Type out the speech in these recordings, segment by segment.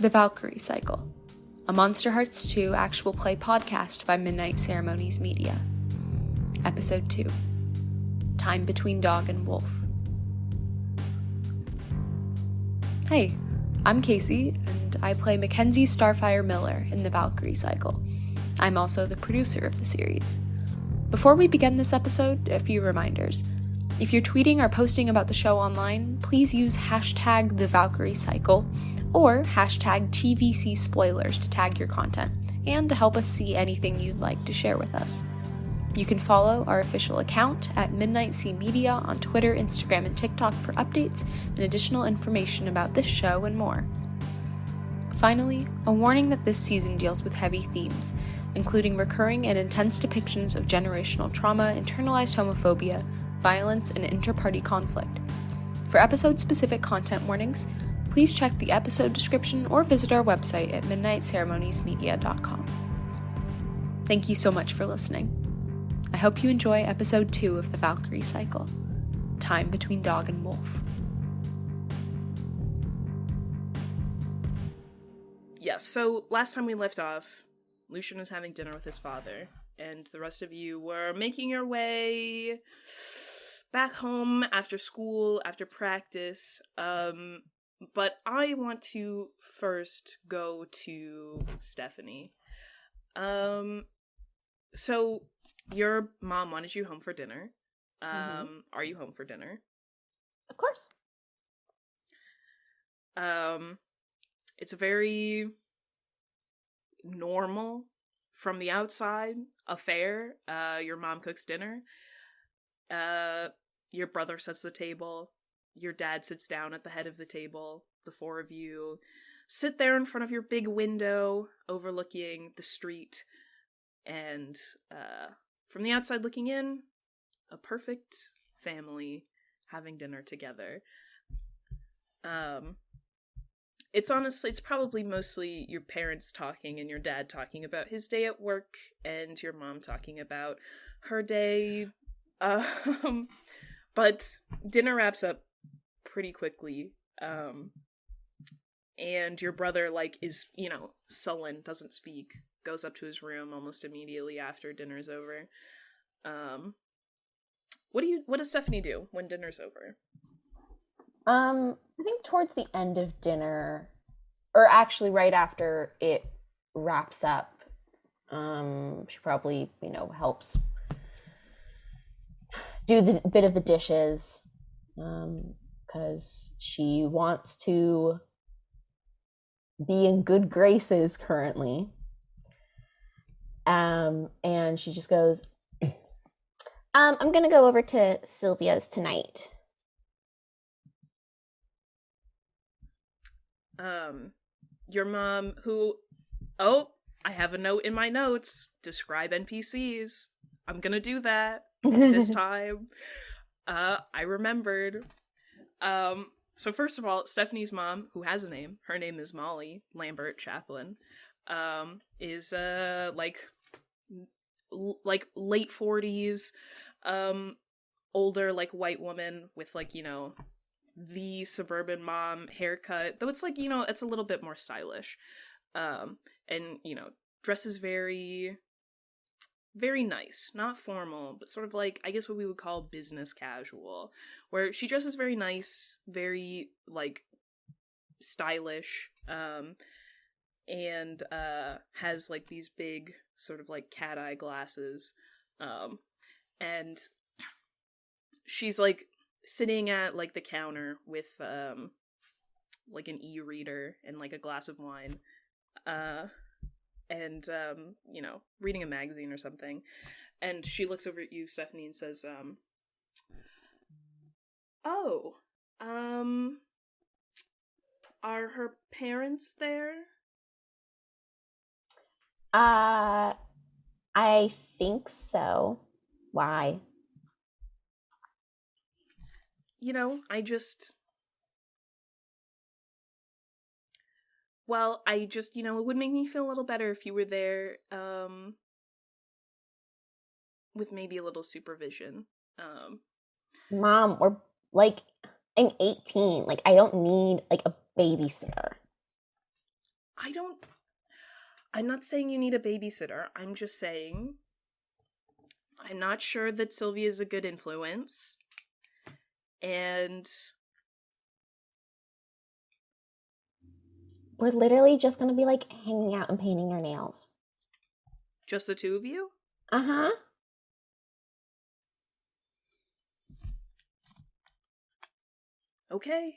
The Valkyrie Cycle, a Monster Hearts 2 actual play podcast by Midnight Ceremonies Media. Episode 2, Time Between Dog and Wolf. Hey, I'm Cassie, and I play Mackenzie Starfyre Miller in The Valkyrie Cycle. I'm also the producer of the series. Before we begin this episode, a few reminders. If you're tweeting or posting about the show online, please use hashtag The Valkyrie Cycle or hashtag TVC Spoilers to tag your content and to help us see anything you'd like to share with us. You can follow our official account at Midnight C Media on Twitter, Instagram, and TikTok for updates and additional information about this show and more. Finally, a warning that this season deals with heavy themes, including recurring and intense depictions of generational trauma, internalized homophobia, violence, and inter-party conflict. For episode-specific content warnings, please check the episode description or visit our website at midnightceremoniesmedia.com. Thank you so much for listening. I hope you enjoy episode 2 of The Valkyrie Cycle, Time Between Dog and Wolf. Yes, so last time we left off, Lucien was having dinner with his father, and the rest of you were making your way back home after school, after practice, but I want to first go to Stephanie. So your mom wanted you home for dinner. Are you home for dinner? Of course. It's a very normal, from the outside, affair. Your mom cooks dinner. Your brother sets the table. Your dad sits down at the head of the table. The four of you sit there in front of your big window overlooking the street. And from the outside looking in, a perfect family having dinner together. It's probably mostly your parents talking and your dad talking about his day at work and your mom talking about her day. But dinner wraps up pretty quickly. And your brother, is, sullen, doesn't speak, goes up to his room almost immediately after dinner's over. What does Stephanie do when dinner's over? I think towards the end of dinner, or actually right after it wraps up, she probably, helps do the bit of the dishes, because she wants to be in good graces currently. And she just goes, I'm gonna go over to Silvia's tonight. Your mom, I have a note in my notes. Describe NPCs. I'm gonna do that this time. I remembered. So first of all, Stephanie's mom, who has a name, her name is Molly Lambert Chaplin, is late 40s, older white woman with the suburban mom haircut, though it's it's a little bit more stylish, and dresses very, very nice, not formal, but sort of I guess what we would call business casual, where she dresses very nice, very stylish, and has these big sort of cat eye glasses, and she's sitting at the counter with an e-reader and a glass of wine, and reading a magazine or something, and she looks over at you, Stephanie, and says, are her parents there? I think so. Why? It would make me feel a little better if you were there, with maybe a little supervision. Mom, I'm 18. I don't need, a babysitter. I'm not saying you need a babysitter. I'm just saying I'm not sure that Silvia is a good influence. And We're literally just gonna be like hanging out and painting your nails. just the two of you? Uh-huh. Okay.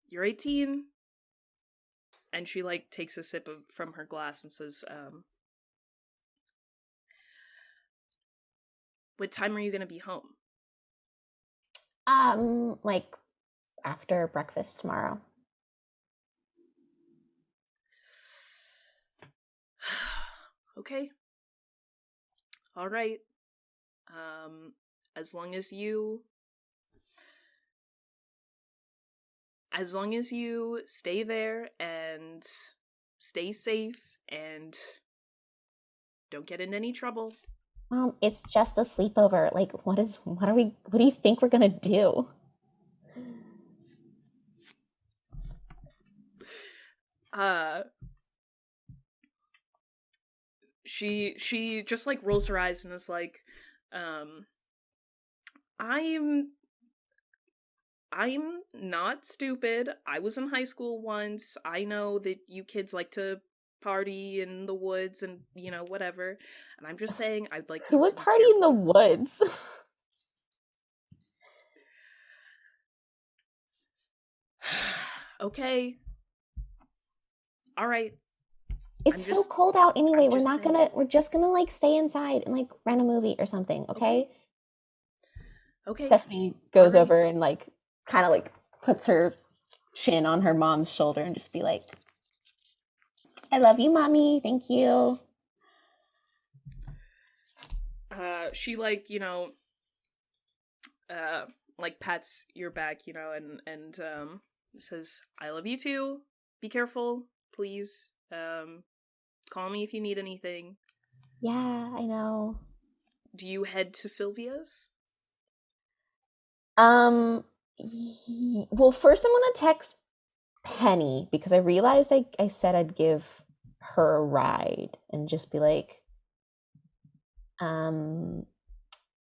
You're 18. And she, like, takes a sip from her glass and says, what time are you gonna be home? Like after breakfast tomorrow. Okay. All right. As long as you stay there and stay safe and don't get in any trouble. It's just a sleepover. Like, what do you think we're gonna do? She just, like, rolls her eyes and is like, I'm not stupid. I was in high school once. I know that you kids like to party in the woods and, you know, whatever. And I'm just saying I'd like Who you would to be party in the careful. woods? Okay. All right. It's so cold out anyway. We're just gonna like stay inside and like rent a movie or something, okay? Okay. Stephanie goes over and like kind of like puts her chin on her mom's shoulder and just be like, I love you, mommy. Thank you. She, like, you know, like pats your back, you know, and says, I love you too. Be careful, please. Call me if you need anything. Yeah, I know. Do you head to Silvia's? Well, first I'm gonna text Penny because I realized I said I'd give her a ride and just be like,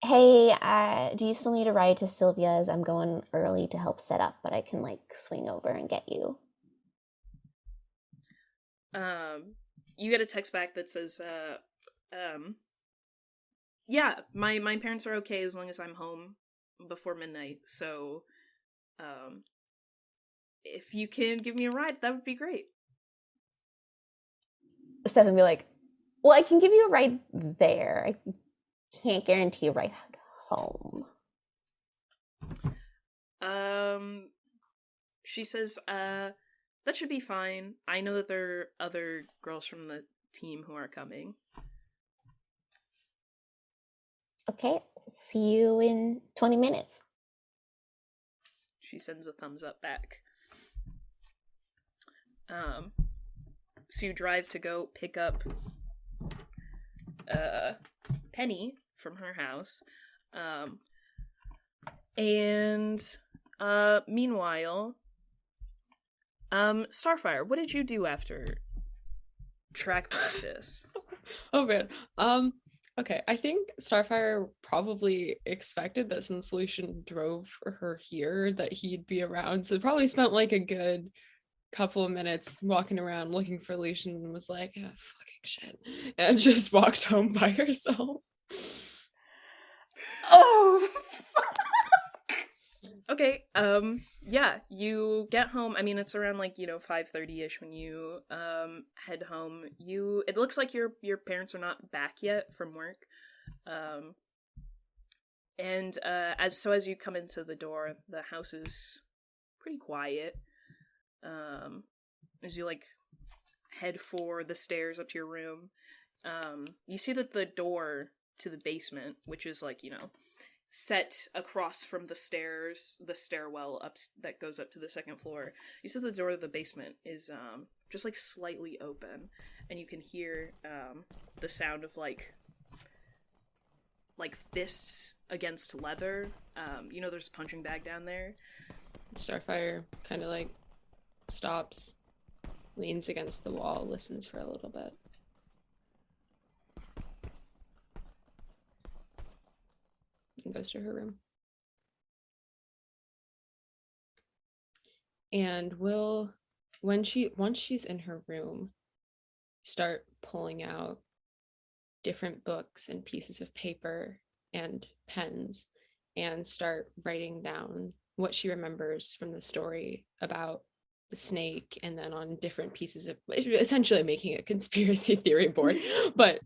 hey, do you still need a ride to Silvia's? I'm going early to help set up, but I can like swing over and get you. You get a text back that says, yeah, my parents are okay as long as I'm home before midnight, so, if you can give me a ride, that would be great. Stefan be like, well, I can give you a ride there. I can't guarantee a ride home. She says, that should be fine. I know that there are other girls from the team who are coming. Okay, see you in 20 minutes. She sends a thumbs up back. So you drive to go pick up Penny from her house. Meanwhile, Starfyre, what did you do after track practice? Oh man. Okay, I think Starfyre probably expected that since Lucien drove her here that he'd be around, so probably spent like a good couple of minutes walking around looking for Lucien and was like, oh, fucking shit, and just walked home by herself. Oh, fuck. Okay, yeah, you get home. I mean, it's around, like, you know, 5:30ish when you head home. It looks like your parents are not back yet from work. As you come into the door, the house is pretty quiet. As you, like, head for the stairs up to your room, you see that the door to the basement, which is, like, you know, set across from the stairwell up that goes up to the second floor. You see the door to the basement is just like slightly open, and you can hear the sound of like fists against leather. You know, there's a punching bag down there. Starfyre kind of like stops, leans against the wall, listens for a little bit. And goes to her room. And will, once she's in her room, start pulling out different books and pieces of paper and pens and start writing down what she remembers from the story about the snake, and then on different pieces of, essentially making a conspiracy theory board, but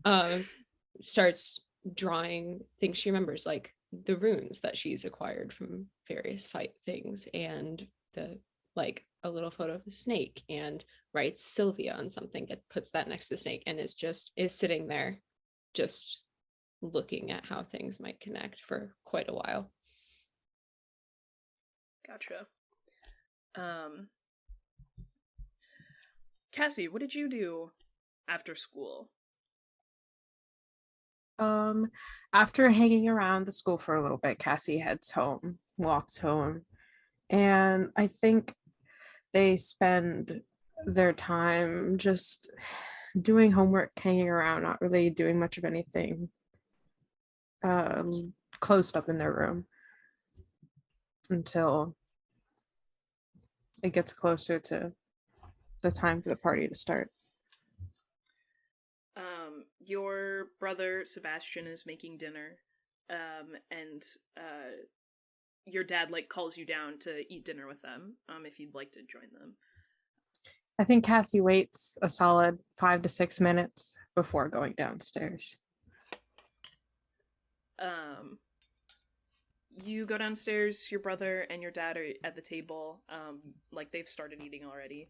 starts drawing things she remembers, like the runes that she's acquired from various fight things, and the like a little photo of a snake, and writes Silvia on something, it puts that next to the snake, and is sitting there just looking at how things might connect for quite a while. Gotcha. Cassie, what did you do after school? After hanging around the school for a little bit, Cassie heads home, walks home, and I think they spend their time just doing homework, hanging around, not really doing much of anything, closed up in their room until it gets closer to the time for the party to start. Your brother Sebastian is making dinner, and your dad like calls you down to eat dinner with them, if you'd like to join them. I think Cassie waits a solid 5 to 6 minutes before going downstairs. You go downstairs, your brother and your dad are at the table, like they've started eating already.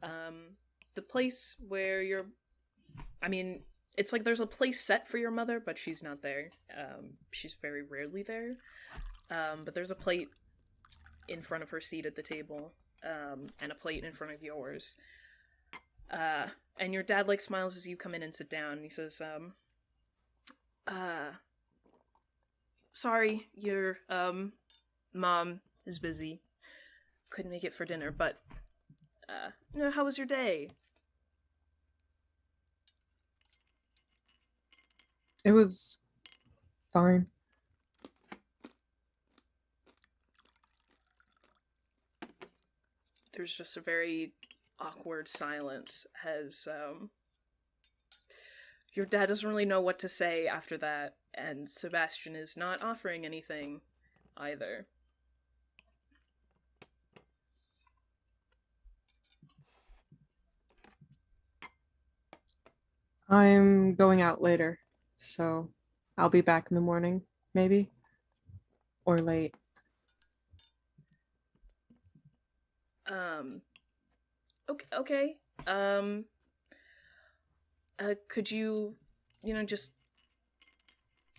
The place where it's like there's a place set for your mother, but she's not there. She's very rarely there. But there's a plate in front of her seat at the table, and a plate in front of yours. And your dad like smiles as you come in and sit down, and he says, sorry, your mom is busy. Couldn't make it for dinner, but how was your day? It was fine. There's just a very awkward silence as your dad doesn't really know what to say after that, and Sebastian is not offering anything either. I'm going out later, so I'll be back in the morning, maybe, or late. Okay. Could you, just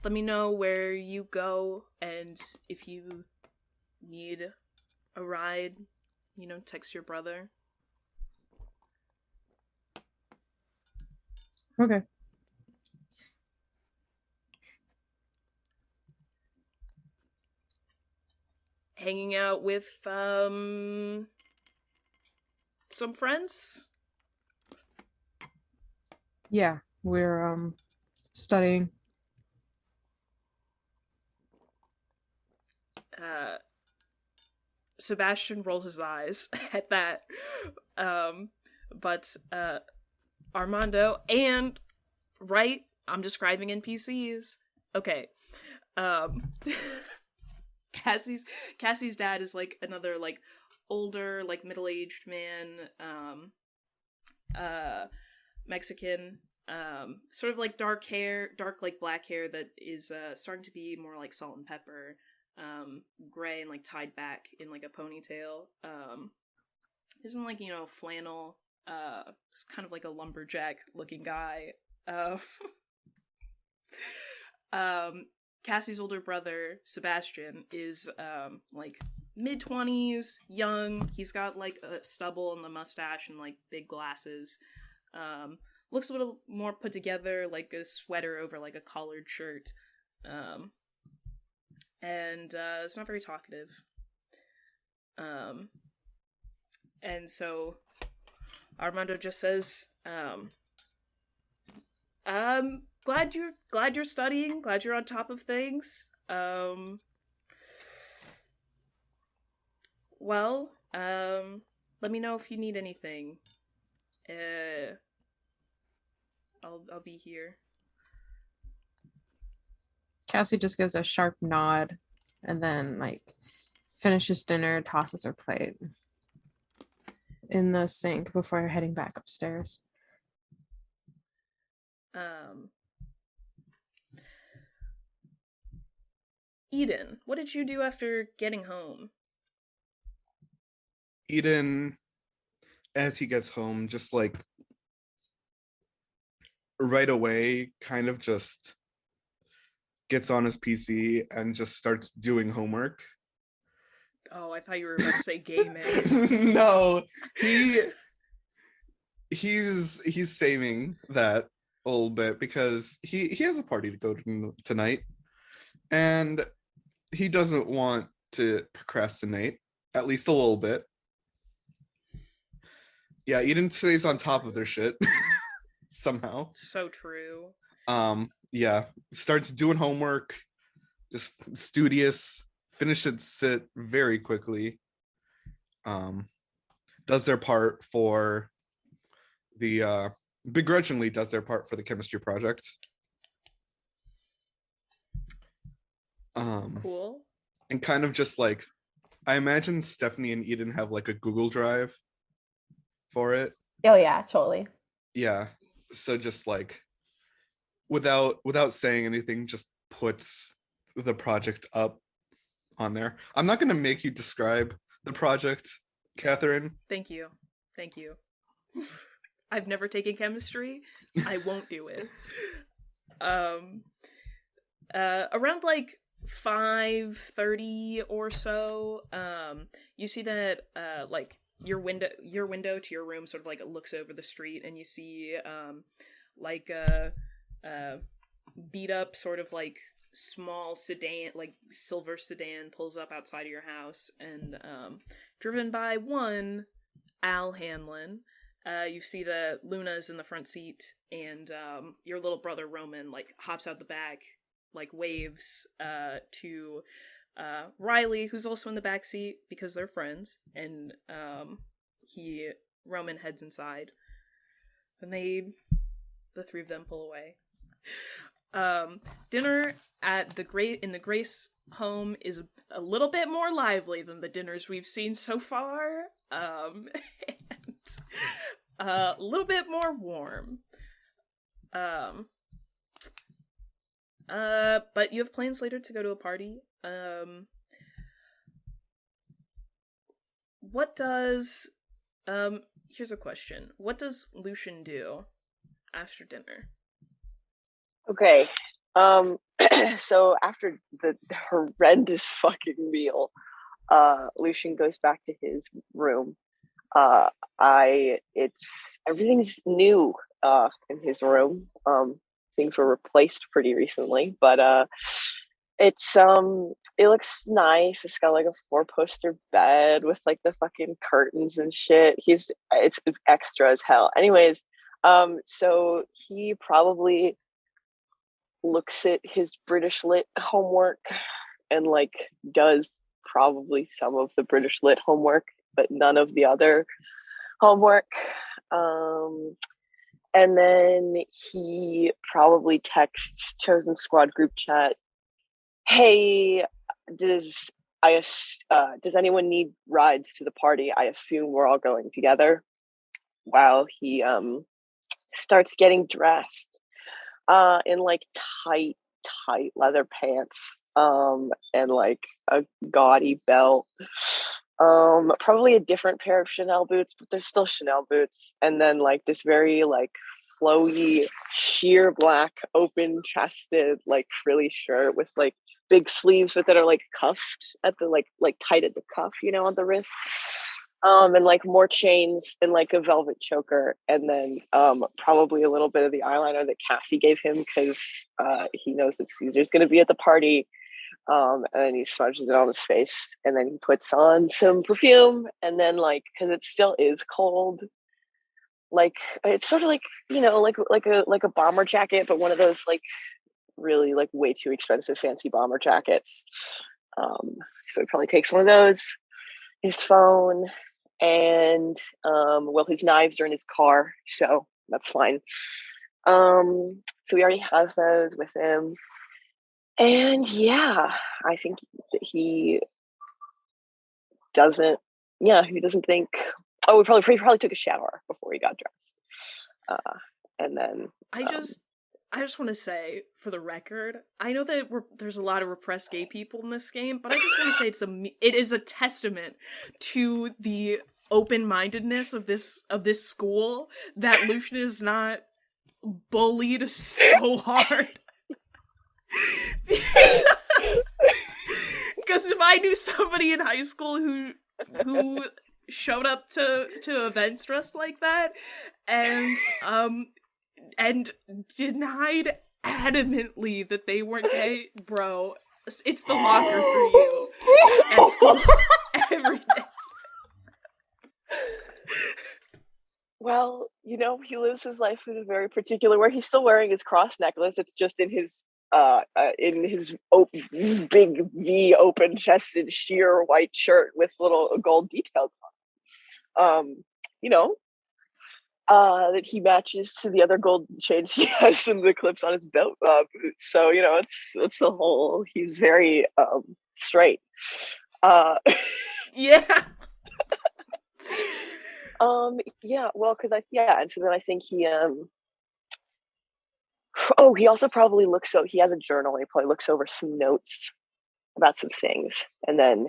let me know where you go, and if you need a ride, text your brother. Okay. Hanging out with, some friends? Yeah, we're studying. Sebastian rolls his eyes at that. But Armando, and right, I'm describing NPCs. Okay. Cassie's dad is like another like older, like middle-aged man, Mexican, sort of like dark like black hair that is starting to be more like salt and pepper, gray and like tied back in like a ponytail. Isn't like, flannel, it's kind of like a lumberjack looking guy. Cassie's older brother, Sebastian, is like mid-20s, young. He's got like a stubble and a mustache and like big glasses. Looks a little more put together, like a sweater over like a collared shirt. And it's not very talkative. And so Armando just says, glad you're studying, glad you're on top of things. Well, let me know if you need anything. I'll be here. Cassie just gives a sharp nod and then like finishes dinner, tosses her plate in the sink before heading back upstairs. Eden, what did you do after getting home? Eden, as he gets home, just like right away, kind of just gets on his PC and just starts doing homework. Oh, I thought you were about to say gaming. No, he's saving that a little bit because he has a party to go to tonight, and he doesn't want to procrastinate, at least a little bit. Yeah, Eden stays on top of their shit somehow. So true. Yeah, starts doing homework, just studious, finishes it very quickly. Does their part for the begrudgingly does their part for the chemistry project. Cool. And kind of just like, I imagine Stephanie and Eden have like a Google Drive for it. Oh yeah, totally. Yeah, so just like without saying anything, just puts the project up on there. I'm not going to make you describe the project, Catherine. Thank you. I've never taken chemistry. I won't do it. Around like 5:30 or so, you see that like your window to your room sort of like looks over the street, and you see like a beat up sort of like small sedan, like silver sedan, pulls up outside of your house, and driven by one Al Hanlon. You see that Luna's in the front seat, and your little brother Roman like hops out the back, like waves to Riley, who's also in the back seat because they're friends, and Roman heads inside, and the three of them pull away. Dinner at in the Grace home is a little bit more lively than the dinners we've seen so far, and a little bit more warm. But you have plans later to go to a party. What does here's a question. What does Lucien do after dinner? Okay. So after the horrendous fucking meal, Lucien goes back to his room. Everything's new in his room. Things were replaced pretty recently, but it looks nice. It's got like a 4-poster bed with like the fucking curtains and shit. It's extra as hell. Anyways, so he probably looks at his British Lit homework and like does probably some of the British Lit homework, but none of the other homework. And then he probably texts Chosen Squad group chat, "Hey, does anyone need rides to the party? I assume we're all going together." While he starts getting dressed in like tight leather pants and like a gaudy belt. Probably a different pair of Chanel boots, but they're still Chanel boots. And then like this very like flowy, sheer black, open chested, like frilly shirt with like big sleeves that are like cuffed at the like tight at the cuff, on the wrist. And like more chains and like a velvet choker, and then probably a little bit of the eyeliner that Cassie gave him because he knows that Caesar's going to be at the party. And then he smudges it on his face, and then he puts on some perfume, and then like because it still is cold, like it's sort of like, you know, like a bomber jacket, but one of those like really like way too expensive fancy bomber jackets. So he probably takes one of those, his phone, and well, his knives are in his car, so that's fine. So he already has those with him. And yeah, I think that he doesn't, yeah, he doesn't think, oh, he probably took a shower before he got dressed. And then I just want to say, for the record, I know that there's a lot of repressed gay people in this game, but I just want to say it is a testament to the open-mindedness of this school that Lucien is not bullied so hard. Because if I knew somebody in high school who showed up to events dressed like that and denied adamantly that they weren't gay, bro, it's the locker for you at school every day. Well, you know, he lives his life in a very particular way. He's still wearing his cross necklace. It's just in his big V open chested sheer white shirt with little gold details on. You know, that he matches to the other gold chains he has and the clips on his belt boots. So, you know, it's a whole, he's very straight. Yeah. Yeah, well, and so then I think he he also probably he has a journal, and he probably looks over some notes about some things and then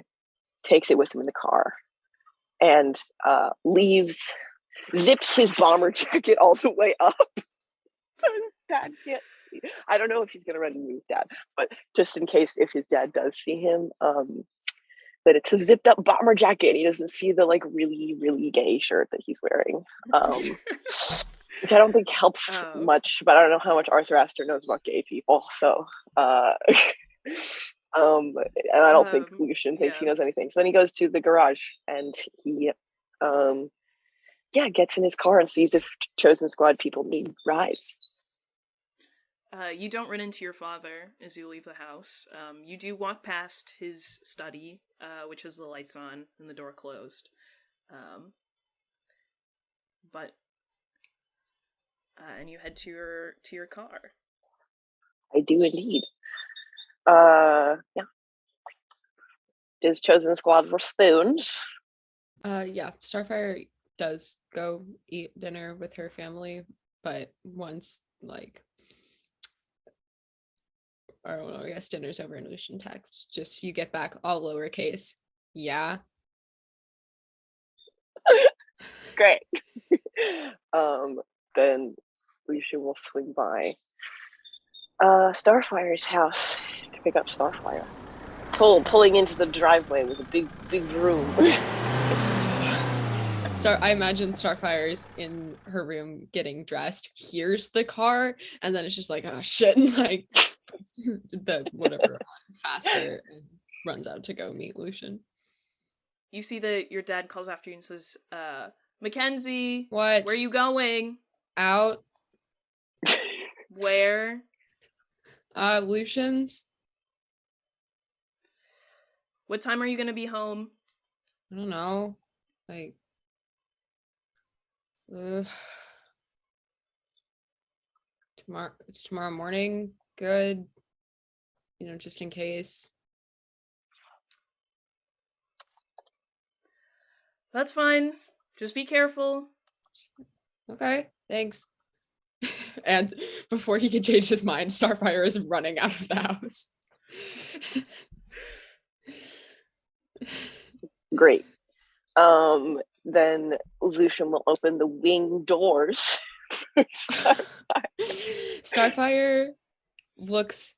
takes it with him in the car and zips his bomber jacket all the way up. Dad can't see. I don't know if he's gonna run into his dad, but just in case if his dad does see him, that it's a zipped up bomber jacket and he doesn't see the like really, really gay shirt that he's wearing. Which I don't think helps much, but I don't know how much Arthur Astor knows about gay people. So and I don't think Lucien thinks he knows anything. So then he goes to the garage and he gets in his car and sees if Chosen Squad people need rides. You don't run into your father as you leave the house. You do walk past his study, which has the lights on and the door closed. And you head to your car. I do indeed. Yeah. Is Chosen Squad for spoons? Yeah, Starfyre does go eat dinner with her family, but once, like, I don't know, I guess dinner's over in Lucien text. Just you get back all lowercase. Yeah. Great. Then Lucien will swing by Starfyre's house to pick up Starfyre. Pulling into the driveway with a big room. I imagine Starfyre's in her room getting dressed, hears the car, and then it's just like, oh shit, and like puts the whatever on faster and runs out to go meet Lucien. You see that your dad calls after you and says, Mackenzie, what? Where are you going? Out. Where? Lucien's. What time are you gonna be home? I don't know. Like, tomorrow morning. Good. You know, just in case. That's fine. Just be careful. Okay, thanks. And before he can change his mind, Starfyre is running out of the house. Great. Then Lucien will open the wing doors. Starfyre looks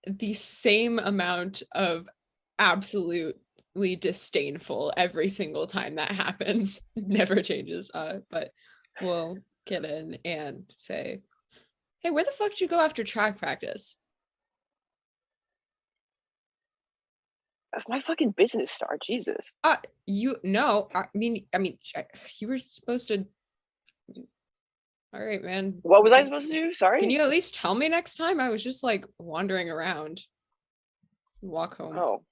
the same amount of absolutely disdainful every single time that happens. Never changes. But we'll get in and say, hey, where the fuck did you go after track practice? That's my fucking business, Star. Jesus. You know, I mean, you were supposed to All right, man. What was I supposed to do? Sorry? Can you at least tell me next time? I was just like wandering around. Walk home. Oh.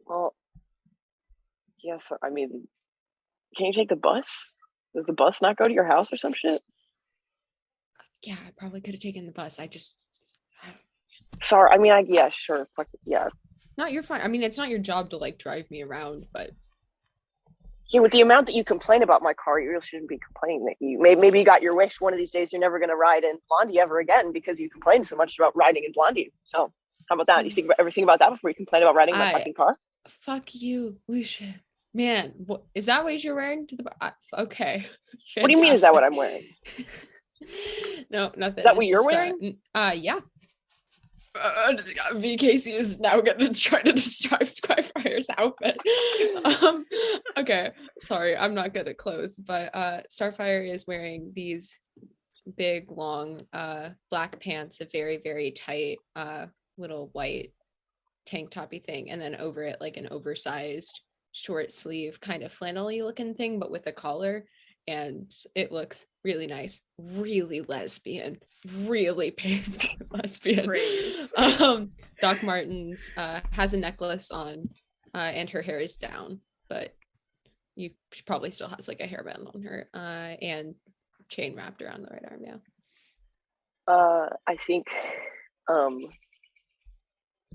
Well, yes, I mean, can you take the bus? Does the bus not go to your house or some shit? Yeah, I probably could have taken the bus. Sorry, I mean, yeah, sure. Fuck it, yeah. No, you're fine. I mean, it's not your job to like drive me around, but Yeah, with the amount that you complain about my car, you really shouldn't be complaining that you maybe you got your wish. One of these days, you're never going to ride in Blondie ever again because you complained so much about riding in Blondie. So, how about that? You think about everything about that before you complain about riding my fucking car? Fuck you, Lucien. Man, what is that? What you're wearing to the? Okay. What do you mean? Is that what I'm wearing? No, nothing. Is that what you're wearing? Yeah. Casey is now gonna try to describe Starfyre's outfit. Okay, sorry, I'm not good at clothes, but Starfyre is wearing these big, long, black pants, a very, very tight, little white tank toppy thing, and then over it like an oversized short sleeve kind of flannel-y looking thing, but with a collar. And it looks really nice, really lesbian, really pink lesbian. Praise. Doc Martens has a necklace on, and her hair is down, but she probably still has like a hairband on her, and chain wrapped around the right arm. Yeah. I think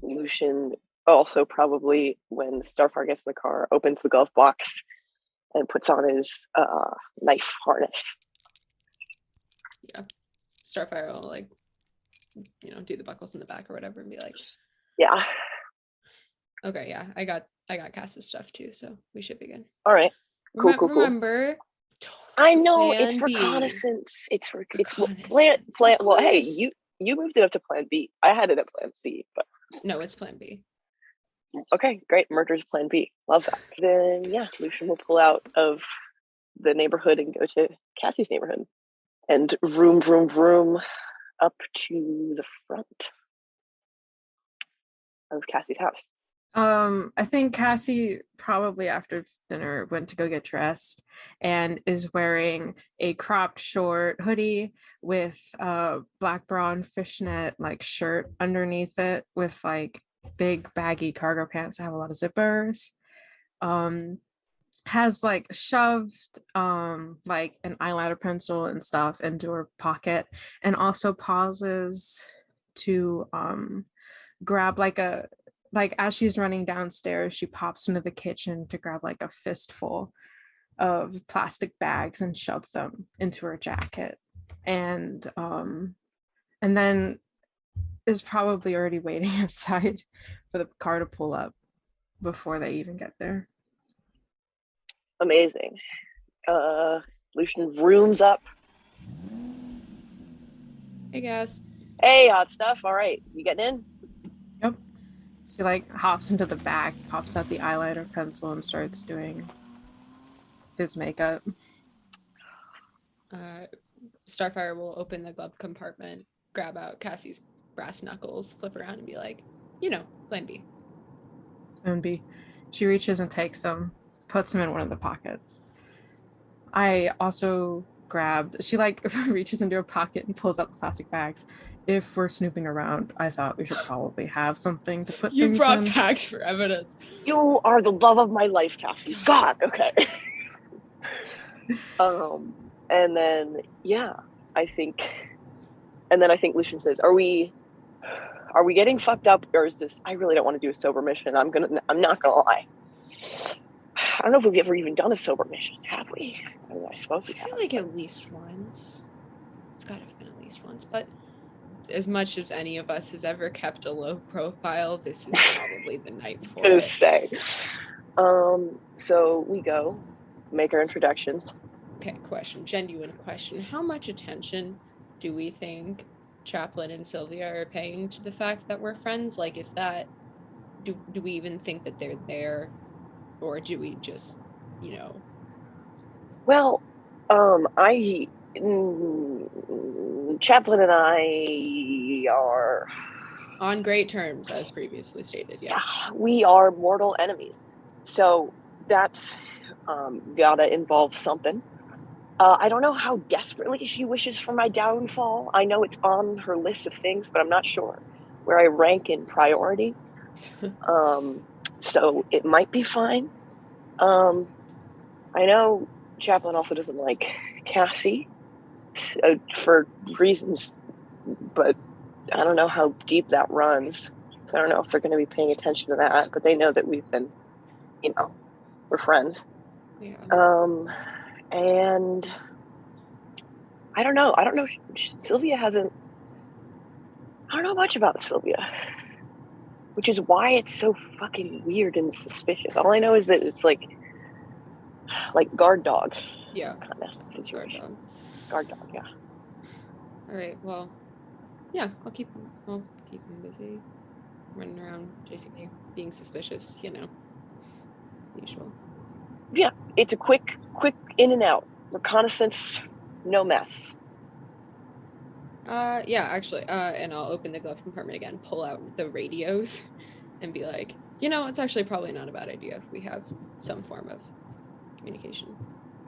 Lucien also probably, when Starfyre gets in the car, opens the glove box and puts on his knife harness. Yeah. Starfyre will like, do the buckles in the back or whatever and be like, yeah. Okay, yeah, I got Cass's stuff too, so we should be good. All right. Cool. Remember, I know it's Plan B. reconnaissance. It's Reconnaissance. plan. Well, hey, course. you moved it up to Plan B. I had it at Plan C, but No, it's Plan B. okay, great. Murder's Plan B. Love that. Then yeah, Lucien will pull out of the neighborhood and go to Cassie's neighborhood and vroom up to the front of Cassie's house. I think Cassie probably after dinner went to go get dressed and is wearing a cropped short hoodie with a black bra and fishnet like shirt underneath it with like big baggy cargo pants that have a lot of zippers. Has like shoved like an eyeliner pencil and stuff into her pocket, and also pauses to grab like as she's running downstairs, she pops into the kitchen to grab like a fistful of plastic bags and shove them into her jacket, and then is probably already waiting outside for the car to pull up before they even get there. Amazing. Lucien rooms up. Hey guys. Hey, hot stuff. All right, you getting in? Yep. She like hops into the back, pops out the eyeliner pencil, and starts doing his makeup. Starfyre will open the glove compartment, grab out Cassie's brass knuckles, flip around, and be like, Plan B. Plan B. She reaches and takes them, puts them in one of the pockets. I also she like reaches into her pocket and pulls out the plastic bags. If we're snooping around, I thought we should probably have something to put things in. You brought bags for evidence. You are the love of my life, Cassie. God, okay. And then I think Lucien says, Are we getting fucked up, or is this? I really don't want to do a sober mission. I'm not gonna lie. I don't know if we've ever even done a sober mission, have we? I suppose we have. I feel like at least once. It's gotta have been at least once, but as much as any of us has ever kept a low profile, this is probably the night for it. Say. So we go, make our introductions. Okay, genuine question. How much attention do we think Chaplin and Silvia are paying to the fact that we're friends? Like, is that, do we even think that they're there, or do we just, Well, Chaplin and I are on great terms, as previously stated. Yes, we are mortal enemies, so that's gotta involve something. I don't know how desperately she wishes for my downfall. I know it's on her list of things, but I'm not sure where I rank in priority. So it might be fine. I know Chaplin also doesn't like Cassie for reasons, but I don't know how deep that runs. I don't know if they're going to be paying attention to that, but they know that we've been, we're friends. Yeah. And I don't know. Silvia hasn't. I don't know much about Silvia, which is why it's so fucking weird and suspicious. All I know is that it's like guard dog Yeah. kind of It's guard situation. dog. Guard dog, yeah. All right. Well, yeah. I'll keep him busy, running around, chasing you, being suspicious. Usual. Yeah, it's a quick in and out reconnaissance, no mess. Yeah, actually, and I'll open the glove compartment again, pull out the radios, and be like, it's actually probably not a bad idea if we have some form of communication.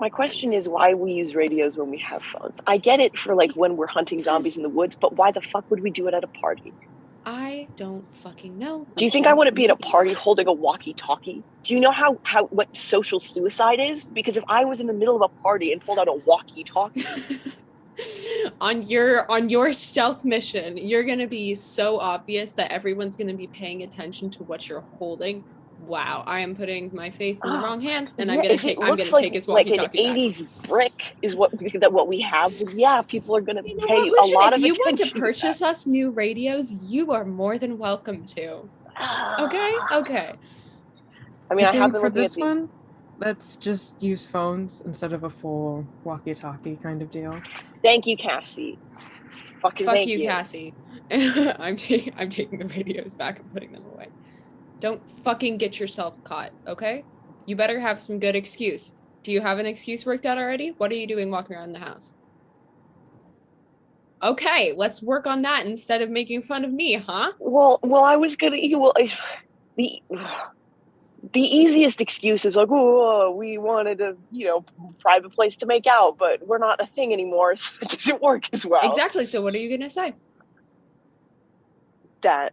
My question is why we use radios when we have phones. I get it for when we're hunting zombies in the woods, but why the fuck would we do it at a party? I don't fucking know. Do you think I wouldn't be at a party holding a walkie-talkie? Do you know what social suicide is? Because if I was in the middle of a party and pulled out a walkie-talkie, on your stealth mission, you're gonna be so obvious that everyone's gonna be paying attention to what you're holding. Wow, I am putting my faith in the wrong hands, and I'm gonna take his walkie-talkie like an back. 80s brick is what we have. Yeah, people are gonna pay what, a lot of attention. If you want to purchase us new radios, you are more than welcome to. Okay. I mean, I have been for looking this at these. one, let's just use phones instead of a full walkie-talkie kind of deal. Thank you, Cassie. Fuck you, Cassie. I'm taking the radios back and putting them away. Don't fucking get yourself caught, okay? You better have some good excuse. Do you have an excuse worked out already? What are you doing walking around the house? Okay, let's work on that instead of making fun of me, huh? Well, I was gonna. The easiest excuse is we wanted a private place to make out, but we're not a thing anymore, so it doesn't work as well. Exactly. So what are you gonna say? That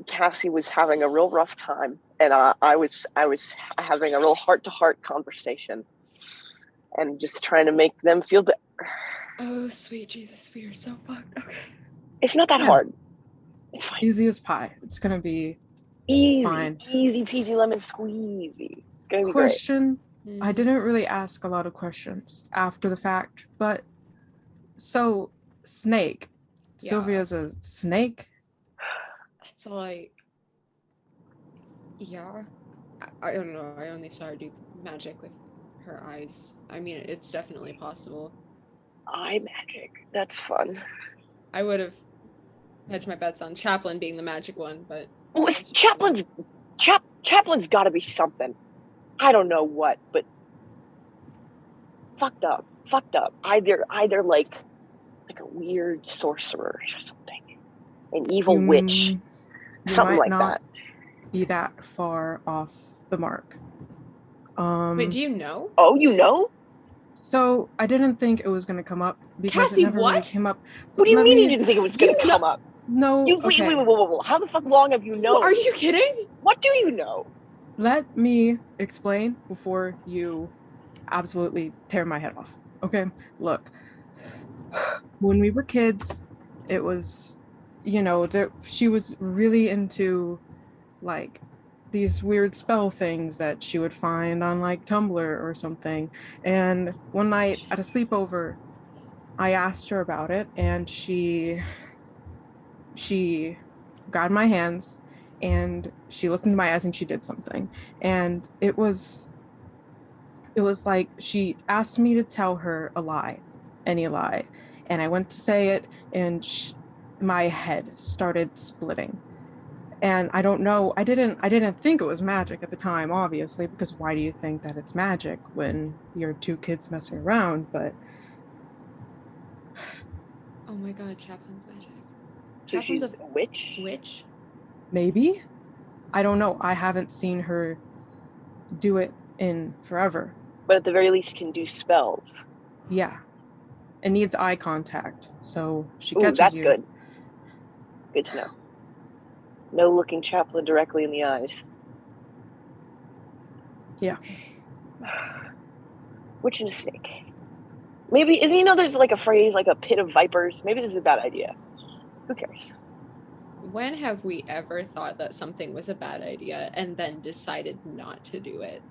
Cassie was having a real rough time, and I was having a real heart-to-heart conversation, and just trying to make them feel better. Oh, sweet Jesus, we are so fucked. Okay. It's not that hard. It's fine. Easy as pie. It's gonna be easy, fine. Easy peasy lemon squeezy. It's gonna be Question. great. I didn't really ask a lot of questions after the fact, but so snake. Yeah. Silvia's a snake? That's all yeah. I don't know. I only saw her do magic with her eyes. I mean, it's definitely possible. Eye magic. That's fun. I would have hedged my bets on Chaplin being the magic one, but well, Chaplin's got to be something. I don't know what, but fucked up. Either like a weird sorcerer or something, an evil witch, something like that. Be that far off the mark. Wait, do you know? Oh, you know? So I didn't think it was going to come up because Cassie, it never really came up. What do you mean you didn't think it was going to come up? No. Wait. How the fuck long have you known? Are you kidding? What do you know? Let me explain before you absolutely tear my head off. Okay, look. When we were kids, it was, she was really into like these weird spell things that she would find on like Tumblr or something. And one night at a sleepover, I asked her about it, and she grabbed my hands and she looked into my eyes and she did something. And it was like she asked me to tell her a lie, any lie. And I went to say it, and my head started splitting. And I don't know, I didn't think it was magic at the time, obviously, because why do you think that it's magic when you're two kids messing around? But oh my god, Chaplin's magic. So she's a witch? Witch? Maybe? I don't know. I haven't seen her do it in forever. but at the very least can do spells. Yeah. It needs eye contact, so she Ooh, catches that's you. good. Good to know. No looking Chaplin directly in the eyes. Yeah. Witch and a snake. Maybe, there's like a phrase, like a pit of vipers. Maybe this is a bad idea. Who cares? When have we ever thought that something was a bad idea and then decided not to do it?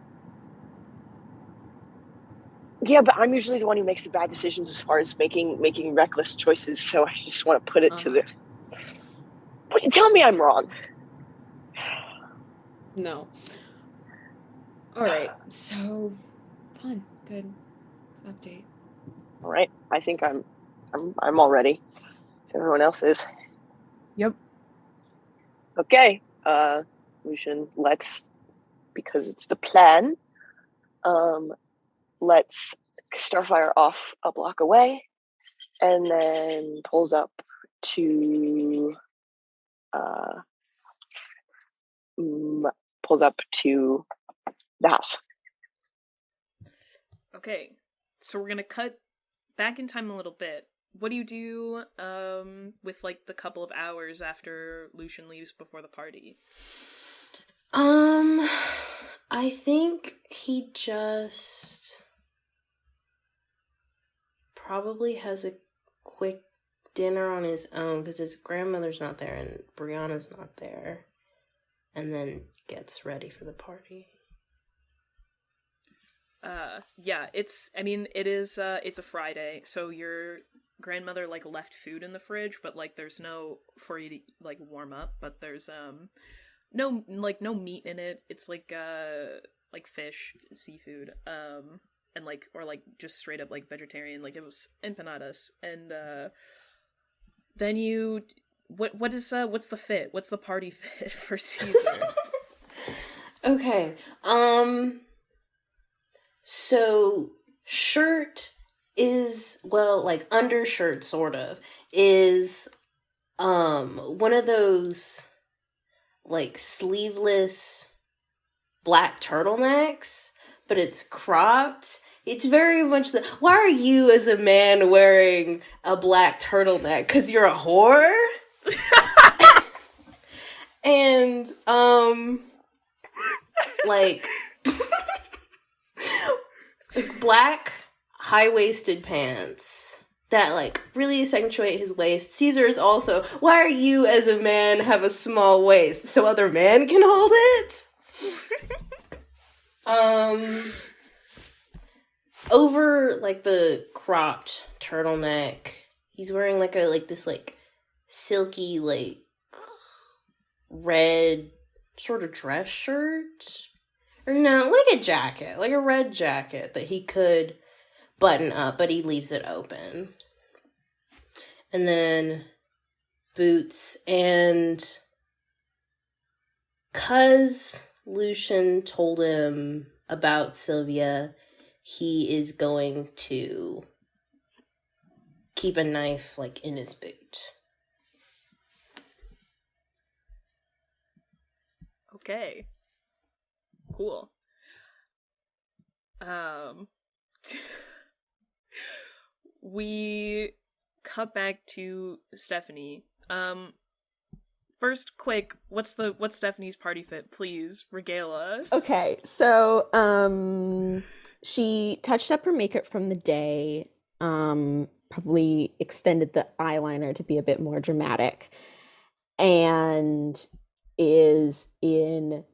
Yeah, but I'm usually the one who makes the bad decisions as far as making reckless choices, so I just want to put it to the... But tell me I'm wrong. No. All right. So fun. Good update. All right, I think I'm all ready. Everyone else is. Yep. Okay, Lucien, because it's the plan, let's Starfyre off a block away, and then pulls up to the house. Okay, so we're gonna cut back in time a little bit. What do you do with like the couple of hours after Lucien leaves before the party? I think he just probably has a quick dinner on his own because his grandmother's not there and Brianna's not there, and then gets ready for the party. Yeah, it's a Friday, so your grandmother like left food in the fridge, but like there's no for you to like warm up, but there's no meat in it. It's like fish, seafood, and like or like just straight up like vegetarian, like it was empanadas. And then you what's the fit? What's the party fit for Caesar? Okay. So shirt is, well, like undershirt sort of is one of those like sleeveless black turtlenecks, but it's cropped. It's very much the, why are you as a man wearing a black turtleneck? 'Cause you're a whore? And like black high-waisted pants that like really accentuate his waist. Caesar is also, why are you as a man have a small waist? So other men can hold it? Over like the cropped turtleneck, he's wearing like this silky like red sort of dress shirt. Or no, like a jacket, like a red jacket that he could button up, but he leaves it open. And then boots, and 'cause Lucien told him about Silvia, he is going to keep a knife like in his boot. Okay. Cool. We cut back to Stephanie. First, quick, what's Stephanie's party fit? Please regale us. Okay, so she touched up her makeup from the day, probably extended the eyeliner to be a bit more dramatic, and is in,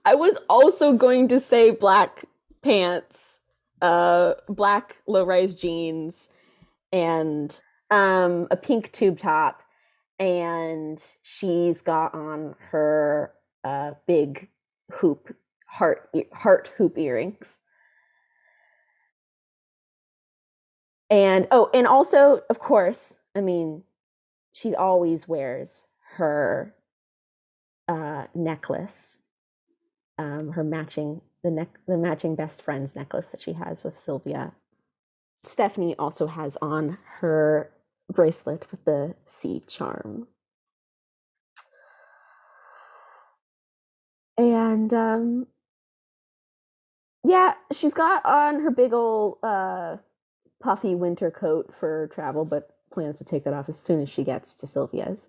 I was also going to say black pants, black low-rise jeans, and a pink tube top, and she's got on her big heart hoop earrings. And and also, of course, I mean, she always wears her necklace, her matching the matching best friends necklace that she has with Silvia. Stephanie also has on her bracelet with the sea charm. And Yeah, she's got on her big old puffy winter coat for travel, but plans to take that off as soon as she gets to Sylvia's.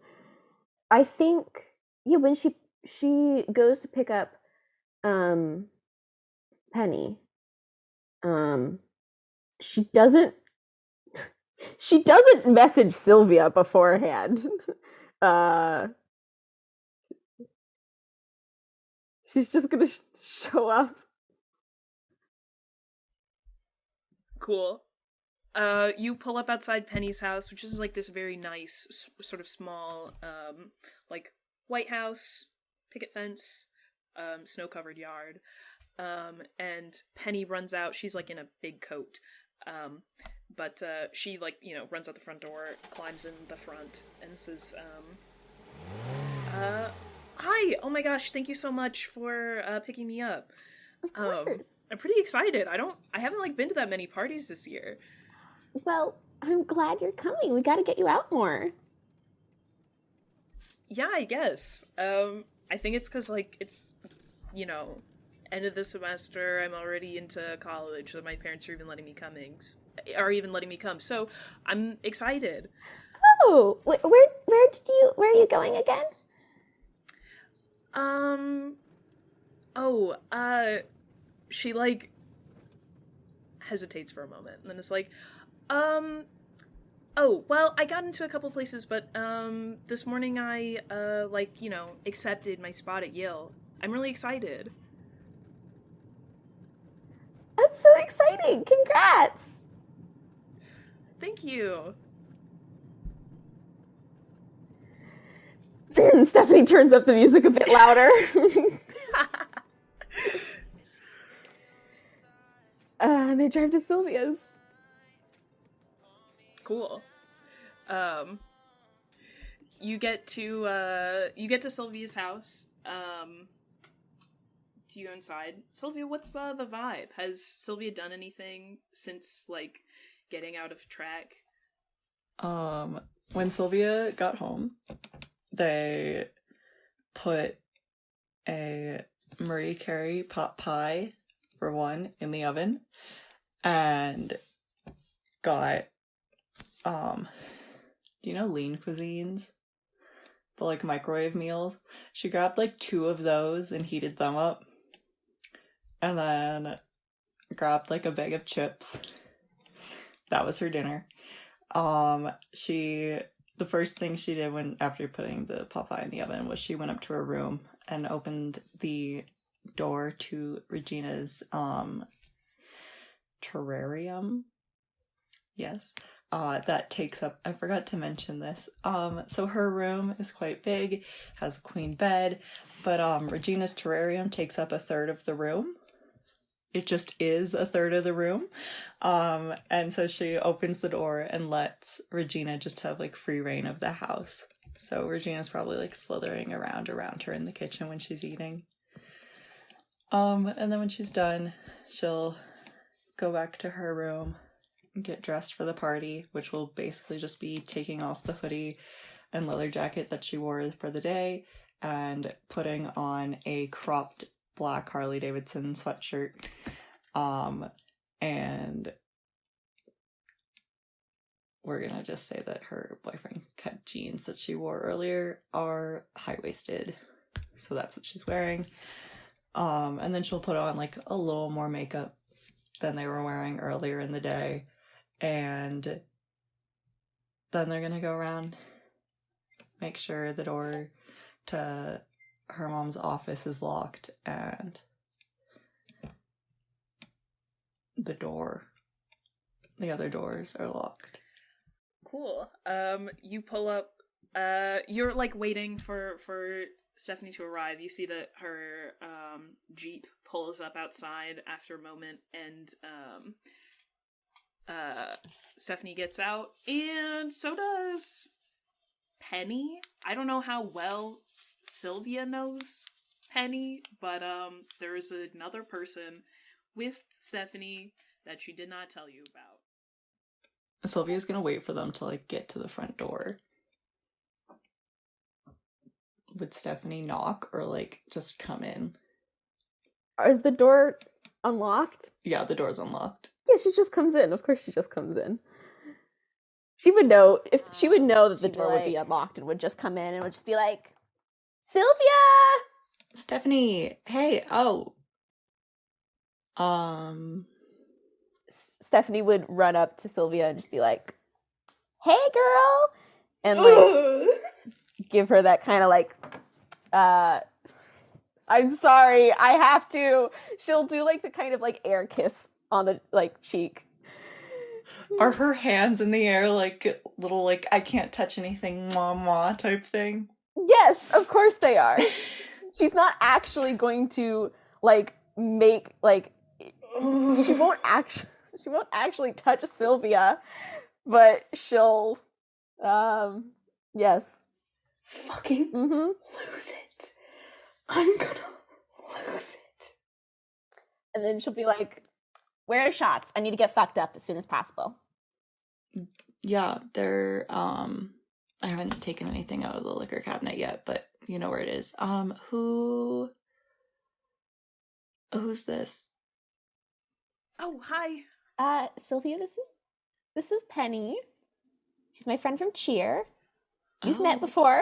I think yeah, when she goes to pick up um Penny, um she doesn't she doesn't message Silvia beforehand. Uh she's just gonna show up. Cool. You pull up outside Penny's house, which is like this very nice, sort of small, like white house, picket fence, snow-covered yard. And Penny runs out. She's like in a big coat. But she like, runs out the front door, climbs in the front, and says, hi! Oh my gosh, thank you so much for picking me up. Of course. I'm pretty excited. I haven't like been to that many parties this year. Well, I'm glad you're coming. We got to get you out more. Yeah, I guess. I think it's because, like, it's, end of the semester. I'm already into college, so my parents are even letting me come. So I'm excited. Oh, where are you going again? She, like, hesitates for a moment, and then it's like, oh, well, I got into a couple places, but, this morning I, accepted my spot at Yale. I'm really excited. That's so exciting! Congrats! Thank you. Stephanie turns up the music a bit louder. And they drive to Sylvia's. Cool. You get to Sylvia's house. Do you go inside? Sylvia, what's the vibe? Has Sylvia done anything since like getting out of track? When Silvia got home, they put a Marie Carey pot pie for one in the oven and got do you know lean cuisines? The like microwave meals. She grabbed like 2 of those and heated them up. And then grabbed like a bag of chips. That was her dinner. The first thing she did after putting the pot pie in the oven was she went up to her room and opened the door to Regina's terrarium. Yes. That takes up, I forgot to mention this. So her room is quite big, has a queen bed, but Regina's terrarium takes up 1/3 of the room. It just is 1/3 of the room. And so she opens the door and lets Regina just have like free reign of the house. So Regina's probably like slithering around her in the kitchen when she's eating. And then when she's done, she'll go back to her room and get dressed for the party, which will basically just be taking off the hoodie and leather jacket that she wore for the day and putting on a cropped black Harley Davidson sweatshirt. And we're gonna just say that her boyfriend cut jeans that she wore earlier are high-waisted. So that's what she's wearing. And then she'll put on like a little more makeup than they were wearing earlier in the day. And then they're gonna go around, make sure the door to her mom's office is locked and the other doors are locked. Cool. You pull up, you're like waiting for Stephanie to arrive. You see that her Jeep pulls up outside after a moment, and Stephanie gets out, and so does Penny. I don't know how well Silvia knows Penny, but there is another person with Stephanie that she did not tell you about. Sylvia's gonna wait for them to like get to the front door. Would Stephanie knock or like just come in? Is the door unlocked? Yeah, the door's unlocked. Yeah, she just comes in. Of course she just comes in. She would know that the door would be unlocked and would just come in and would just be like, Silvia! Stephanie, hey, Stephanie would run up to Silvia and just be like, hey girl! And like give her that kind of like, I'm sorry, I have to. She'll do like the kind of like air kiss on the like cheek. Are her hands in the air like little like I can't touch anything mwah mwah type thing? Yes, of course they are. She's not actually going to like make like she won't actually touch Silvia, but she'll yes. Fucking lose it. I'm gonna lose it. And then she'll be like, where are shots? I need to get fucked up as soon as possible. Yeah, they're I haven't taken anything out of the liquor cabinet yet, but you know where it is. Who's this? Oh, hi. Sylvia, this is Penny. She's my friend from Cheer. You've met before.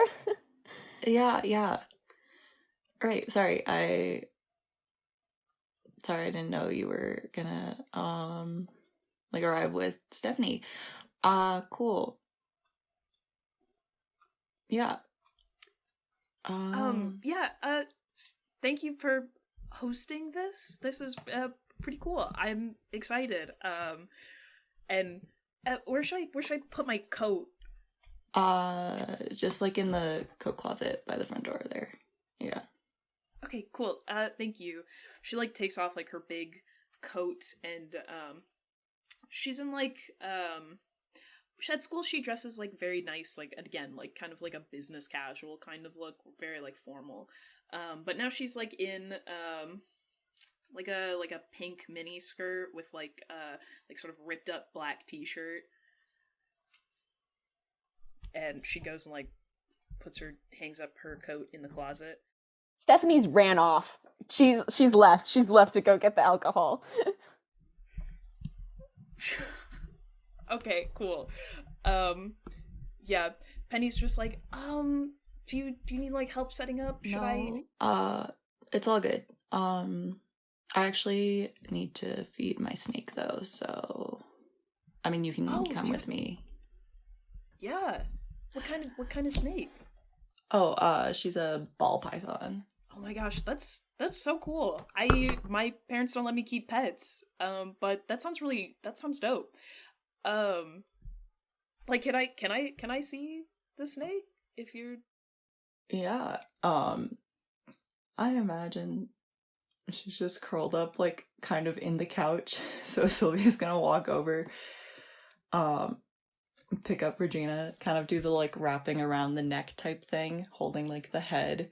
Yeah. Right, sorry, I didn't know you were gonna like arrive with Stephanie. Cool. Yeah. Thank you for hosting this. This is pretty cool. I'm excited. And where should I put my coat? Just like in the coat closet by the front door there. Yeah. Okay, cool. Thank you. She like takes off like her big coat and she's in like at school she dresses like very nice, like again, like kind of like a business casual kind of look, very like formal. But now she's like in like a pink mini skirt with like sort of ripped up black t-shirt. And she goes and like hangs up her coat in the closet. Stephanie's ran off. She's left. She's left to go get the alcohol. Okay, cool. Yeah, Penny's just like, do you need like help setting up? Should I? It's all good. I actually need to feed my snake though, so I mean you can come with me. Yeah. What kind of snake? She's a ball python. Oh my gosh, that's so cool. My parents don't let me keep pets. But that sounds dope. Like can I see the snake if you're? Yeah. I imagine she's just curled up like kind of in the couch. So Sylvia's gonna walk over, pick up Regina, kind of do the like wrapping around the neck type thing, holding like the head.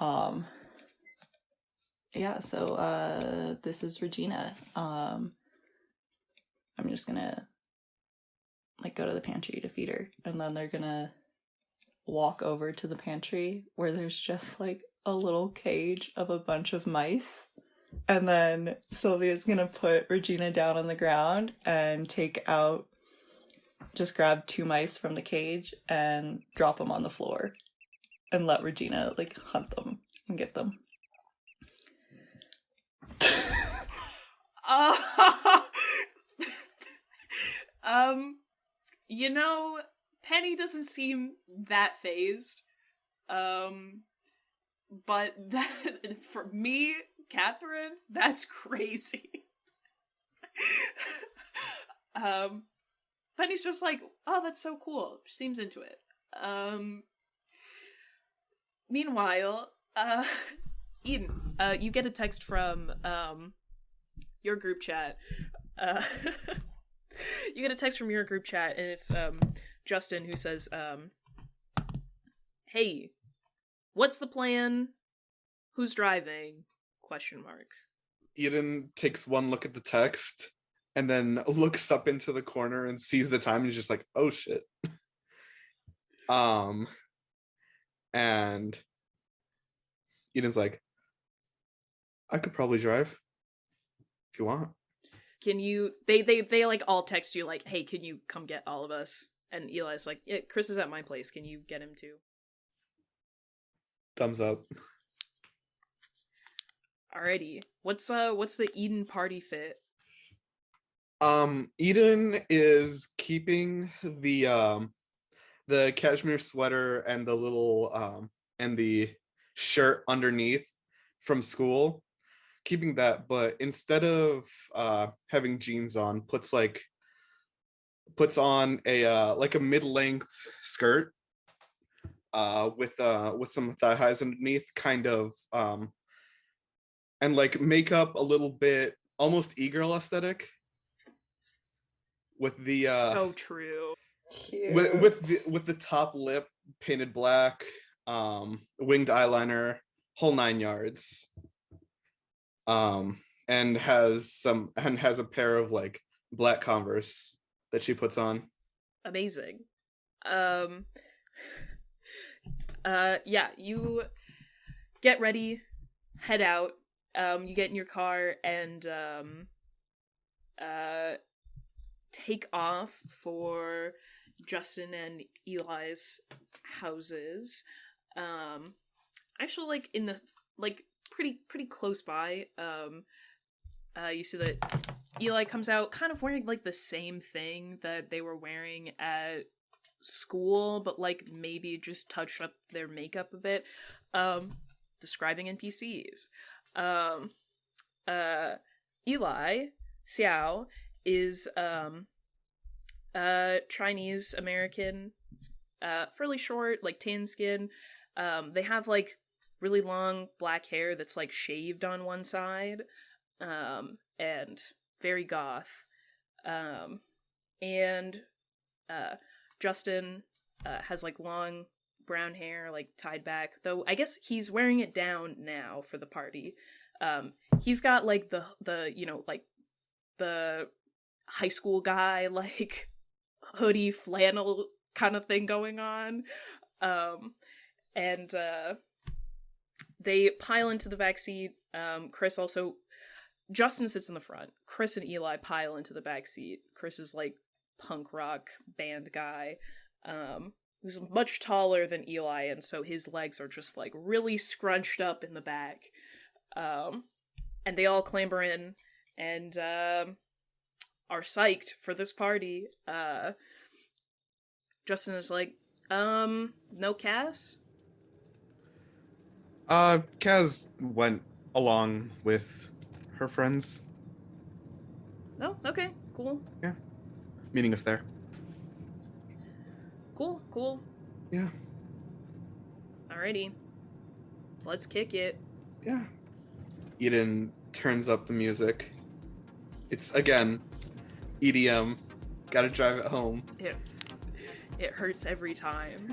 Yeah, so this is Regina. I'm just gonna like go to the pantry to feed her, and then they're gonna walk over to the pantry where there's just like a little cage of a bunch of mice, and then Sylvia's gonna put Regina down on the ground and just grab 2 mice from the cage and drop them on the floor and let Regina like hunt them and get them. You know, Penny doesn't seem that phased. But that, for me, Catherine, that's crazy. Penny's just like, oh, that's so cool. She seems into it. Meanwhile, Eden, you get a text from, your group chat. You get a text from your group chat, and it's, Justin who says, hey, what's the plan? Who's driving? ? Eden takes one look at the text and then looks up into the corner and sees the time and is just like, oh shit. And Eden's like, I could probably drive. if you want. Can you they like all text you like, hey, can you come get all of us? And Eli's like, yeah, Chris is at my place, can you get him too? Thumbs up. Alrighty. What's the Eden party fit? Eden is keeping the cashmere sweater and the little and the shirt underneath from school, keeping that, but instead of having jeans on, puts on a like a mid-length skirt with some thigh highs underneath, kind of and like makeup a little bit almost e-girl aesthetic with the so true. Cute. with the top lip painted black, winged eyeliner, whole 9 yards. And has a pair of like black Converse that she puts on. Amazing. Yeah, you get ready, head out. You get in your car and take off for Justin and Eli's houses. Actually, like in the pretty close by. You see that Eli comes out kind of wearing like the same thing that they were wearing at school, but like maybe just touched up their makeup a bit. Describing NPCs. Eli Xiao is Chinese American, fairly short, like tan skin. They have like really long black hair that's like shaved on one side, and very goth. And Justin has like long brown hair, like tied back, though I guess he's wearing it down now for the party. He's got like the you know, like the high school guy like hoodie flannel kind of thing going on. And they pile into the backseat. Justin sits in the front. Chris and Eli pile into the backseat. Chris is like punk rock band guy, who's much taller than Eli, and so his legs are just like really scrunched up in the back. And they all clamber in and are psyched for this party. Justin is like, no Cass? Kaz went along with her friends. Oh, okay, cool. Yeah. Meeting us there. Cool. Yeah. Alrighty. Let's kick it. Yeah. Eden turns up the music. It's, again, EDM. Gotta drive it home. It hurts every time.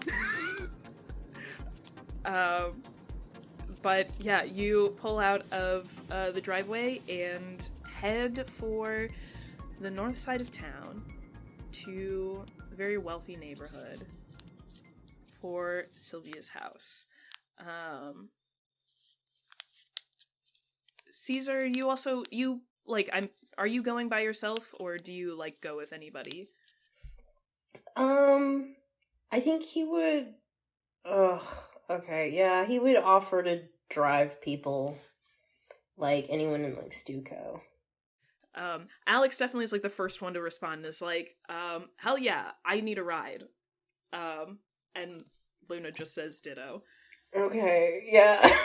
But yeah, you pull out of the driveway and head for the north side of town to a very wealthy neighborhood for Silvia's house. Caesar, are you going by yourself, or do you like go with anybody? I think he would. Okay, yeah, he would offer to drive people, like anyone in like Stuco. Alex definitely is like the first one to respond and is like, hell yeah, I need a ride. And Luna just says ditto. Okay, yeah.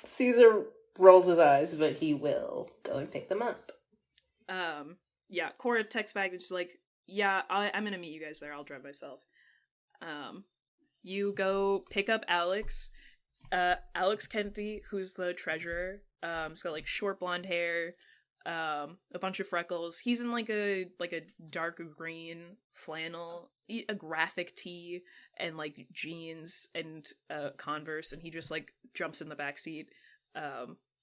Caesar rolls his eyes, but he will go and pick them up. Yeah, Cora texts back and she's like, yeah, I'm gonna meet you guys there, I'll drive myself. You go pick up Alex. Alex Kennedy, who's the treasurer. He's got like short blonde hair, a bunch of freckles. He's in like a dark green flannel, a graphic tee, and like jeans and Converse, and he just like jumps in the backseat.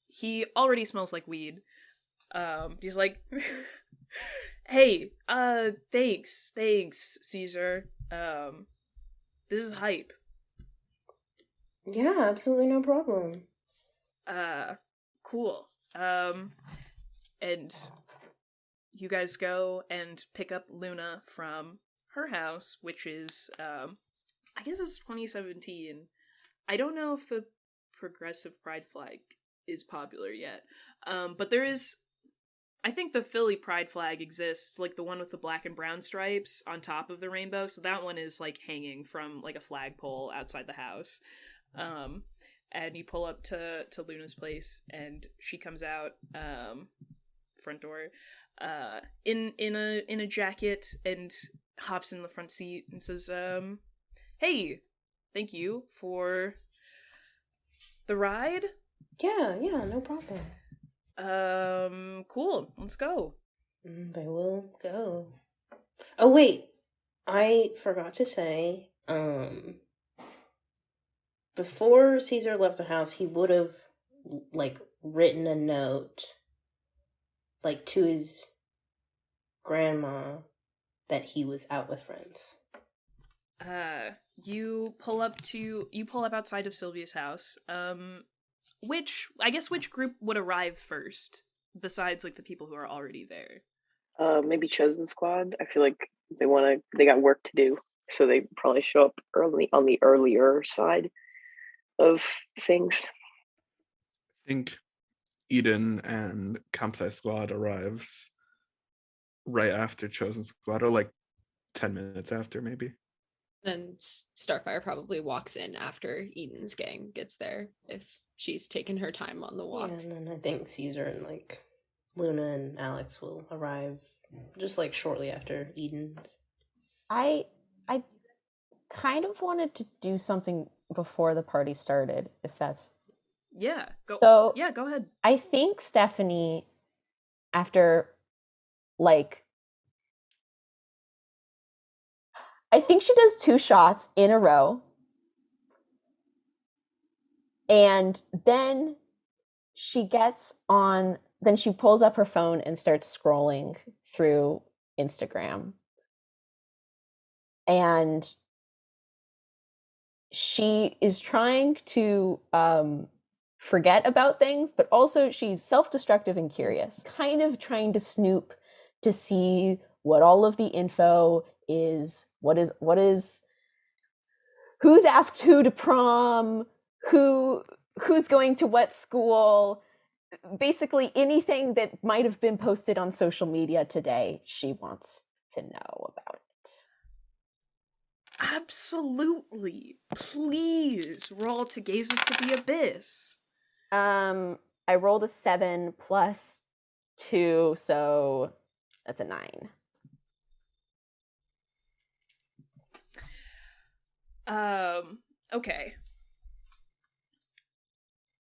He already smells like weed. He's like, hey, thanks, Caesar. This is hype. Yeah, absolutely no problem. Cool. and you guys go and pick up Luna from her house, which is, I guess it's 2017. I don't know if the progressive pride flag is popular yet, but there is, I think the Philly pride flag exists, like the one with the black and brown stripes on top of the rainbow, so that one is like hanging from like a flagpole outside the house. And you pull up to Luna's place, and she comes out, front door, in a jacket, and hops in the front seat and says, "Hey, thank you for the ride." Yeah, no problem. Cool. Let's go. They will go. Oh wait, I forgot to say, before Caesar left the house, he would have, like, written a note, like, to his grandma that he was out with friends. You pull up outside of Silvia's house. Which group would arrive first, besides, like, the people who are already there? Maybe Chosen Squad. I feel like they got work to do, so they probably show up early on the earlier side of things. I think Eden and Campsite Squad arrives right after Chosen Squad, or like 10 minutes after, maybe. Then Starfyre probably walks in after Eden's gang gets there, if she's taken her time on the walk. Yeah, and then I think Caesar and, like, Luna and Alex will arrive just, like, shortly after Eden's. I kind of wanted to do something before the party started, if that's... Yeah. Go ahead. I think Stephanie, after, like... I think she does 2 shots in a row. And then she pulls up her phone and starts scrolling through Instagram. And she is trying to forget about things, but also she's self-destructive and curious, kind of trying to snoop to see what all of the info is, who's asked who to prom, who's going to what school, basically anything that might have been posted on social media today, she wants to know about it. Absolutely. Please roll to gaze into the abyss. I rolled a 7 plus 2, so that's a 9. Okay.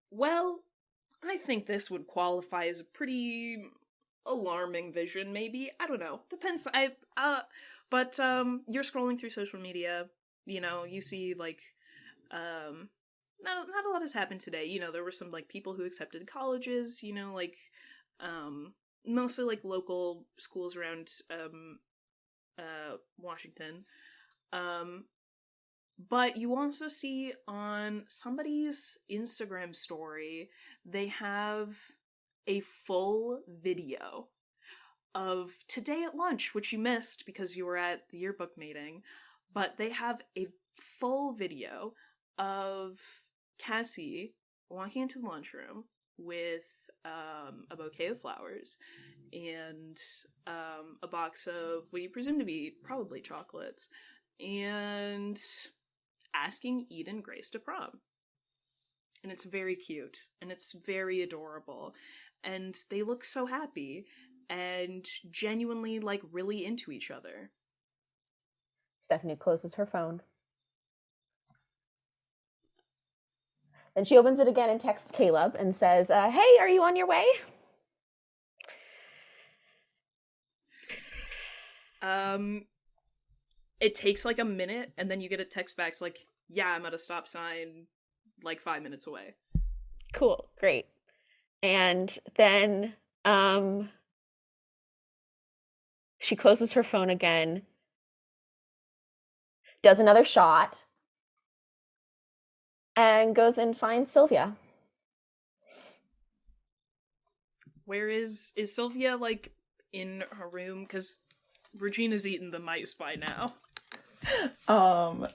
Well, I think this would qualify as a pretty alarming vision, maybe. I don't know. Depends. But you're scrolling through social media, you see, like, not a lot has happened today. There were some, like, people who accepted colleges, like, mostly, like, local schools around, Washington. But you also see on somebody's Instagram story, they have a full video of today at lunch, which you missed because you were at the yearbook meeting, but they have a full video of Cassie walking into the lunchroom with a bouquet of flowers and a box of what you presume to be probably chocolates, and asking Eden Grace to prom. And it's very cute, and it's very adorable, and they look so happy and genuinely, like, really into each other. Stephanie closes her phone. Then she opens it again and texts Caleb and says, hey, are you on your way? It takes, like, a minute, and then you get a text back, it's like, yeah, I'm at a stop sign, like, 5 minutes away. Cool, great. And then, she closes her phone again, does another shot, and goes and finds Silvia. Where is Silvia, like, in her room? Because Regina's eaten the mice by now. I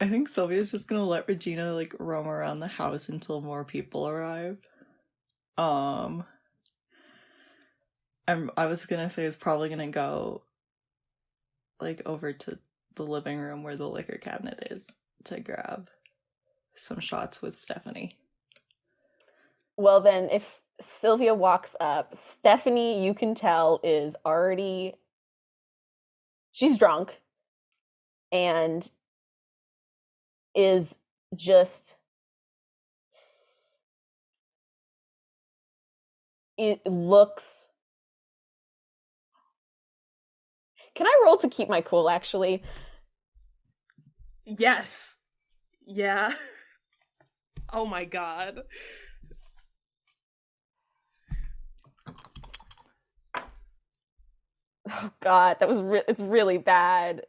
think Sylvia's just gonna let Regina like roam around the house until more people arrive. I was gonna say it's probably gonna go like over to the living room where the liquor cabinet is to grab some shots with Stephanie. Well, then, if Sylvia walks up, Stephanie, you can tell, is already. She's drunk and is just. It looks. Can I roll to keep my cool, actually? Yes. Yeah. Oh my god. Oh god, that was it's really bad.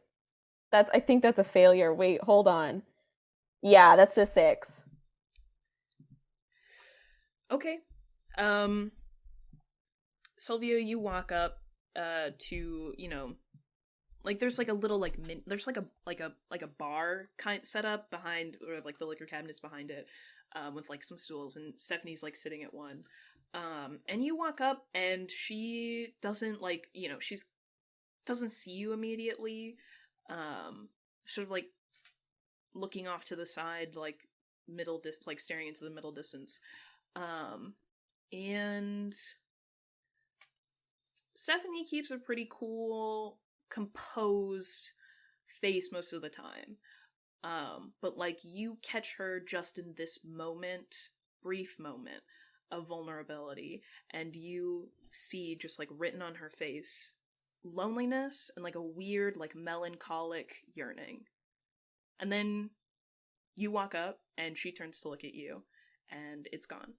I think that's a failure. Wait, hold on. Yeah, that's a 6. Okay. Sylvia, you walk up to, you know, like there's like a little like there's like a bar kind set up behind, or like the liquor cabinets behind it, with like some stools, and Stephanie's like sitting at one. And you walk up and she doesn't like, you know, she's doesn't see you immediately. Sort of like looking off to the side, like like staring into the middle distance. And Stephanie keeps a pretty cool, composed face most of the time. But like you catch her just in this moment, brief moment of vulnerability, and you see just like written on her face loneliness and like a weird, like melancholic yearning. And then you walk up and she turns to look at you and it's gone.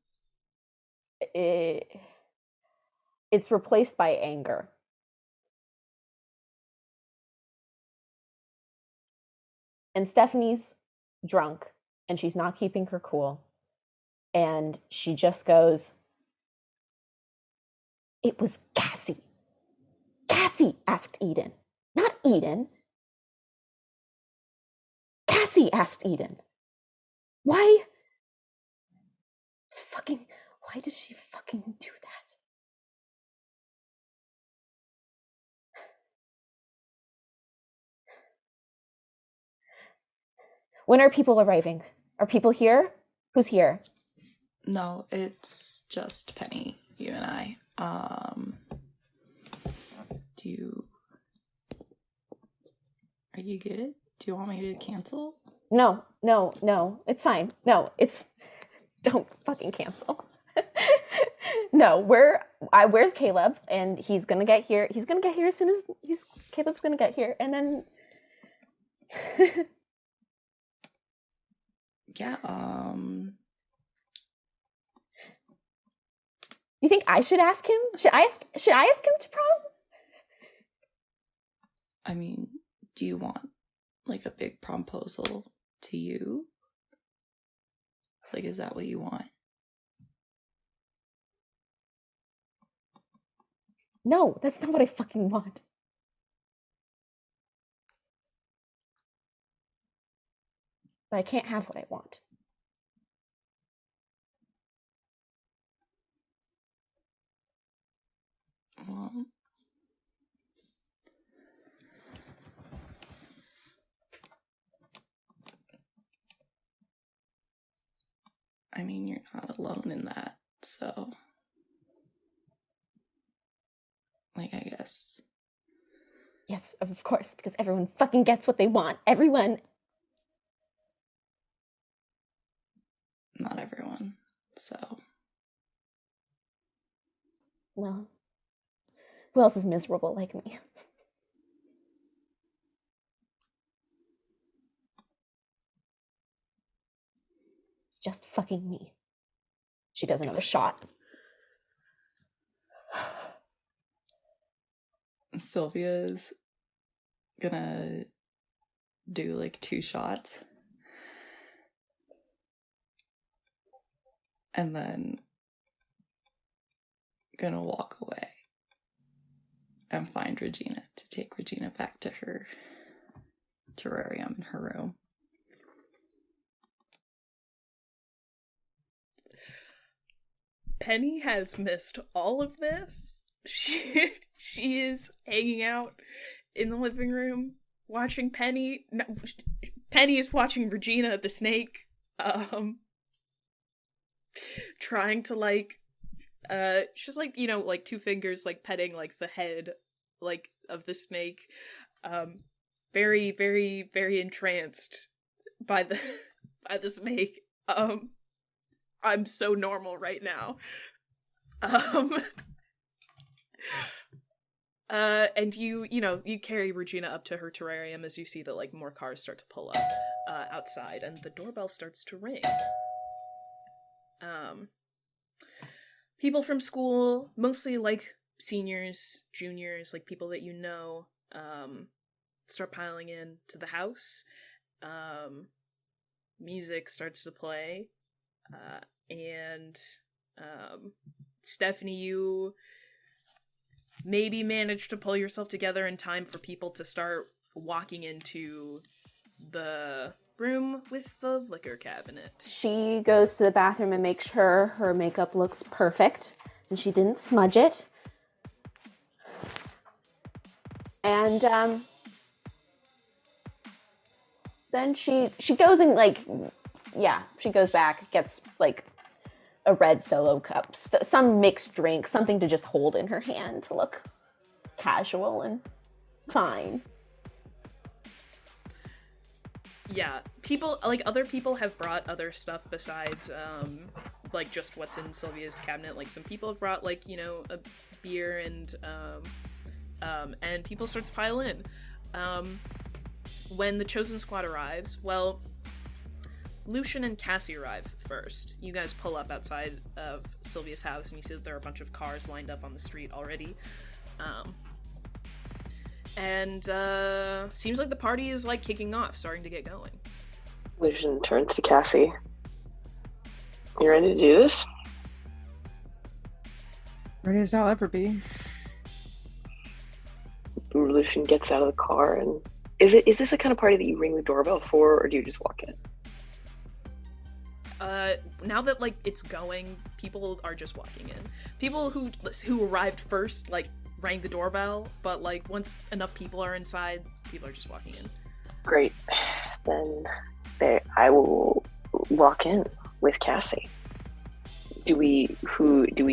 It's replaced by anger. And Stephanie's drunk and she's not keeping her cool. And she just goes, "It was Cassie. Cassie asked Eden, not Eden. Cassie asked Eden. Why did she fucking do that?" When are people arriving? Are people here? Who's here? No, it's just Penny, you and I. Are you good? Do you want me to cancel? No, it's fine. No, don't fucking cancel. No, where's Caleb? And he's gonna get here. He's gonna get here as soon as Caleb's gonna get here, and then Yeah, you think I should ask him? Should I ask him to prom? I mean, do you want like a big promposal to you? Like, is that what you want? No, that's not what I fucking want. But I can't have what I want. Well, I mean, you're not alone in that, so like, I guess. Yes, of course, because everyone fucking gets what they want. Everyone. Not everyone, so. Well, who else is miserable like me? It's just fucking me. She does another shot. Sylvia's gonna do like 2 shots. And then gonna walk away and find Regina to take Regina back to her terrarium in her room. Penny has missed all of this. She is hanging out in the living room watching Penny. No, Penny is watching Regina the snake, trying to like, she's like, you know, like two fingers like petting like the head like of the snake, very, very, very entranced by the by the snake. I'm so normal right now. And you carry Regina up to her terrarium as you see that like more cars start to pull up outside, and the doorbell starts to ring. People from school, mostly like seniors, juniors, like people that you know, start piling in to the house. Music starts to play. And Stephanie, you maybe manage to pull yourself together in time for people to start walking into the room with the liquor cabinet. She goes to the bathroom and makes sure her makeup looks perfect and she didn't smudge it. And then she goes and she goes back, gets like a red Solo cup, some mixed drink, something to just hold in her hand to look casual and fine. Yeah, other people have brought other stuff besides, like, just what's in Silvia's cabinet. Like, some people have brought, like, you know, a beer and people start to pile in. When the Chosen Squad arrives, well, Lucien and Cassie arrive first. You guys pull up outside of Silvia's house, and you see that there are a bunch of cars lined up on the street already. Seems like the party is, like, kicking off, starting to get going. Lucien turns to Cassie. You ready to do this? Ready as I'll ever be. Lucien gets out of the car, and is this the kind of party that you ring the doorbell for, or do you just walk in? Now that, like, it's going, people are just walking in. People who arrived first, like, rang the doorbell, but, like, once enough people are inside, people are just walking in. Great. Then I will walk in with Cassie. Do we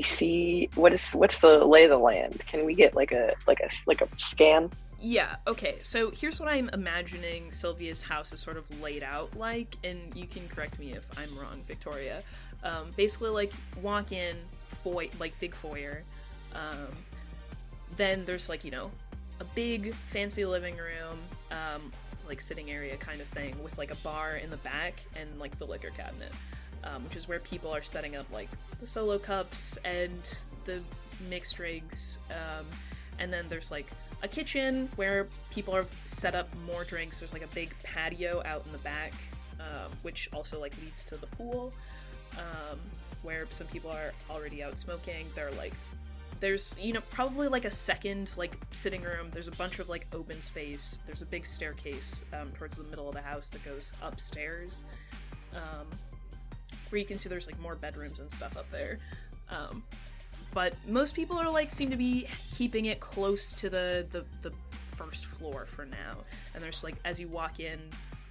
see what's the lay of the land? Can we get like a scan? Yeah, okay, so here's what I'm imagining Silvia's house is sort of laid out like, and you can correct me if I'm wrong, Victoria. Basically, like, walk in, big foyer. Then there's, like, you know, a big, fancy living room, like, sitting area kind of thing, with, like, a bar in the back and, like, the liquor cabinet, which is where people are setting up, like, the Solo cups and the mixed drinks, and then there's, like, a kitchen where people have set up more drinks. There's like a big patio out in the back, which also like leads to the pool, where some people are already out smoking. There's, you know, probably like a second like sitting room. There's a bunch of like open space. There's a big staircase towards the middle of the house that goes upstairs, where you can see there's like more bedrooms and stuff up there. But most people are like seem to be keeping it close to the first floor for now. And there's like, as you walk in,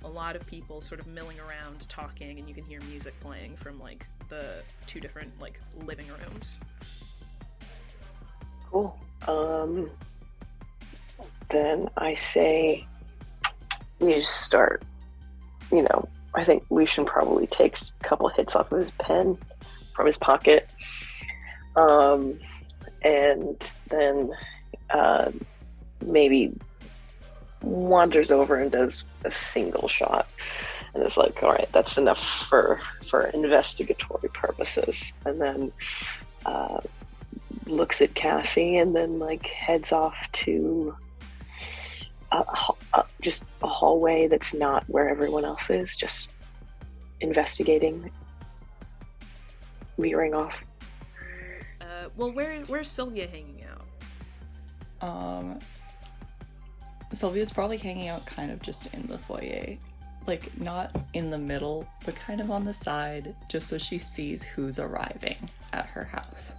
a lot of people sort of milling around talking, and you can hear music playing from like the two different like living rooms. Cool. Then I say we just start, you know, I think Lucien probably takes a couple hits off of his pen from his pocket. And then maybe wanders over and does a single shot, and it's like, all right, that's enough for investigatory purposes, and then looks at Cassie and then like heads off to just a hallway that's not where everyone else is, just investigating, veering off. well, where's Silvia hanging out? Sylvia's probably hanging out kind of just in the foyer. Like, not in the middle, but kind of on the side, just so she sees who's arriving at her house.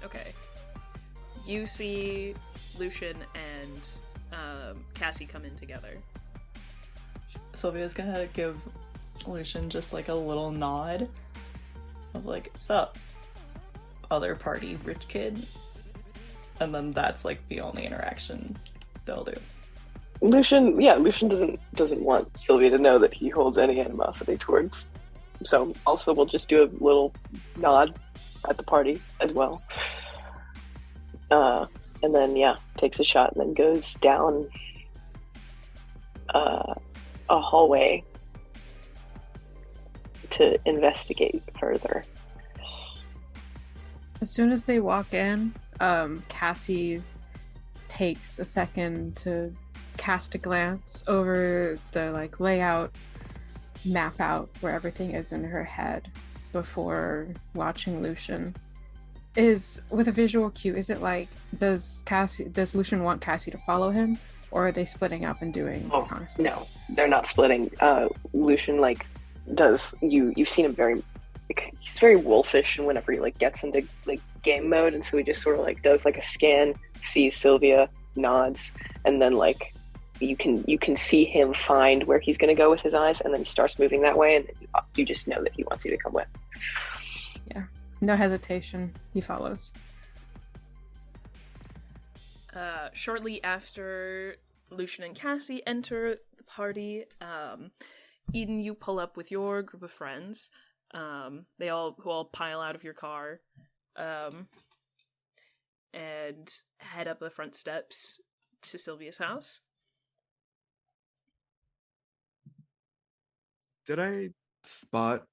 Okay. You see Lucien and Cassie come in together. Sylvia's gonna give Lucien just like a little nod of like, sup, other party rich kid. And then that's like the only interaction they'll do. Lucien doesn't want Silvia to know that he holds any animosity towards. So also we'll just do a little nod at the party as well. And then takes a shot and then goes down a hallway to investigate further. As soon as they walk in, Cassie takes a second to cast a glance over the like layout, map out where everything is in her head before watching Lucien. Is with a visual cue, is it like does Lucien want Cassie to follow him, or are they splitting up and doing reconnaissance? No, they're not splitting. Lucien you've seen him he's very wolfish, and whenever he like gets into like game mode, and so he just sort of like does like a scan, sees Silvia, nods, and then like you can see him find where he's going to go with his eyes, and then he starts moving that way, and you just know that he wants you to come with. Yeah, no hesitation, he follows. Shortly after Lucien and Cassie enter the party, Eden, you pull up with your group of friends. Who all pile out of your car, and head up the front steps to Silvia's house. Did I spot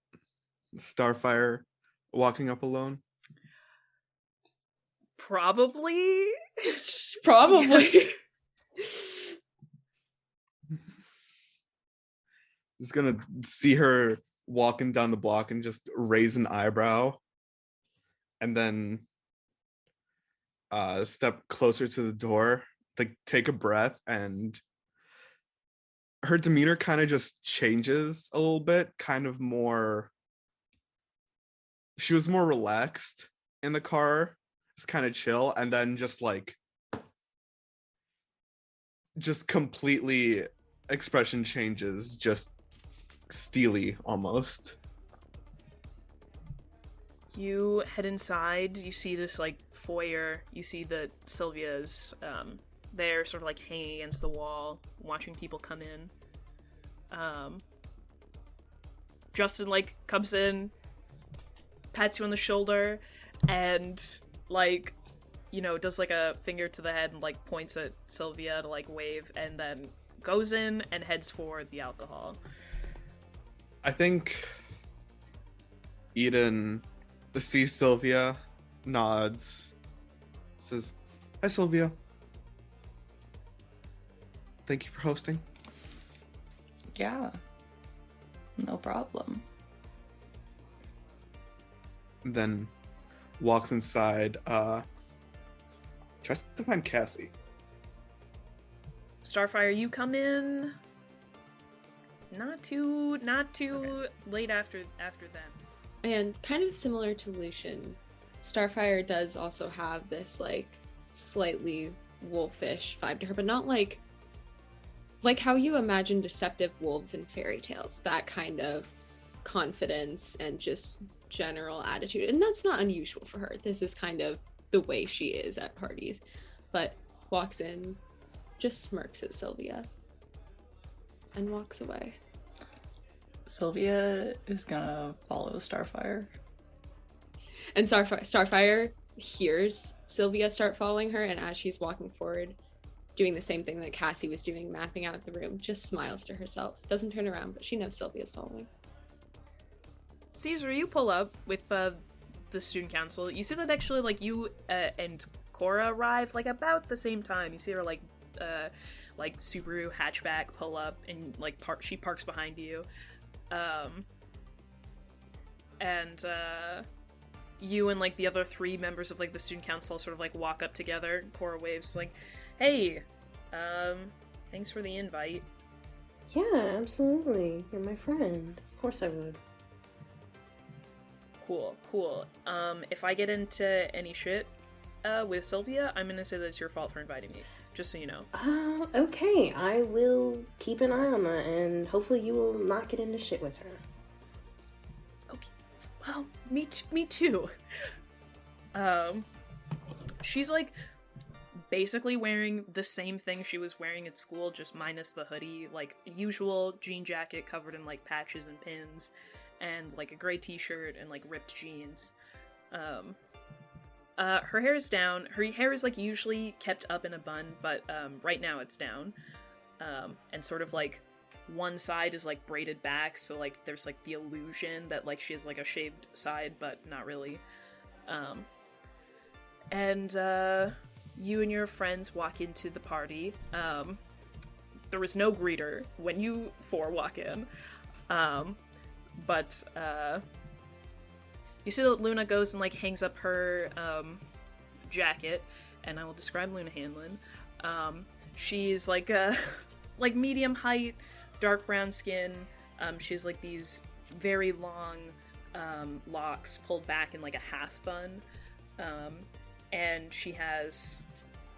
Starfyre walking up alone? Probably. Just gonna see her walking down the block and just raise an eyebrow, and then step closer to the door, like take a breath, and her demeanor kind of just changes a little bit, kind of more, she was more relaxed in the car, it's kind of chill, and then just completely expression changes, just steely almost. You head inside, you see this like foyer, you see that Silvia's there sort of like hanging against the wall, watching people come in. Justin like comes in, pats you on the shoulder, and like, you know, does like a finger to the head and like points at Silvia to like wave, and then goes in and heads for the alcohol. I think Eden sees Silvia, nods, says, "Hi, Silvia. Thank you for hosting." Yeah, no problem. Then walks inside, tries to find Cassie. Starfyre, you come in not too late after them. And kind of similar to Lucien, Starfyre does also have this like slightly wolfish vibe to her, but not like how you imagine deceptive wolves in fairy tales, that kind of confidence and just general attitude. And that's not unusual for her. This is kind of the way she is at parties. But walks in, just smirks at Silvia, and walks away. Silvia is gonna follow Starfyre. And Starfyre hears Silvia start following her, and as she's walking forward, doing the same thing that Cassie was doing, mapping out the room, just smiles to herself. Doesn't turn around, but she knows Sylvia's following. Caesar, you pull up with the student council. You see that actually, like, you and Cora arrive, like, about the same time. You see her, like Subaru hatchback pull up, and, like, she parks behind you. And you and like the other 3 members of like the student council sort of like walk up together. Cora waves like, "Hey, thanks for the invite." Yeah, absolutely. You're my friend. Of course I would. Cool. If I get into any shit with Silvia, I'm gonna say that it's your fault for inviting me. Just so you know. Okay. I will keep an eye on that, and hopefully you will not get into shit with her. Okay. Well, me too. She's like basically wearing the same thing she was wearing at school, just minus the hoodie, like usual jean jacket covered in like patches and pins, and like a gray t-shirt and like ripped jeans. Her hair is down. Her hair is like usually kept up in a bun, but right now it's down. And sort of like one side is like braided back, so like there's like the illusion that like she has like a shaved side, but not really. And you and your friends walk into the party. There is no greeter when you 4 walk in. But you see that Luna goes and like hangs up her jacket, and I will describe Luna Hanlon. She's like like medium height, dark brown skin. She's like these very long locks pulled back in like a half bun, and she has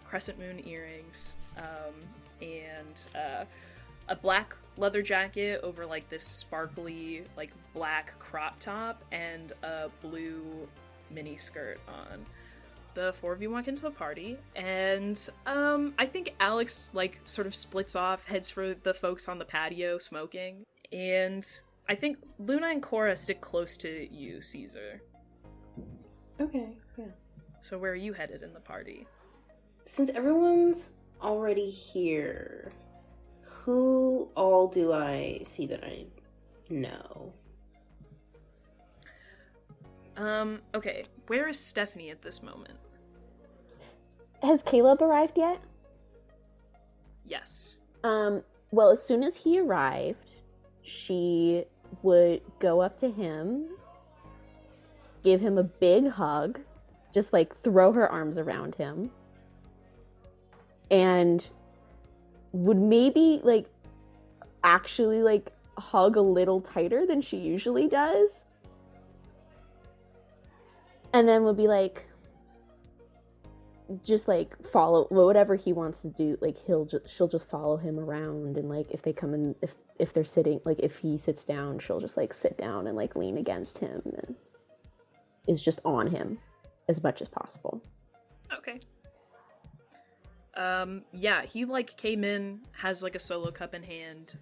crescent moon earrings, and a black leather jacket over like this sparkly like black crop top, and a blue mini skirt on. The 4 of you walk into the party, and I think Alex like sort of splits off, heads for the folks on the patio smoking, and I think Luna and Cora stick close to you, Caesar. Okay, yeah. So where are you headed in the party? Since everyone's already here, who all do I see that I know? Okay. Where is Stephanie at this moment? Has Caleb arrived yet? Yes. Well, as soon as he arrived, she would go up to him, give him a big hug, just like throw her arms around him, and would maybe like actually like hug a little tighter than she usually does. And then would be like, just like follow whatever he wants to do. Like she'll just follow him around, and like if they come in, if they're sitting, like if he sits down, she'll just like sit down and like lean against him and is just on him as much as possible. Okay. Yeah, he like came in, has like a solo cup in hand.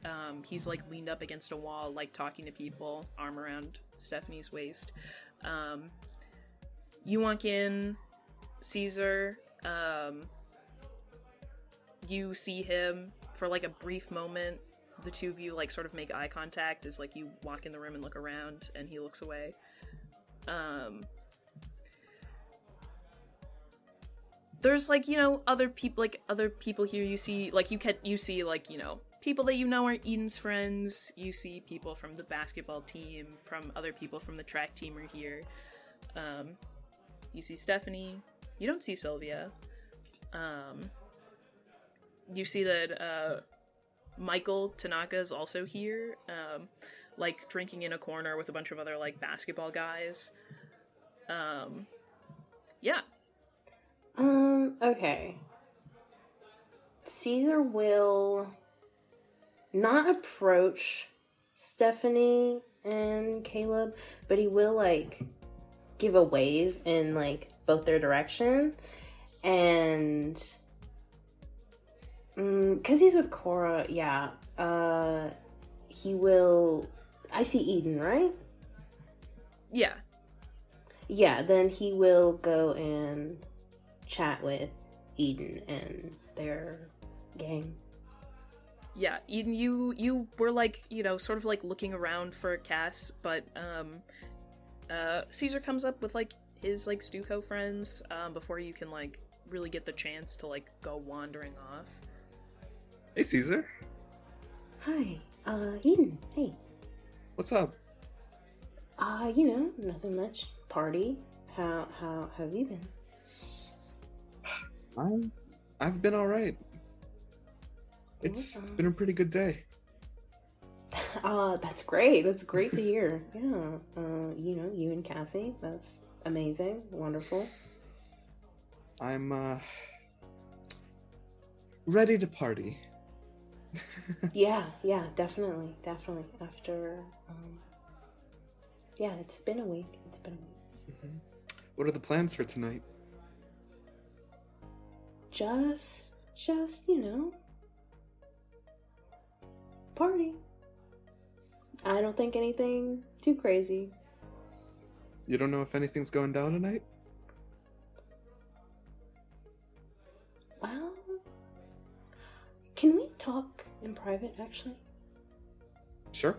He's like leaned up against a wall, like talking to people, arm around Stephanie's waist. You walk in, Caesar. You see him for like a brief moment. The 2 of you like sort of make eye contact as like you walk in the room and look around, and he looks away. There's like, you know, other people here. You see like you see like, you know, people that you know are Eden's friends. You see people from the basketball team, from other people from the track team are here. You see Stephanie. You don't see Silvia. You see that Michael Tanaka is also here, like drinking in a corner with a bunch of other like basketball guys. Yeah. Okay. Caesar will not approach Stephanie and Caleb, but he will like give a wave in like both their direction, and because he's with Cora, yeah, he will. I see Eden, right? Yeah. Yeah, then he will go and chat with Eden and their gang. Yeah, Eden, you were like, you know, sort of like looking around for Cass, but Caesar comes up with like his like Stuco friends before you can like really get the chance to like go wandering off. Hey, Caesar. Hi, Eden. Hey. What's up? You know, nothing much. Party. How have you been? I've been all right. It's been a pretty good day. That's great. That's great to hear. Yeah. You and Cassie. That's amazing. Wonderful. I'm ready to party. Yeah, definitely. After yeah, it's been a week. Mm-hmm. What are the plans for tonight? Just party. I don't think anything too crazy. You don't know if anything's going down tonight? Well, can we talk in private, actually? Sure.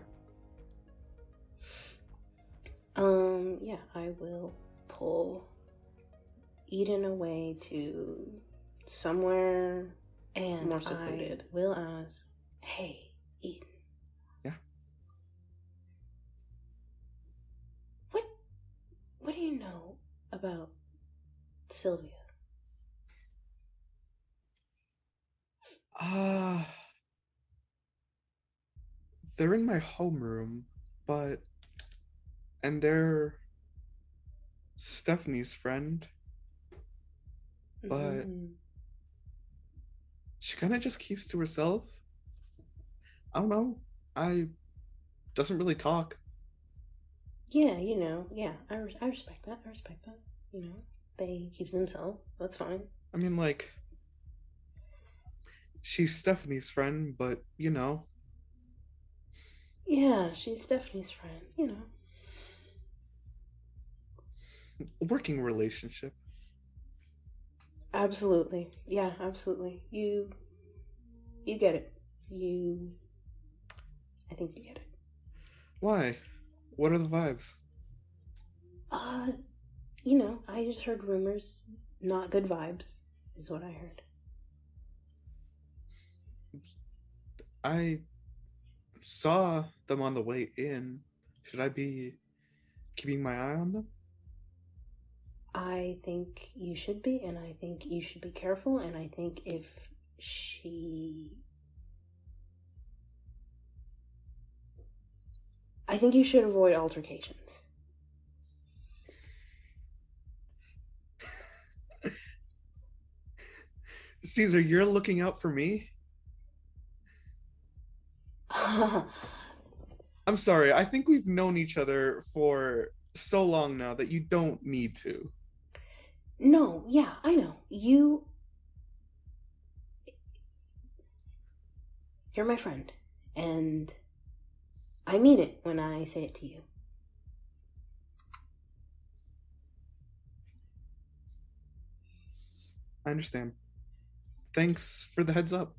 Yeah, I will pull Eden away to somewhere and More secluded. I will ask, hey, Eden. Yeah. What do you know about Silvia? They're in my homeroom, and they're Stephanie's friend, but she kind of just keeps to herself. I don't know. Doesn't really talk. Yeah, I respect that. They keep to themselves. That's fine. I mean, like, she's Stephanie's friend, but Yeah, she's Stephanie's friend. working relationship. Absolutely. Yeah, absolutely. You get it. I think you get it. Why? What are the vibes? I just heard rumors. Not good vibes, is what I heard. I saw them on the way in. Should I be keeping my eye on them? I think you should be, and I think you should be careful, and I think if I think you should avoid altercations. Caesar, you're looking out for me? I'm sorry, I think we've known each other for so long now that you don't need to. No, yeah, I know. You're my friend, and I mean it when I say it to you. I understand. Thanks for the heads up.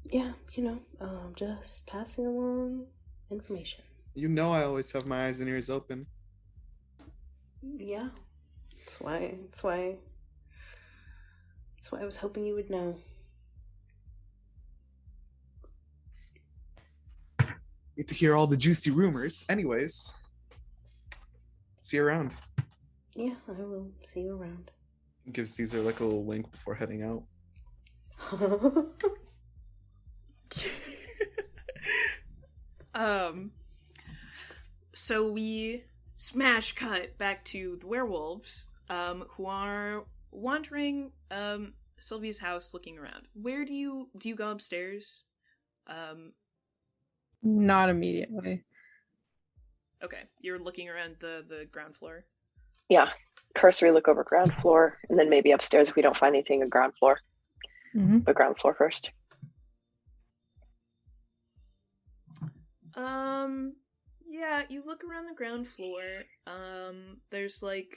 Yeah, just passing along information. You know I always have my eyes and ears open. Yeah. That's why I was hoping you would know. Get to hear all the juicy rumors. Anyways, see you around. Yeah, I will see you around. Give Caesar like a little wink before heading out. So we smash cut back to the werewolves, who are wandering Sylvia's house looking around. Where do you go upstairs? Not immediately. Okay, you're looking around the ground floor. Yeah, cursory look over ground floor, and then maybe upstairs if we don't find anything on ground floor. Mm-hmm. But ground floor first. Yeah, you look around the ground floor. There's like,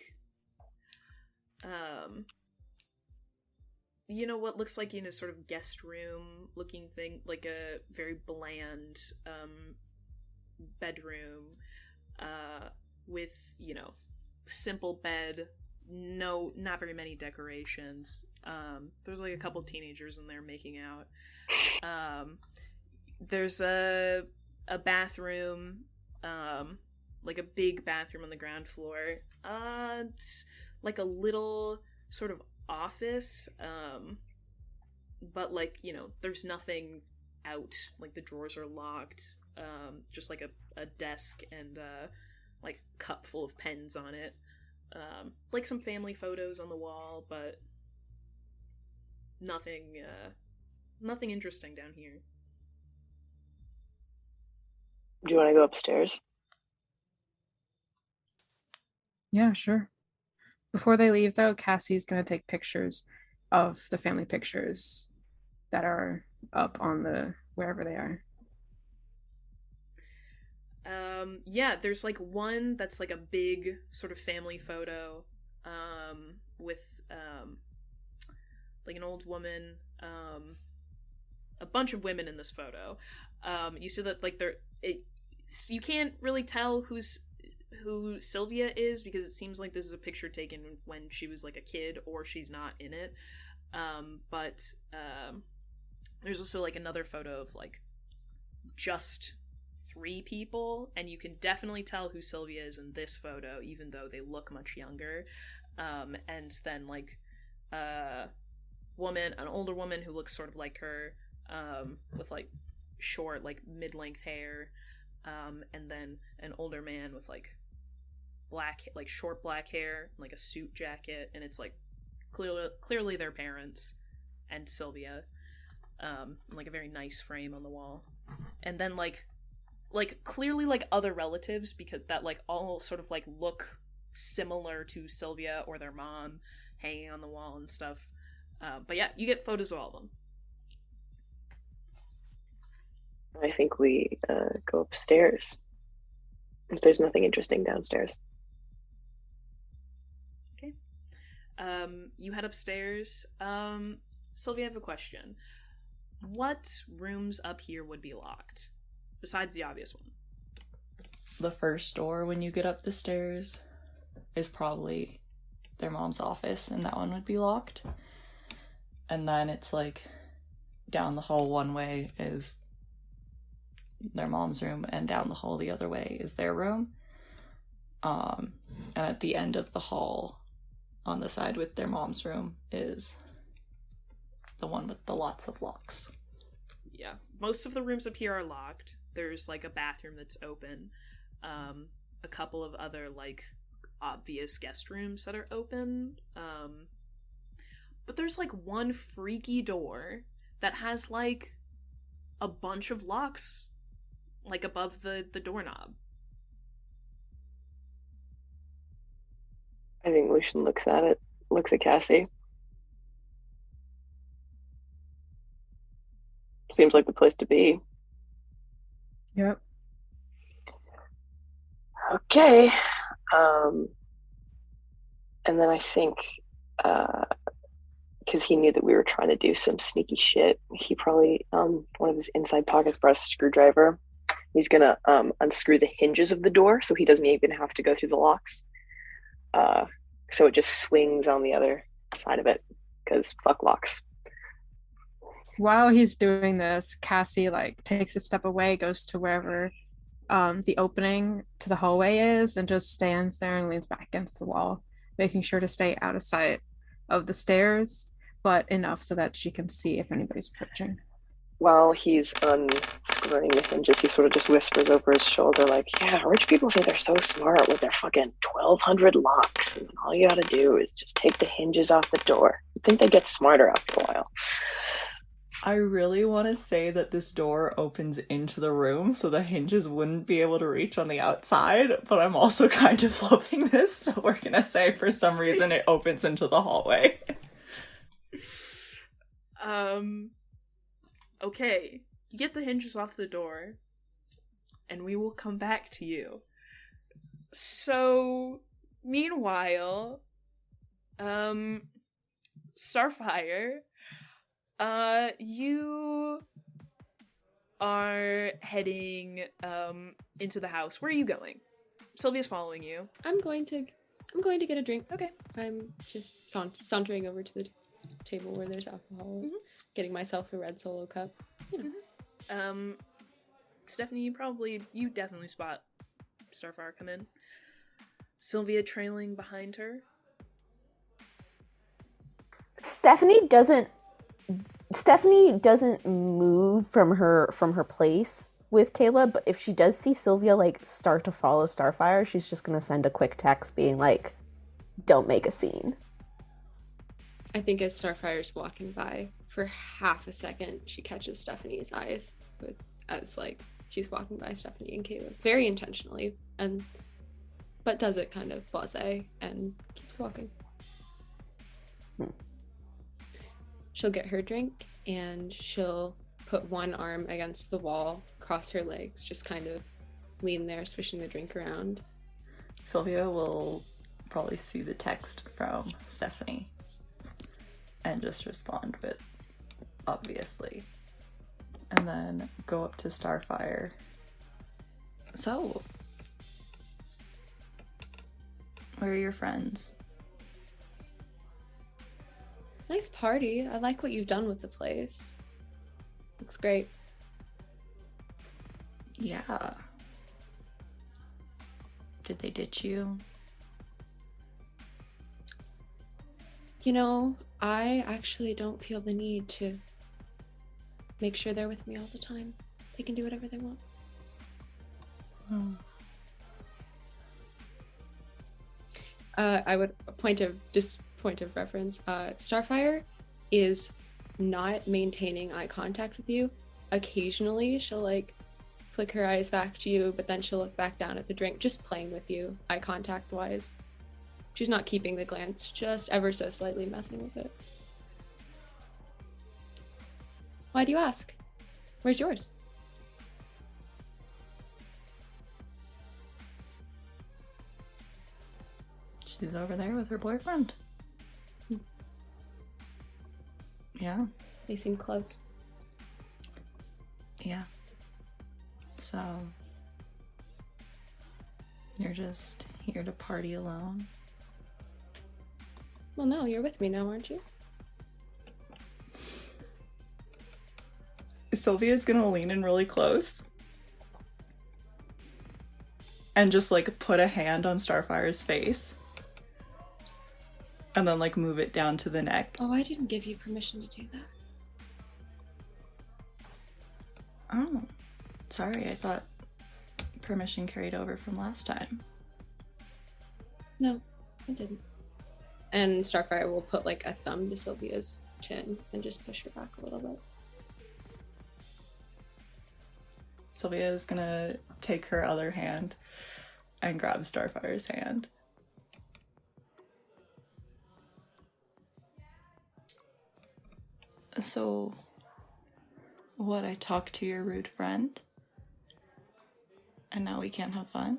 what looks like, sort of guest room looking thing, like a very bland, bedroom, with, simple bed, not very many decorations. There's like a couple teenagers in there making out. There's a bathroom, like a big bathroom on the ground floor. Like a little sort of office, but like, you know, there's nothing out, like the drawers are locked, just like a desk and like cup full of pens on it, like some family photos on the wall, but nothing interesting down here. Do you want to go upstairs? Yeah, sure. Before they leave, though, Cassie's going to take pictures of the family pictures that are up on the wherever they are. Yeah, there's like one that's like a big sort of family photo, with like an old woman, a bunch of women in this photo. You see that like you can't really tell who Silvia is, because it seems like this is a picture taken when she was like a kid, or she's not in it. But there's also like another photo of like just 3 people, and you can definitely tell who Silvia is in this photo, even though they look much younger. And then like an older woman who looks sort of like her, with like short, like mid-length hair, and then an older man with like short black hair, like a suit jacket, and it's like clearly their parents and Silvia, like a very nice frame on the wall. And then like clearly like other relatives, because that like all sort of like look similar to Silvia or their mom, hanging on the wall and stuff. But yeah, you get photos of all of them. I think we go upstairs. If there's nothing interesting downstairs. Okay. You head upstairs. Sylvia, I have a question. What rooms up here would be locked? Besides the obvious one. The first door when you get up the stairs is probably their mom's office, and that one would be locked. And then it's like down the hall one way is their mom's room, and down the hall the other way is their room. And at the end of the hall, on the side with their mom's room, is the one with the lots of locks. Yeah, most of the rooms up here are locked. There's like a bathroom that's open, a couple of other like obvious guest rooms that are open, but there's like one freaky door that has like a bunch of locks like above the doorknob. I think Lucien looks at Cassie. Seems like the place to be. Yep. Okay. And then I think, because he knew that we were trying to do some sneaky shit, he probably, one of his inside pockets brought a screwdriver. He's gonna unscrew the hinges of the door so he doesn't even have to go through the locks. So it just swings on the other side of it, because fuck locks. While he's doing this, Cassie like takes a step away, goes to wherever the opening to the hallway is, and just stands there and leans back against the wall, making sure to stay out of sight of the stairs, but enough so that she can see if anybody's approaching. While he's unscrewing the hinges, he sort of just whispers over his shoulder, like, yeah, rich people think they're so smart with their fucking 1,200 locks, and all you gotta do is just take the hinges off the door. I think they get smarter after a while. I really want to say that this door opens into the room so the hinges wouldn't be able to reach on the outside, but I'm also kind of flipping this, so we're gonna say for some reason it opens into the hallway. Okay. You get the hinges off the door, and we will come back to you. So, meanwhile, Starfyre, you are heading into the house. Where are you going? Sylvia's following you. I'm going to get a drink. Okay. I'm just sauntering over to the table where there's alcohol, getting myself a red Solo cup. You know. Stephanie, you definitely spot Starfyre come in. Silvia trailing behind her. Stephanie doesn't move from her place with Caleb, but if she does see Silvia like start to follow Starfyre, she's just gonna send a quick text being like, "Don't make a scene." I think as Starfire's walking by, for half a second, she catches Stephanie's eyes as like she's walking by Stephanie and Caleb very intentionally, but does it kind of blasé and keeps walking. She'll get her drink and she'll put one arm against the wall, cross her legs, just kind of lean there, swishing the drink around. Silvia will probably see the text from Stephanie and just respond with, obviously. And then go up to Starfyre. So, where are your friends? Nice party. I like what you've done with the place. Looks great. Yeah. Did they ditch you? You know, I actually don't feel the need to make sure they're with me all the time. They can do whatever they want. I would point of reference. Starfyre is not maintaining eye contact with you. Occasionally, she'll like flick her eyes back to you, but then she'll look back down at the drink, just playing with you, eye contact wise. She's not keeping the glance, just ever so slightly messing with it. Why do you ask? Where's yours? She's over there with her boyfriend. Yeah. They seem close. Yeah. So, you're just here to party alone? Well, no, you're with me now, aren't you? Sylvia's gonna lean in really close and just like put a hand on Starfyre's face and then like move it down to the neck. Oh, I didn't give you permission to do that. Oh, sorry, I thought permission carried over from last time. No, I didn't. And Starfyre will put like a thumb to Sylvia's chin and just push her back a little bit. Sylvia is gonna take her other hand and grab Starfyre's hand. So, what, I talked to your rude friend? And now we can't have fun?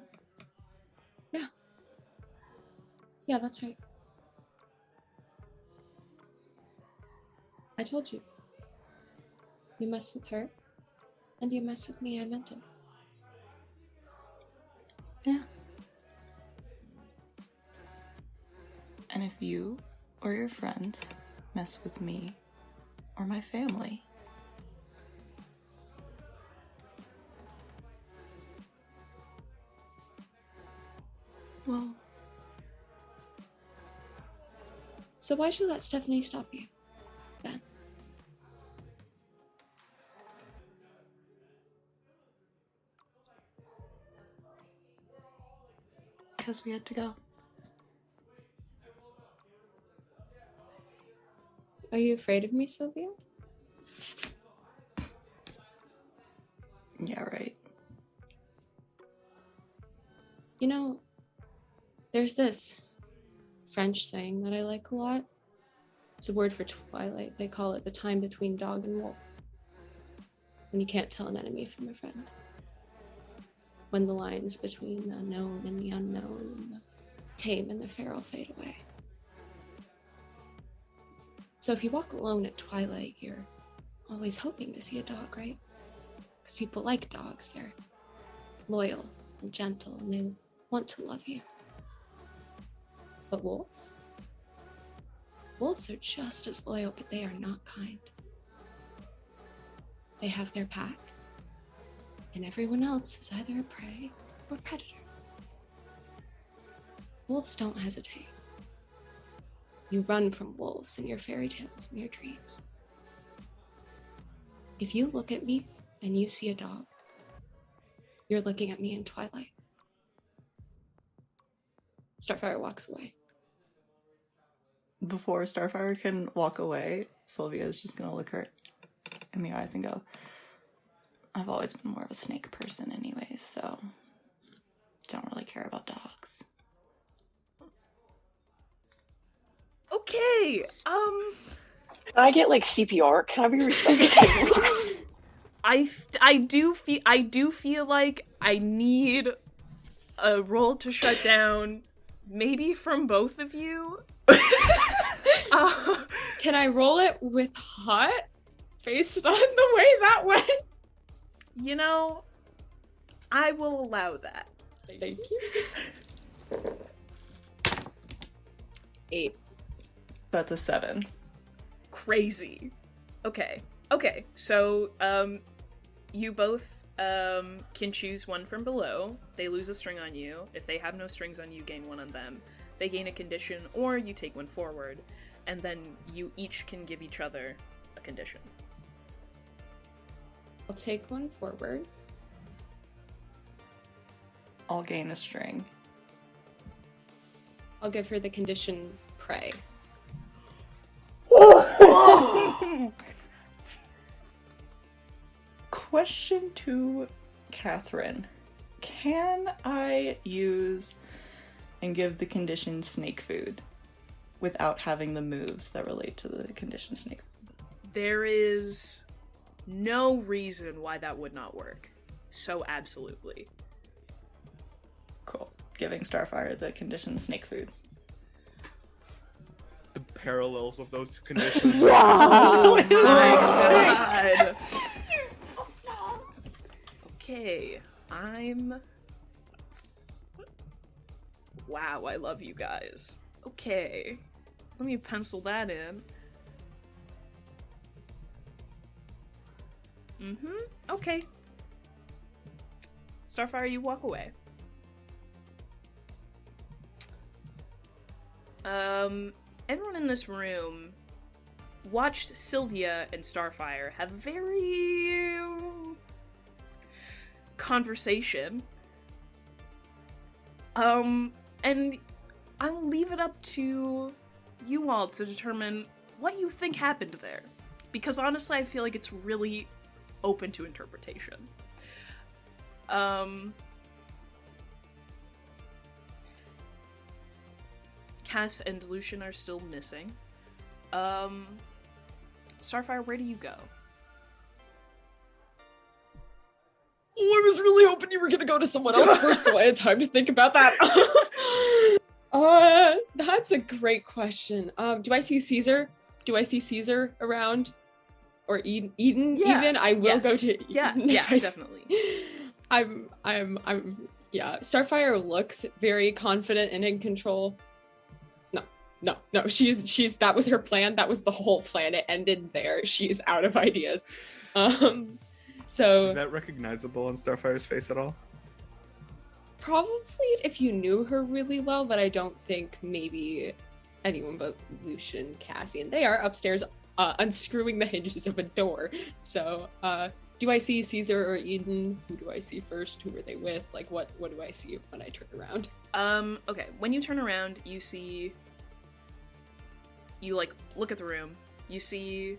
Yeah. Yeah, that's right. I told you. You mess with her, and you mess with me, I meant it. Yeah. And if you or your friends mess with me or my family, well... So why'd you let Stephanie stop you, then? Because we had to go. Are you afraid of me, Sylvia? Yeah, right. You know, there's this French saying that I like a lot. It's a word for twilight. They call it the time between dog and wolf. When you can't tell an enemy from a friend. When the lines between the known and the unknown and the tame and the feral fade away. So if you walk alone at twilight, you're always hoping to see a dog, right? Because people like dogs. They're loyal and gentle and they want to love you. But wolves? Wolves are just as loyal, but they are not kind. They have their pack, and everyone else is either a prey or predator. Wolves don't hesitate. You run from wolves in your fairy tales and your dreams. If you look at me and you see a dog, you're looking at me in Twilight. Starfyre walks away. Before Starfyre can walk away, Sylvia is just gonna look her in the eyes and go, I've always been more of a snake person anyways, so don't really care about dogs. Okay, Can I get like CPR? Can I be respected? I do feel like I need a roll to shut down, maybe from both of you. Can I roll it with hot based on the way that went? You know, I will allow that. Thank you. 8. That's a 7. Crazy. Okay. So, you both can choose one from below. They lose a string on you. If they have no strings on you, gain one on them. They gain a condition, or you take one forward, and then you each can give each other a condition. I'll take one forward. I'll gain a string. I'll give her the condition prey. Question to Catherine. Can I use and give the condition snake food without having the moves that relate to the condition snake food? There is no reason why that would not work. So absolutely. Cool. Giving Starfyre the condition snake food. The parallels of those two conditions. Oh my god! Okay, Wow, I love you guys. Okay, let me pencil that in. Okay. Starfyre, you walk away. Everyone in this room watched Silvia and Starfyre have a very conversation. And I will leave it up to you all to determine what you think happened there. Because honestly, I feel like it's really open to interpretation. Cass and Lucien are still missing. Starfyre, where do you go? Oh, I was really hoping you were gonna go to someone else first, so I had time to think about that. That's a great question. Do I see Caesar? Do I see Caesar around? Or Eden Yeah. even? I will go to Eden. Yeah, definitely. Yeah. Starfyre looks very confident and in control. No. She's that was her plan. That was the whole plan. It ended there. She's out of ideas. So Is that recognizable on Starfyre's face at all? probably if you knew her really well, but I don't think maybe anyone but Lucien, Cassie, and they are upstairs unscrewing the hinges of a door. So do I see Caesar or Eden? Who do I see first? Who are they with? Like what do I see when I turn around? Okay, when you turn around, you see, you like look at the room, you see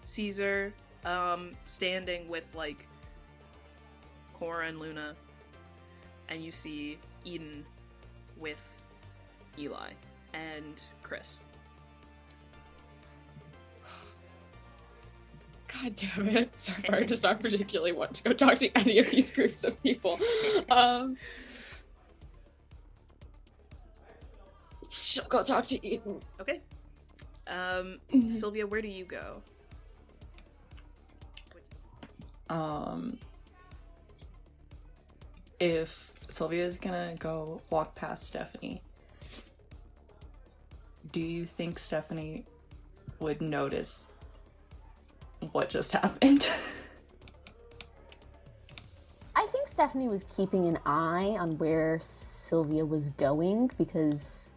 Caesar standing with like Cora and Luna, and you see Eden with Eli and Chris. God damn it. Starfyre does not particularly want to go talk to any of these groups of people. She'll go talk to Eden. Okay. Silvia, where do you go? If Sylvia's gonna go walk past Stephanie, do you think Stephanie would notice what just happened? I think Stephanie was keeping an eye on where Silvia was going because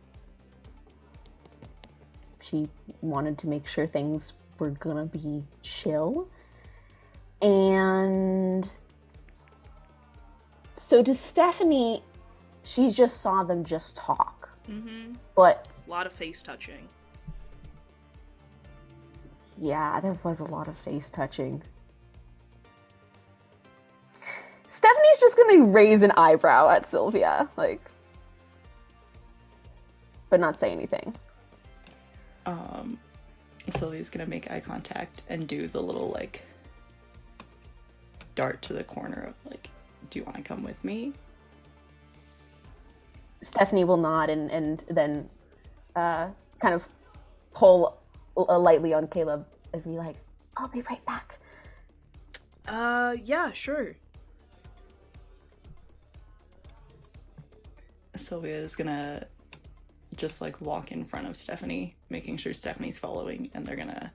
she wanted to make sure things were gonna be chill. And so to Stephanie, she just saw them just talk. Mm-hmm. But A lot of face touching. yeah, there was a lot of face touching. Stephanie's just gonna raise an eyebrow at Silvia, like, but not say anything. Sylvia's gonna make eye contact and do the little, like, dart to the corner of, like, do you want to come with me? Stephanie will nod and then kind of pull lightly on Caleb and be like, I'll be right back. Yeah, sure. Sylvia is gonna just, like, walk in front of Stephanie, making sure Stephanie's following, and they're gonna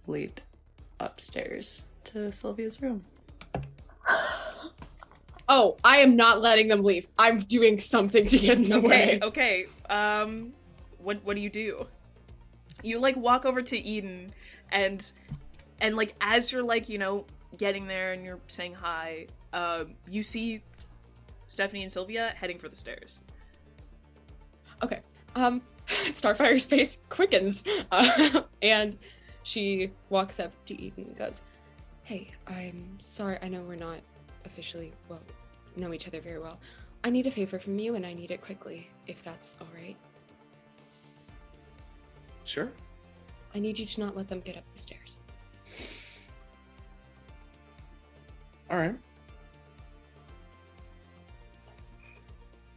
lead upstairs to Sylvia's room. Oh, I am not letting them leave. I'm doing something to get in the way. Okay. What do you do? You, like, walk over to Eden, and like, as you're, like, you know, getting there and you're saying hi, you see Stephanie and Silvia heading for the stairs. Okay. Starfyre's face quickens, and she walks up to Eden and goes, "Hey, I'm sorry. I know we're not officially, well, know each other very well. I need a favor from you, and I need it quickly, if that's all right. Sure. I need you to not let them get up the stairs." All right.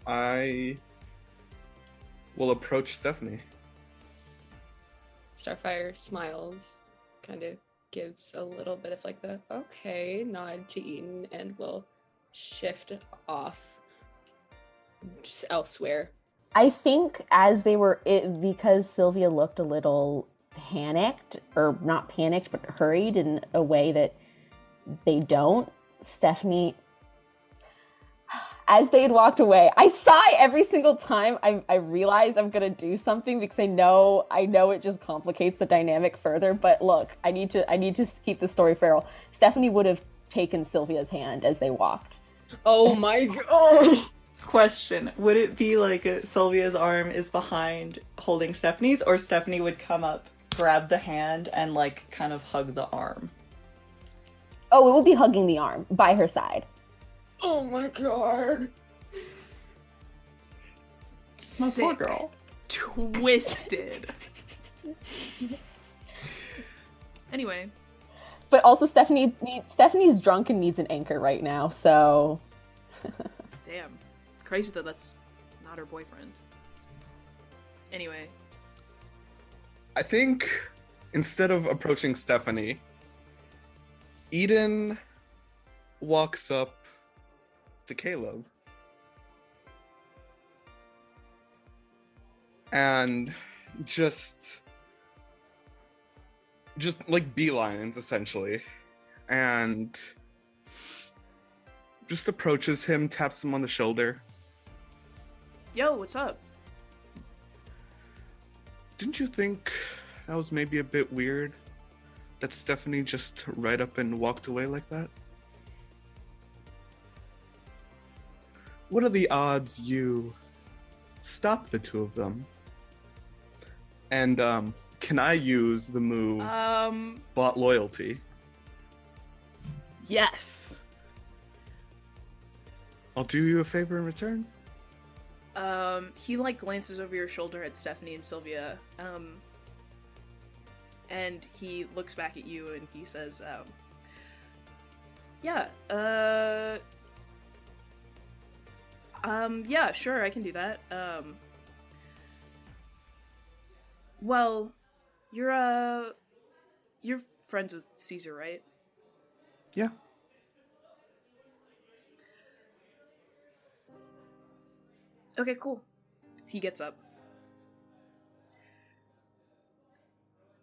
I will approach Stephanie. Starfyre smiles, kind of gives a little bit of like the okay nod to Eden, and will shift off just elsewhere. I think as they were, because Silvia looked a little panicked, or not panicked, but hurried in a way that they don't, Stephanie, as they had walked away, I sigh every single time I realize I'm gonna do something, because I know it just complicates the dynamic further. But look, I need to keep the story feral. Stephanie would have taken Silvia's hand as they walked. Oh my god! Question, would it be like Sylvia's arm is behind holding Stephanie's, or Stephanie would come up, grab the hand, and, like, kind of hug the arm? Oh, it would be hugging the arm by her side. Oh my god. My Sick. poor girl. Twisted. Anyway. But also Stephanie's drunk and needs an anchor right now, so... Damn. Crazy that that's not her boyfriend. Anyway. I think instead of approaching Stephanie, Eden walks up to Caleb and just like beelines essentially, and just approaches him, taps him on the shoulder. Yo, what's up? Didn't you think that was maybe a bit weird that Stephanie just right up and walked away like that? What are the odds you stop the two of them? And can I use the move bot loyalty? Yes. I'll do you a favor in return. He, like, glances over your shoulder at Stephanie and Silvia, and he looks back at you and he says, yeah, yeah, sure, I can do that. Well, you're friends with Caesar, right? Yeah. Okay, cool. He gets up.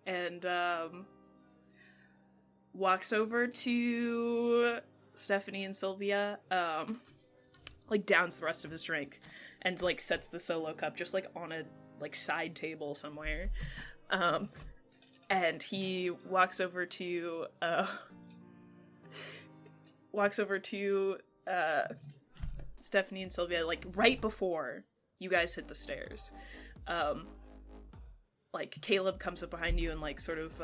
And, walks over to Stephanie and Silvia, like downs the rest of his drink and like sets the solo cup just like on a like side table somewhere. And he walks over to Stephanie and Silvia, like right before you guys hit the stairs. Like Caleb comes up behind you and like sort of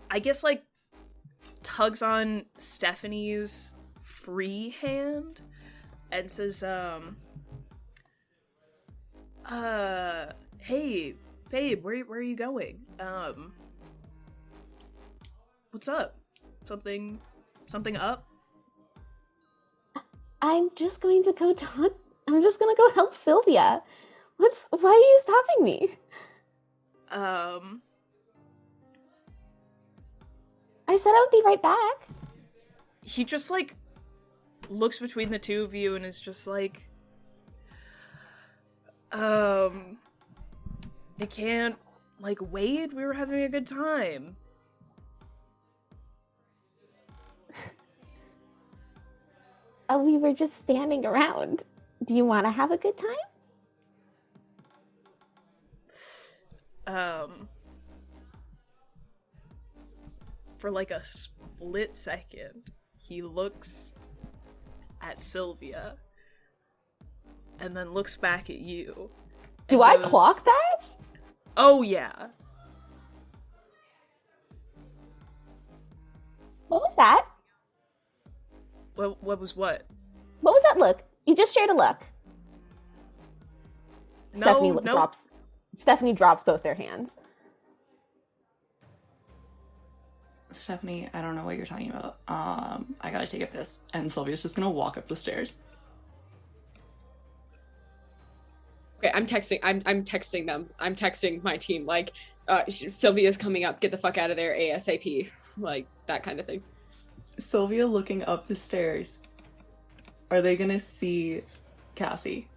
I guess like tugs on Stephanie's free hand and says, hey, babe, where are you going? What's up? Something up? I'm just going to go I'm just gonna go help Silvia. Why are you stopping me? I said I would be right back. He just, like, looks between the two of you and is just like, they can't, like, wait? We were having a good time. We were just standing around. Do you want to have a good time? For like a split second, he looks at Silvia and then looks back at you. Do I clock that? Oh, yeah. What was that? What was what? What was that look? You just shared a look. No. Stephanie drops both their hands. Stephanie, I don't know what you're talking about. I gotta take a piss. And Sylvia's just gonna walk up the stairs. Okay, I'm texting them. I'm texting my team, like, Sylvia's coming up, get the fuck out of there ASAP. Like, that kind of thing. Sylvia looking up the stairs. Are they gonna see Cassie?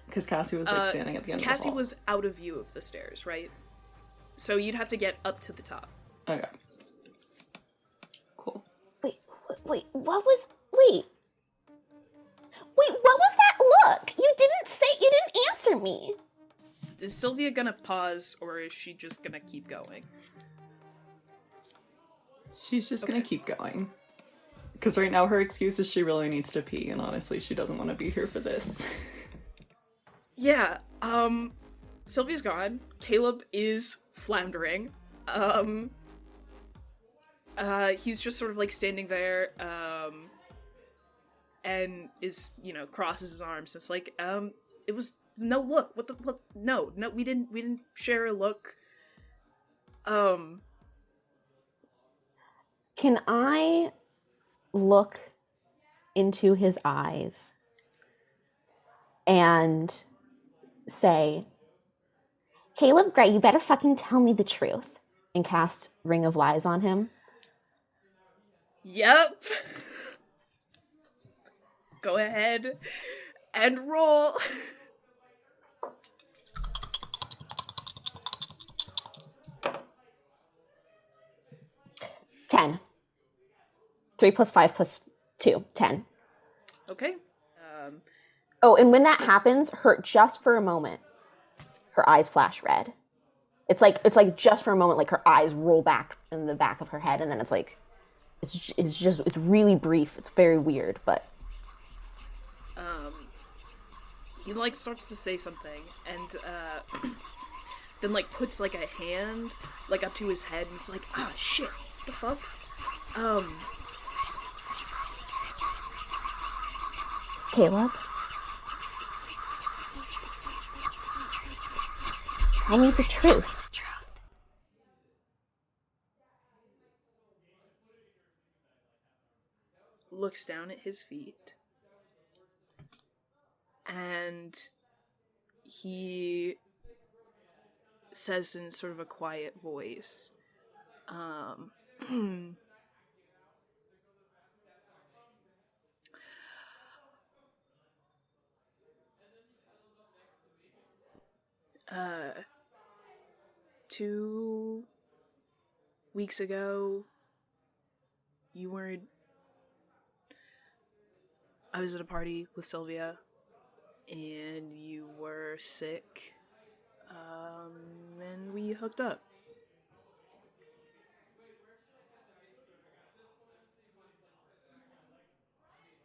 Because Cassie was like standing at the end of the hall. Cassie was out of view of the stairs, right? So you'd have to get up to the top. Okay. Cool. Wait, what was that look? You didn't answer me. Is Silvia gonna pause, or is she just gonna keep going? She's just gonna keep going. Because right now her excuse is she really needs to pee, and honestly, she doesn't want to be here for this. Yeah, Sylvia's gone. Caleb is floundering. He's just sort of like standing there, and is, crosses his arms. It's like, it was no look. What the look? No, we didn't share a look. Can I look into his eyes and say, Caleb Gray, you better fucking tell me the truth, and cast Ring of Lies on him? Yep. Go ahead and roll. Ten. 3 + 5 + 2. 10. Okay. Oh, and when that happens, just for a moment, her eyes flash red. It's like just for a moment, like her eyes roll back in the back of her head, and then it's like, it's really brief. It's very weird, but. He like starts to say something, and then like puts like a hand like up to his head, and he's like, ah, shit, what the fuck? Caleb? I need the truth. Looks down at his feet, and he says in sort of a quiet voice, "2 weeks ago, you weren't... I was at a party with Silvia, and you were sick, and we hooked up.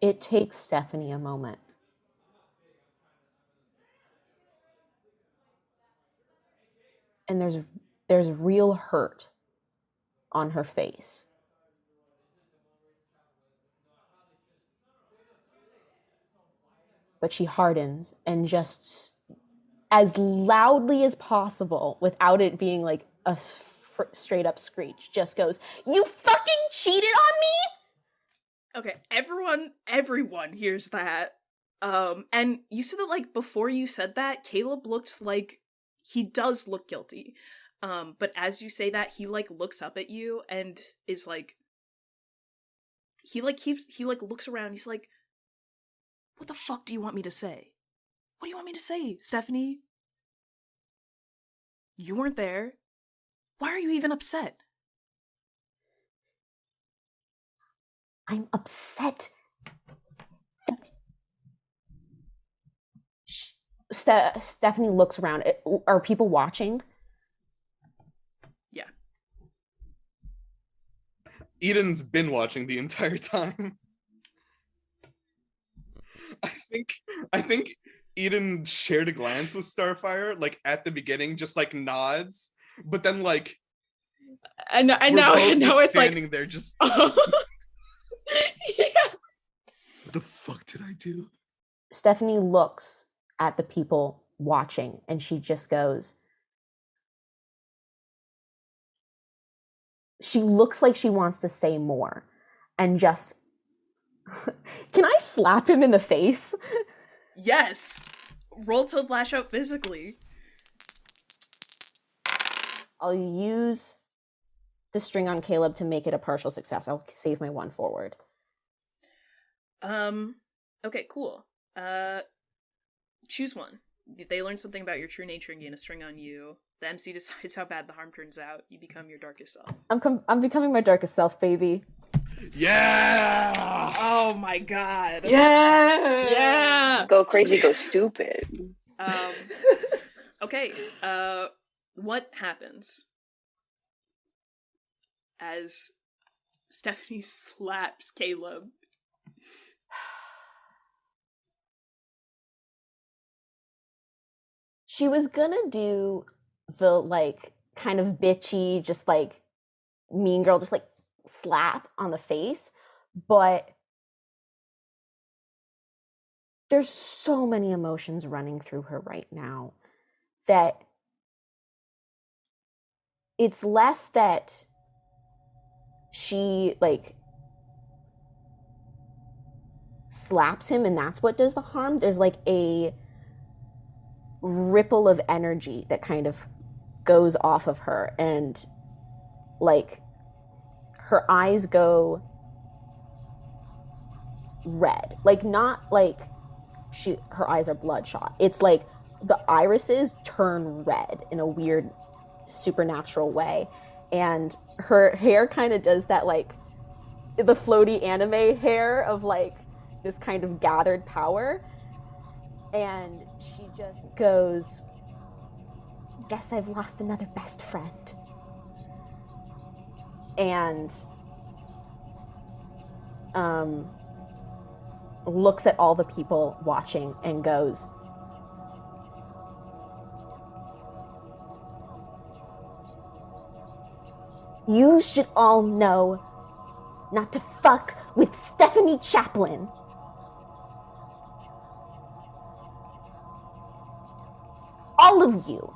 It takes Stephanie a moment. And there's real hurt on her face. But she hardens and just as loudly as possible, without it being like a straight up screech, just goes, "You fucking cheated on me!" Okay, everyone hears that. And you said that, like, before you said that, Caleb looked like he does look guilty. But as you say that, he, like, looks up at you and is like, he looks around, he's like, what the fuck do you want me to say? What do you want me to say, Stephanie? You weren't there. Why are you even upset? I'm upset. Stephanie looks around. Are people watching? Yeah. Eden's been watching the entire time. I think Eden shared a glance with Starfyre, like at the beginning, just like nods, but then like I know it's standing like there just yeah. what the fuck did I do? Stephanie looks at the people watching and she just goes, she looks like she wants to say more and just can I slap him in the face? Yes. Roll to lash out physically. I'll use the string on Caleb to make it a partial success. I'll save my one forward. Okay, cool. Choose one. They learn something about your true nature and gain a string on you. The MC decides how bad the harm turns out. You become your darkest self. I'm becoming my darkest self, baby. Yeah! Oh my god. Yeah. Go crazy, go stupid. Okay. What happens as Stephanie slaps Caleb? She was gonna do the like kind of bitchy, just like mean girl, just like slap on the face, but there's so many emotions running through her right now that it's less that she like slaps him and that's what does the harm. There's like a ripple of energy that kind of goes off of her and like her eyes go red, like not like her eyes are bloodshot, it's like the irises turn red in a weird supernatural way and her hair kind of does that like the floaty anime hair of like this kind of gathered power and she just goes, guess I've lost another best friend, and looks at all the people watching and goes, you should all know not to fuck with Stephanie Chaplin. All of you.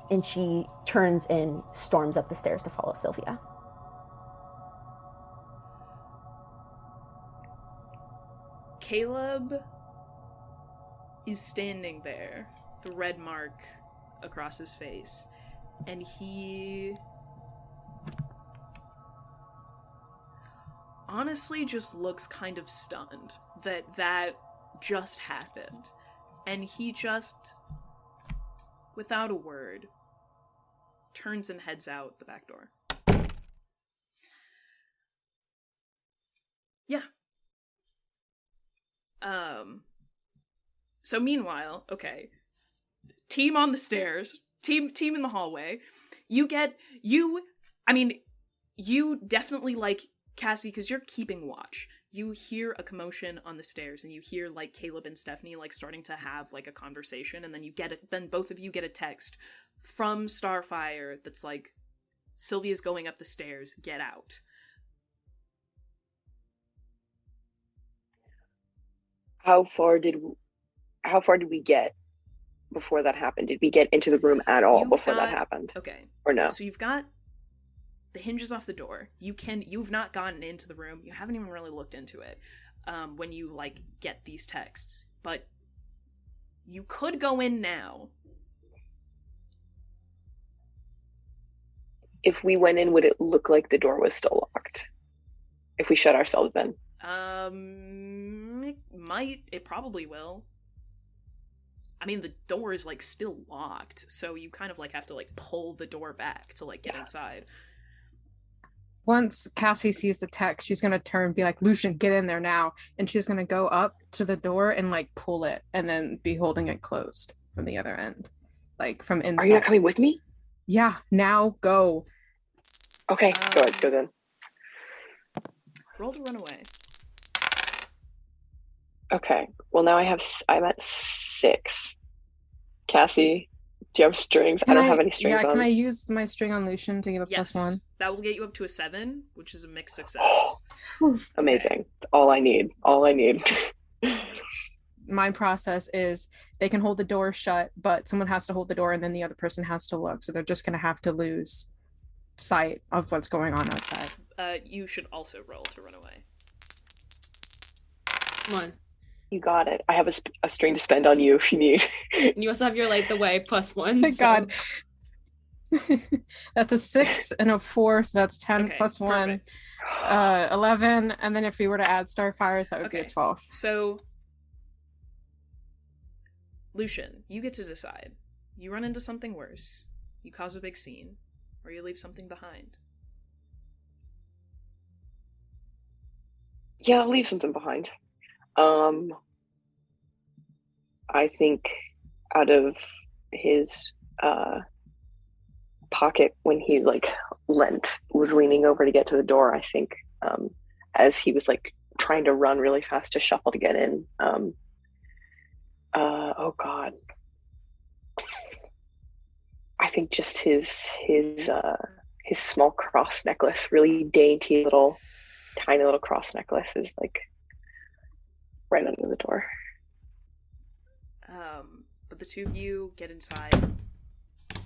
And she turns and storms up the stairs to follow Silvia. Caleb is standing there, the red mark across his face, and he honestly just looks kind of stunned that just happened. And he just, without a word, turns and heads out the back door. Yeah. So meanwhile, okay. Team on the stairs, team in the hallway. You definitely like Cassie, because you're keeping watch. You hear a commotion on the stairs, and you hear like Caleb and Stephanie like starting to have like a conversation, and then both of you get a text from Starfyre that's like, Sylvia's going up the stairs, get out. How far did we get before that happened? Did we get into the room at all before that happened? Okay. Or no? So you've got the hinges off the door. You've not gotten into the room. You haven't even really looked into it when you like get these texts. But you could go in now. If we went in, would it look like the door was still locked? If we shut ourselves in? It probably will. I mean, the door is like still locked, so you kind of like have to like pull the door back to like get inside. Once Cassie sees the text, she's gonna turn and be like, Lucien, get in there now. And she's gonna go up to the door and like pull it and then be holding it closed from the other end. Like from inside. Are you not coming with me? Yeah, now go. Okay, go then. Roll to run away. Okay, well now I'm at 6. Cassie, do you have strings? I don't have any strings on. Yeah, can I use my string on Lucien to give a +1? That will get you up to a 7, which is a mixed success. Amazing. It's all I need. My process is they can hold the door shut, but someone has to hold the door and then the other person has to look. So they're just going to have to lose sight of what's going on outside. You should also roll to run away. 1. You got it. I have a string to spend on you if you need. And you also have your light the way +1. Thank God. That's a 6 and a 4, so that's 10 Okay, plus 1. perfect. 11, and then if we were to add Starfyre, that would be a 12. So, Lucien, you get to decide. You run into something worse, you cause a big scene, or you leave something behind. Yeah, I'll leave something behind. I think out of his pocket when he like was leaning over to get to the door, I think as he was like trying to run really fast to shuffle to get in, oh god, I think just his small cross necklace, really dainty tiny little cross necklace, is like right under the door. But the two of you get inside,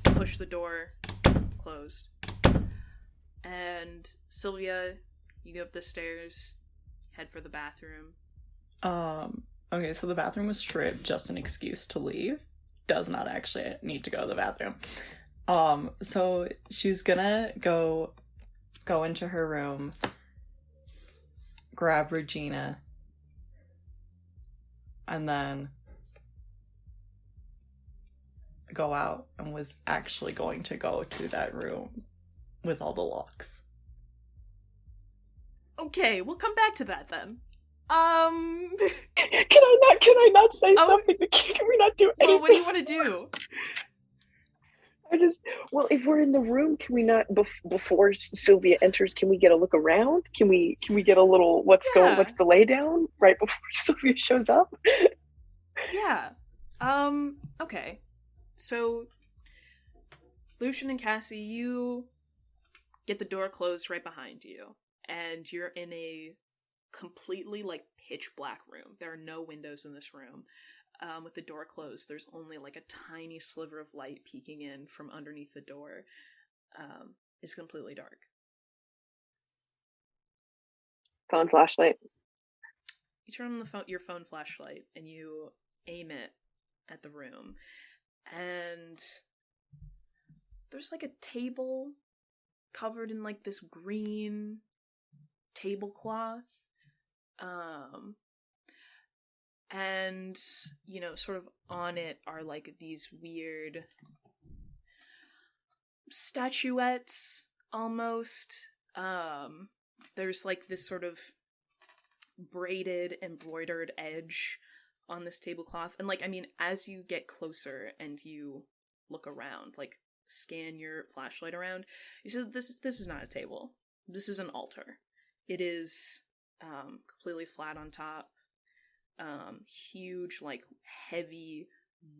push the door closed, and Silvia, you go up the stairs, head for the bathroom. Okay, so the bathroom was straight just an excuse to leave. Does not actually need to go to the bathroom. So she's gonna go into her room, grab Regina, and then go out, and was actually going to go to that room with all the locks. Okay, we'll come back to that then. Can I not say something? Can we not do anything? Well, what do you want to do? If we're in the room, can we not before Silvia enters? Can we get a look around? Can we get a little what's the lay down right before Silvia shows up? Yeah. Okay. So, Lucien and Cassie, you get the door closed right behind you, and you're in a completely like pitch black room. There are no windows in this room. With the door closed, there's only like a tiny sliver of light peeking in from underneath the door. It's completely dark. Phone flashlight. You turn on your phone flashlight and you aim it at the room, and there's like a table covered in like this green tablecloth. And, you know, sort of on it are like these weird statuettes almost. There's like this sort of braided, embroidered edge on this tablecloth. And, like, I mean, as you get closer and you look around, like, scan your flashlight around, you see that this is not a table. This is an altar. It is completely flat on top. Huge, like, heavy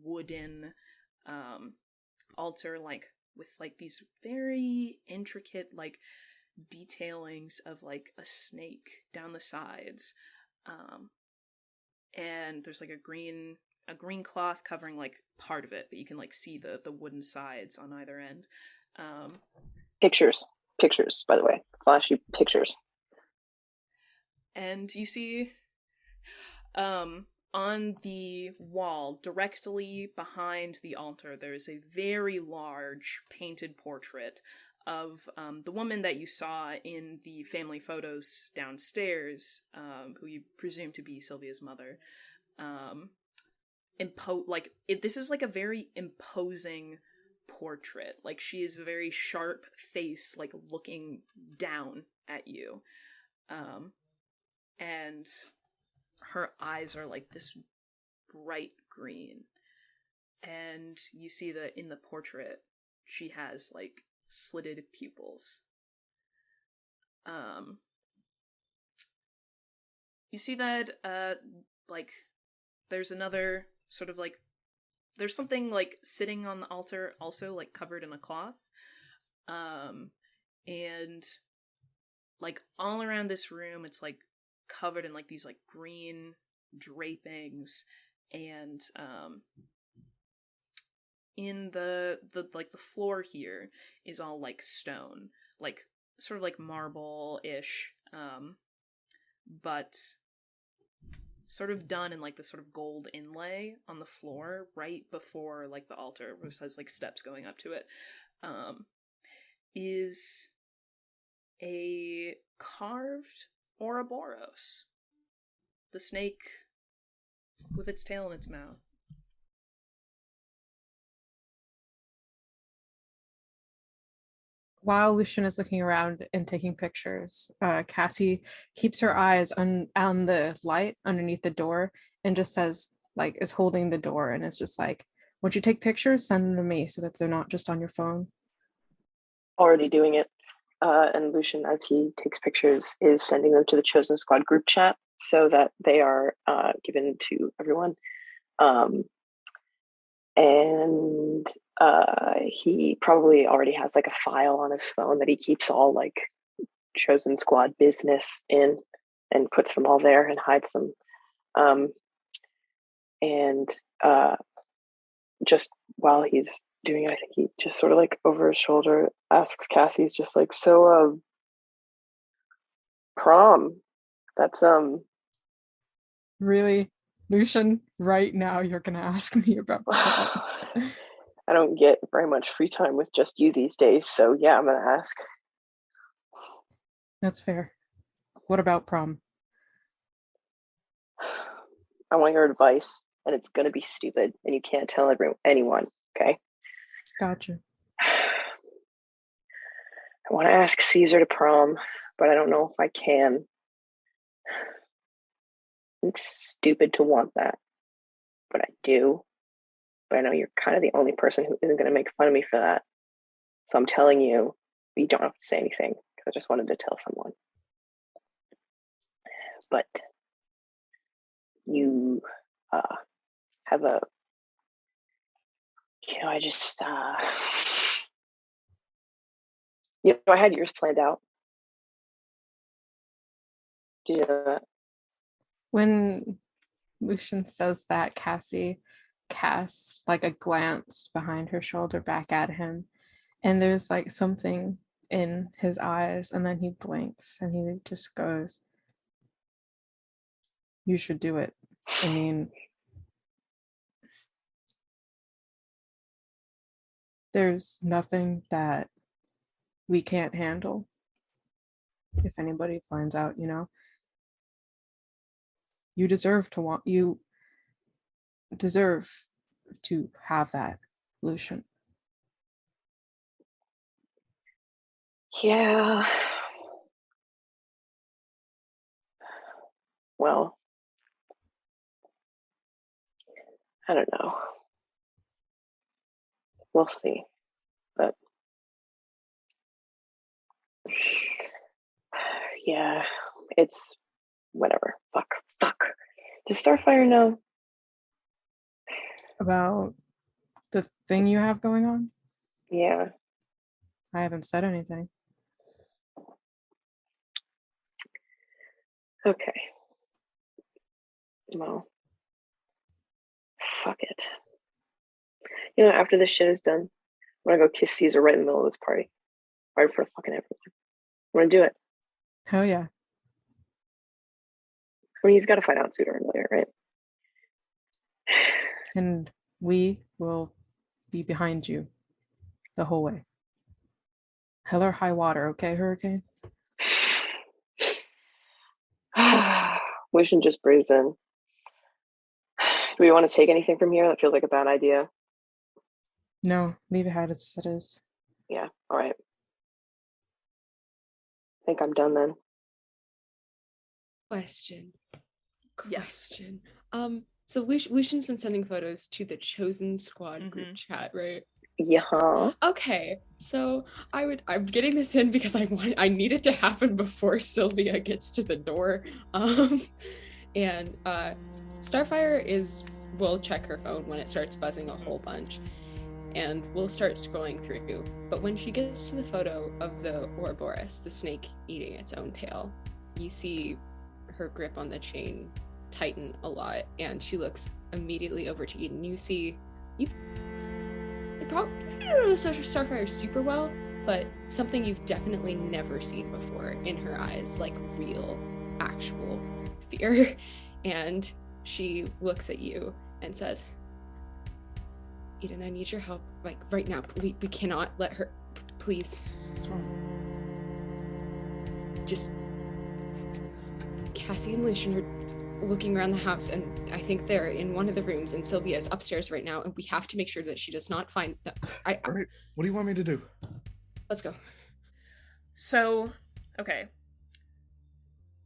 wooden altar, like, with, like, these very intricate, like, detailings of, like, a snake down the sides. And there's, like, a green cloth covering, like, part of it, but you can, like, see the wooden sides on either end. Pictures, by the way. Flashy pictures. And you see on the wall, directly behind the altar, there is a very large painted portrait of the woman that you saw in the family photos downstairs, who you presume to be Silvia's mother. This is like a very imposing portrait. Like, she is a very sharp face, like, looking down at you. And her eyes are like this bright green. And you see that in the portrait, she has, like, slitted pupils. You see that, like, there's another sort of, like, there's something, like, sitting on the altar, also, like, covered in a cloth. And, like, all around this room, it's, like, covered in, like, these, like, green drapings, and, in the floor here is all, like, stone, like, sort of like marble-ish, but sort of done in, like, the sort of gold inlay on the floor right before, like, the altar, which has, like, steps going up to it, is a carved Ouroboros, the snake with its tail in its mouth. While Lucien is looking around and taking pictures, Cassie keeps her eyes on the light underneath the door and just says, like, is holding the door and it's just like, once you take pictures, send them to me so that they're not just on your phone. Already doing it. And Lucien, as he takes pictures, is sending them to the Chosen Squad group chat so that they are given to everyone. And he probably already has, like, a file on his phone that he keeps all, like, Chosen Squad business in, and puts them all there and hides them. And just while he's doing it, I think he just sort of, like, over his shoulder asks Cassie, he's just like, so prom, that's Really, Lucien, right now you're gonna ask me about prom. I don't get very much free time with just you these days, so yeah, I'm gonna ask. That's fair. What about prom? I want your advice, and it's gonna be stupid, and you can't tell anyone, okay? Gotcha. I want to ask Caesar to prom, but I don't know if I can. It's stupid to want that, but I do. But I know you're kind of the only person who isn't going to make fun of me for that. So I'm telling you, but you don't have to say anything, because I just wanted to tell someone. But you have a, I just, I had yours planned out. Did you know that? When Lucien says that, Cassie casts, like, a glance behind her shoulder back at him, and there's, like, something in his eyes, and then he blinks and he just goes, you should do it. I mean, there's nothing that we can't handle if anybody finds out, you deserve to have that, Lucien. Yeah. Well, I don't know. We'll see. But yeah, it's whatever. Fuck. Does Starfyre know? About the thing you have going on? Yeah. I haven't said anything. Okay. Well, fuck it. You know, after this shit is done, I'm gonna go kiss Caesar right in the middle of this party. Right in front of fucking everyone. I'm gonna do it. Hell yeah. I mean, he's gotta find out sooner or later, right? And we will be behind you the whole way. Hell or high water, okay, Hurricane? Lucian just breathes in. Do we want to take anything from here? That feels like a bad idea. No, leave it how it is. Yeah, all right. I think I'm done then. Question. Yes. So Lucian's been sending photos to the Chosen Squad group chat, right? Yeah. Okay, so I'm getting this in because I need it to happen before Silvia gets to the door. And Starfyre will check her phone when it starts buzzing a whole bunch, and we'll start scrolling through. But when she gets to the photo of the Ouroboros, the snake eating its own tail, you see her grip on the chain tighten a lot, and she looks immediately over to Eden. You see, you probably don't know Starfyre super well, but something you've definitely never seen before in her eyes, like real, actual fear. And she looks at you and says, Eden, I need your help, like right now. We cannot let her, please. What's wrong? Just Cassie and Lucien are looking around the house, and I think they're in one of the rooms, and Silvia is upstairs right now, and we have to make sure that she does not find them. All right, what do you want me to do? Let's go. So, okay.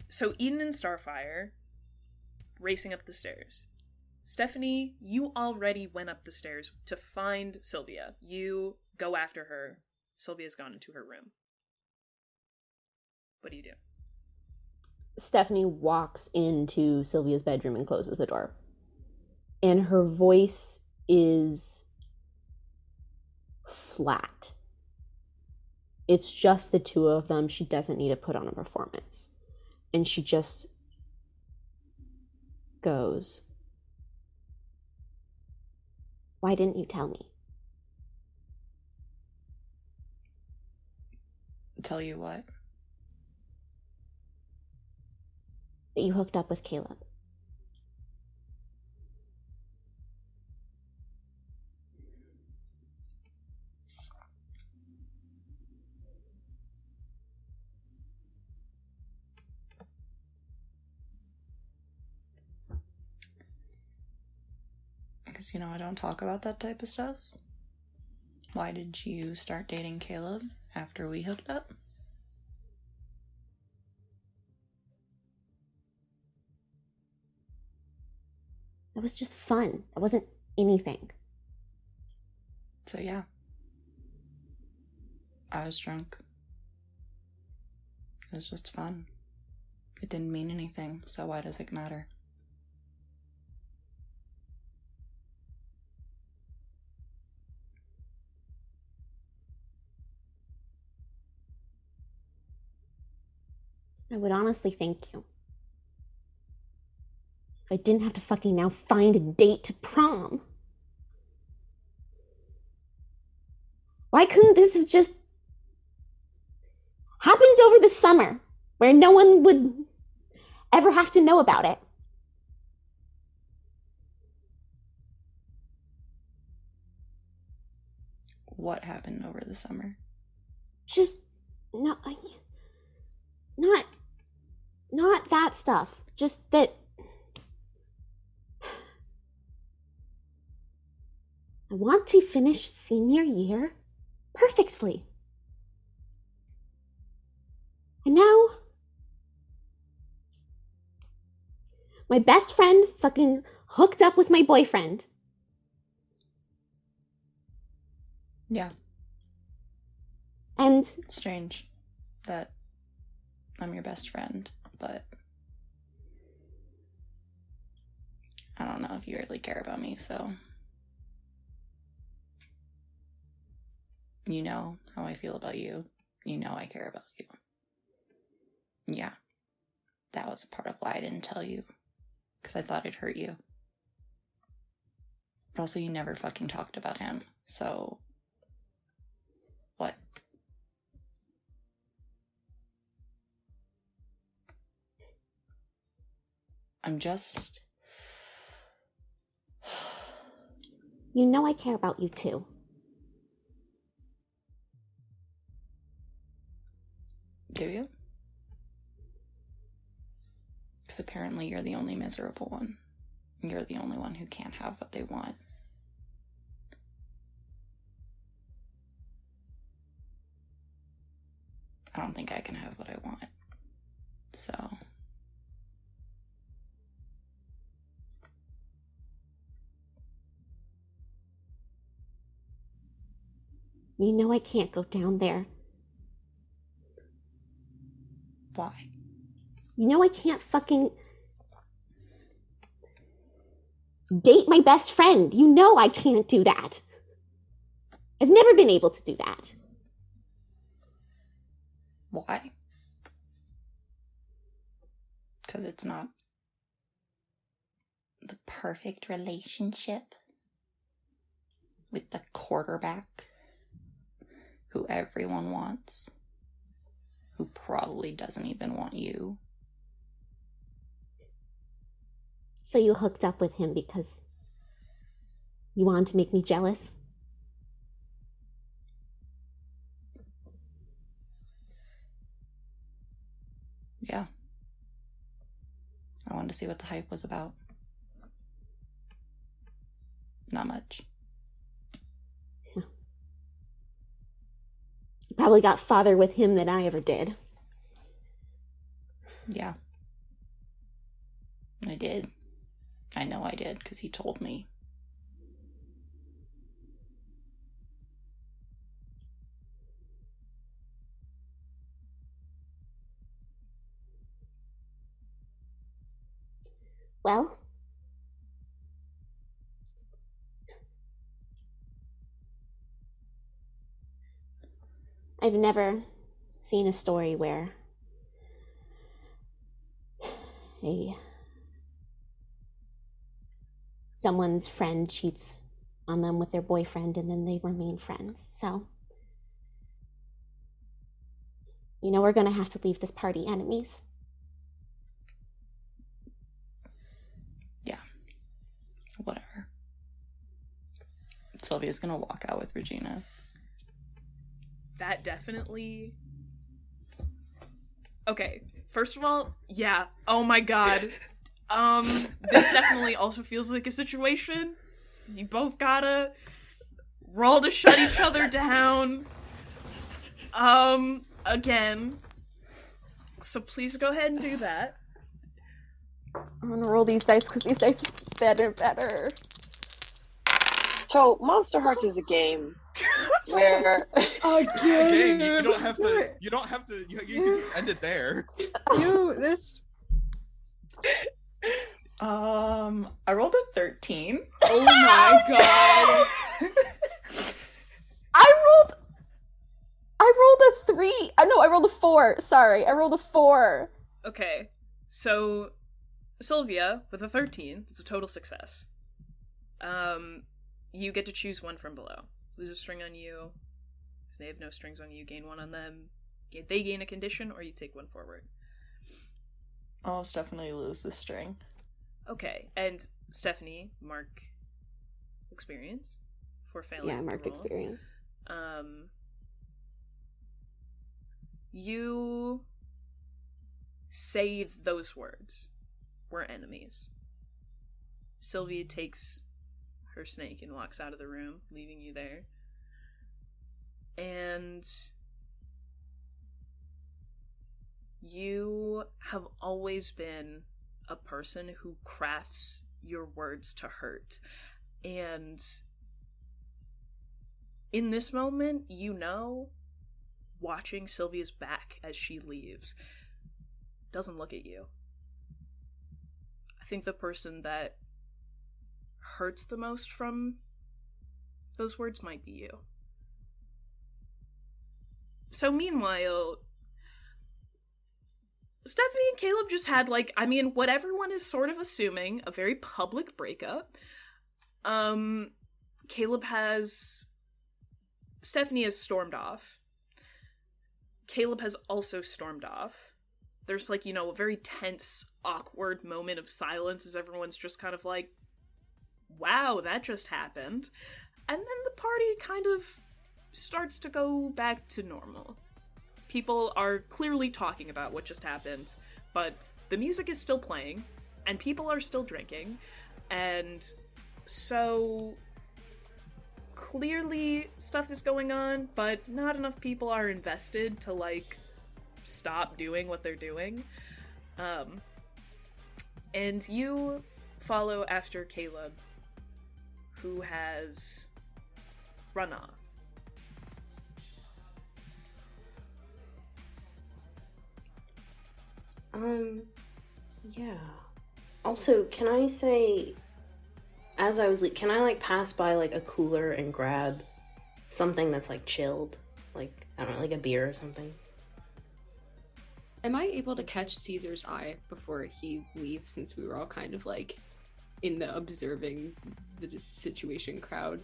So Eden and Starfyre racing up the stairs. Stephanie, you already went up the stairs to find Silvia. You go after her. Sylvia's gone into her room. What do you do? Stephanie walks into Sylvia's bedroom and closes the door. And her voice is flat. It's just the two of them. She doesn't need to put on a performance. And she just goes, "Why didn't you tell me?" Tell you what? That you hooked up with Caleb. Because, you know, I don't talk about that type of stuff. Why did you start dating Caleb after we hooked up? That was just fun. That wasn't anything. So, yeah. I was drunk. It was just fun. It didn't mean anything, so why does it matter? I would honestly thank you. I didn't have to fucking now find a date to prom. Why couldn't this have just happened over the summer, where no one would ever have to know about it? What happened over the summer? Just not that stuff. Just that I want to finish senior year perfectly. And now My best friend fucking hooked up with my boyfriend. Yeah, And it's strange that I'm your best friend, but I don't know if you really care about me, so you know how I feel about you. You know I care about you. Yeah, that was a part of why I didn't tell you, because I thought it'd hurt you. But also, you never fucking talked about him, so what? I'm just... you know I care about you too. Do you? Because apparently you're the only miserable one. You're the only one who can't have what they want. I don't think I can have what I want. So... You know I can't go down there. why? You know I can't fucking date my best friend. You know I can't do that. I've never been able to do that. Why? Because it's not the perfect relationship with the quarterback who everyone wants, who probably doesn't even want you. So you hooked up with him because you wanted to make me jealous? Yeah. I wanted to see what the hype was about. Not much. You probably got farther with him than I ever did. Yeah. I did. I know I did, because he told me. Well, I've never seen a story where someone's friend cheats on them with their boyfriend and then they remain friends. So, you know, we're gonna have to leave this party enemies. Yeah. Whatever. Sylvia's gonna walk out with Regina. That definitely... Okay, first of all, yeah. Oh my god. This definitely also feels like a situation. You both gotta roll to shut each other down. Again. So please go ahead and do that. I'm gonna roll these dice because these dice are better. So, Monster Hearts is a game where Again, you don't have to. You don't have to. You can just end it there. This. I rolled a 13. Oh my god. I rolled a 3. No, I rolled a 4. Sorry, I rolled a 4. Okay, so Silvia with a 13, it's a total success. You get to choose one from below. Lose a string on you. If they have no strings on you, gain one on them. They gain a condition, or you take one forward. I'll definitely lose the string. Okay, and Stephanie, mark experience for failing. Yeah, marked the roll. experience. You say those words. We're enemies. Sylvia takes her snake and walks out of the room, leaving you there. And you have always been a person who crafts your words to hurt. And in this moment, you know, watching Silvia's back as she leaves doesn't look at you. I think the person that hurts the most from those words might be you. So meanwhile, Stephanie and Caleb just had, like, I mean, what everyone is sort of assuming, a very public breakup. Stephanie has stormed off. Caleb has also stormed off. There's, like, you know, a very tense, awkward moment of silence as everyone's just kind of like, wow, that just happened. And then the party kind of starts to go back to normal. People are clearly talking about what just happened, but the music is still playing, and people are still drinking, and so clearly stuff is going on, but not enough people are invested to, like, stop doing what they're doing. And you follow after Caleb, who has run off. Yeah. Also, can I say, as I was can I, like, pass by, like, a cooler and grab something that's, like, chilled? Like, I don't know, like a beer or something? Am I able to catch Caesar's eye before he leaves, since we were all kind of, like, in the observing the situation crowd?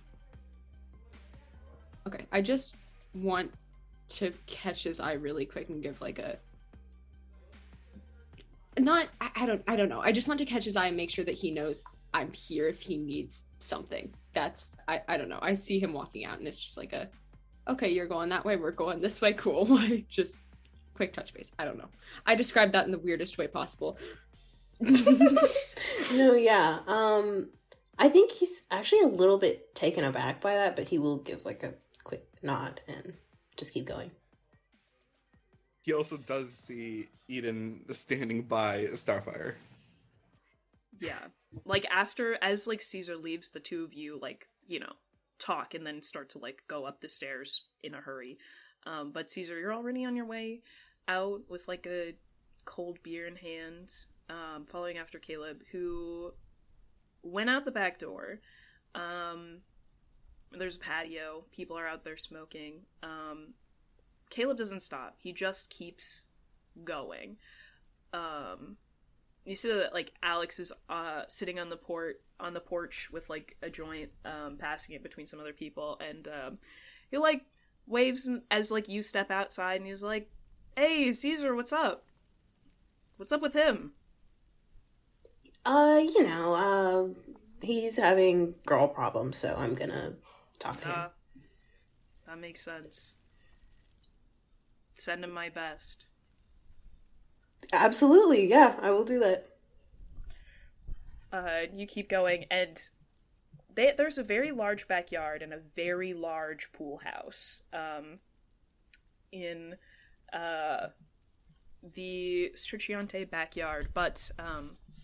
Okay, I just want to catch his eye really quick and give, like, a... I don't know. I just want to catch his eye and make sure that he knows I'm here if he needs something. That's, I don't know. I see him walking out and it's just like a, okay, you're going that way, we're going this way, cool. Like, just quick touch base. I don't know. I described that in the weirdest way possible. No, yeah. I think he's actually a little bit taken aback by that, but he will give, like, a quick nod and just keep going. He also does see Eden standing by Starfyre. Yeah. Like, as, like, Caesar leaves, the two of you, like, you know, talk and then start to, like, go up the stairs in a hurry. But Caesar, you're already on your way out with, like, a cold beer in hand, following after Caleb, who went out the back door. There's a patio. People are out there smoking. Caleb doesn't stop. He just keeps going. You see that, like, Alex is sitting on the porch with, like, a joint, passing it between some other people, and he, like, waves as, like, you step outside, and he's like, "Hey, Caesar, what's up? What's up with him?" He's having girl problems, so I'm gonna talk to him. That makes sense. Send him my best. Absolutely, yeah, I will do that. You keep going, and there's a very large backyard and a very large pool house in the Strisciante backyard, but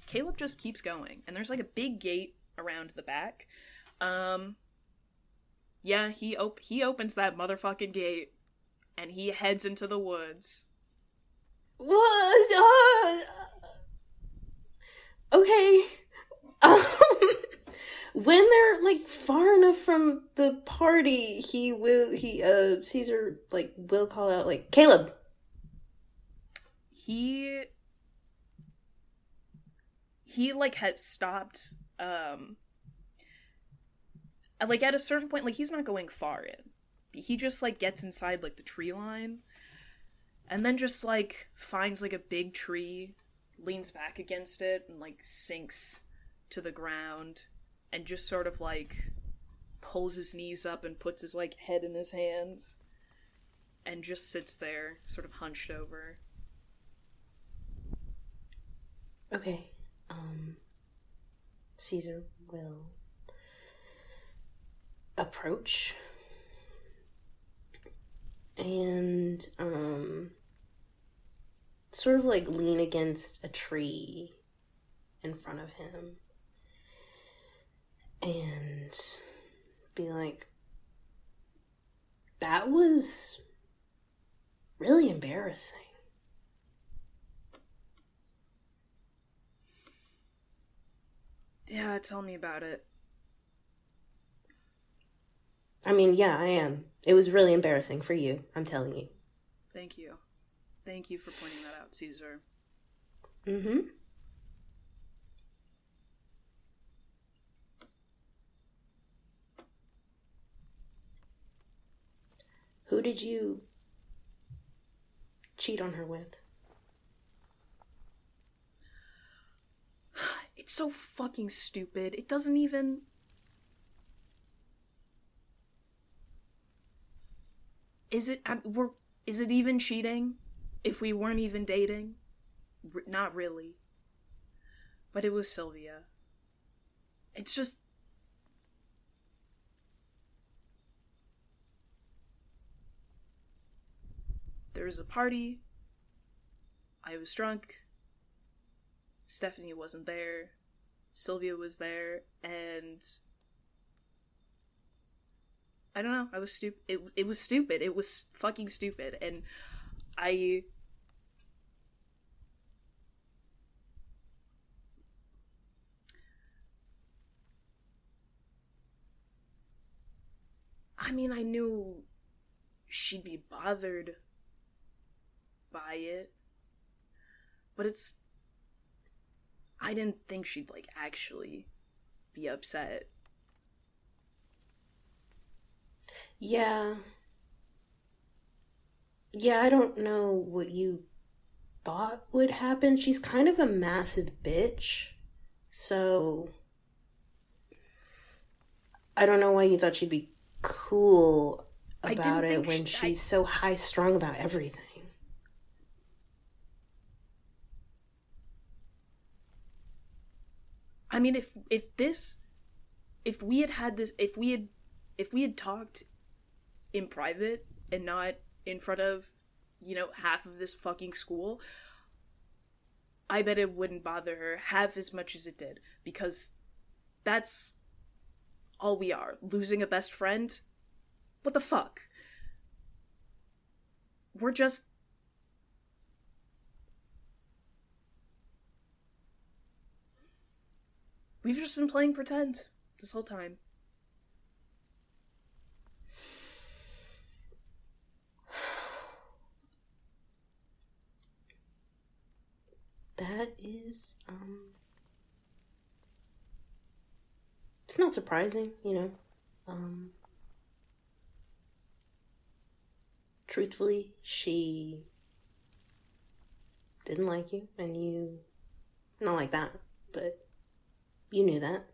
Caleb just keeps going, and there's, like, a big gate around the back. Yeah, he opens that motherfucking gate, and he heads into the woods. What? Okay. When they're, like, far enough from the party, Caesar, like, will call out, like, Caleb. He like, had stopped, like, at a certain point, like, he's not going far in. He just, like, gets inside, like, the tree line, and then just, like, finds, like, a big tree, leans back against it, and, like, sinks to the ground, and just sort of, like, pulls his knees up and puts his, like, head in his hands, and just sits there, sort of hunched over. Okay. Caesar will approach and sort of, like, lean against a tree in front of him and be like, that was really embarrassing. Yeah, tell me about it. I mean, yeah, I am. It was really embarrassing for you, I'm telling you. Thank you. Thank you for pointing that out, Caesar. Mm-hmm. Who did you cheat on her with? It's so fucking stupid. It doesn't even... Is it even cheating if we weren't even dating? Not really. But it was Silvia. It's just... There was a party. I was drunk. Stephanie wasn't there. Silvia was there, and I don't know. I was stupid. It was stupid. It was fucking stupid, and I mean, I knew she'd be bothered by it, but I didn't think she'd, like, actually be upset. Yeah. Yeah, I don't know what you thought would happen. She's kind of a massive bitch, so I don't know why you thought she'd be cool about it when she's so high-strung about everything. I mean, if we had talked in private and not in front of, half of this fucking school, I bet it wouldn't bother her half as much as it did, because that's all we are. Losing a best friend? What the fuck? We've just been playing pretend this whole time. That is, it's not surprising, truthfully, she didn't like you, and you, not like that, but you knew that.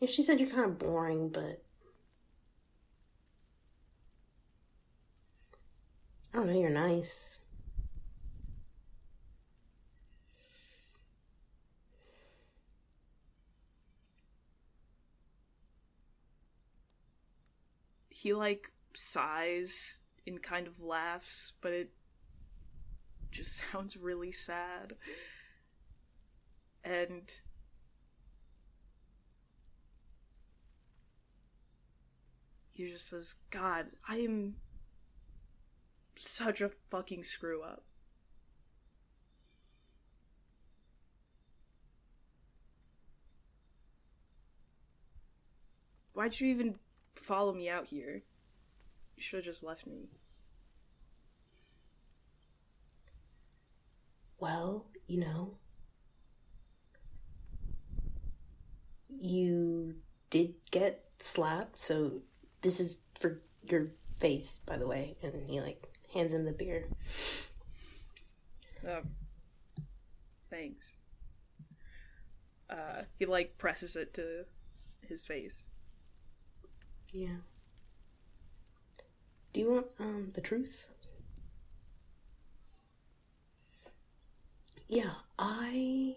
And she said you're kind of boring, but I don't know, you're nice. He, like, sighs and kind of laughs, but it just sounds really sad. And he just says, God, I am such a fucking screw up. Why'd you even follow me out here? You should have just left me. Well, you did get slapped, so this is for your face, by the way. And he, hands him the beer. Thanks. He, presses it to his face. Yeah. Do you want, the truth? Yeah, I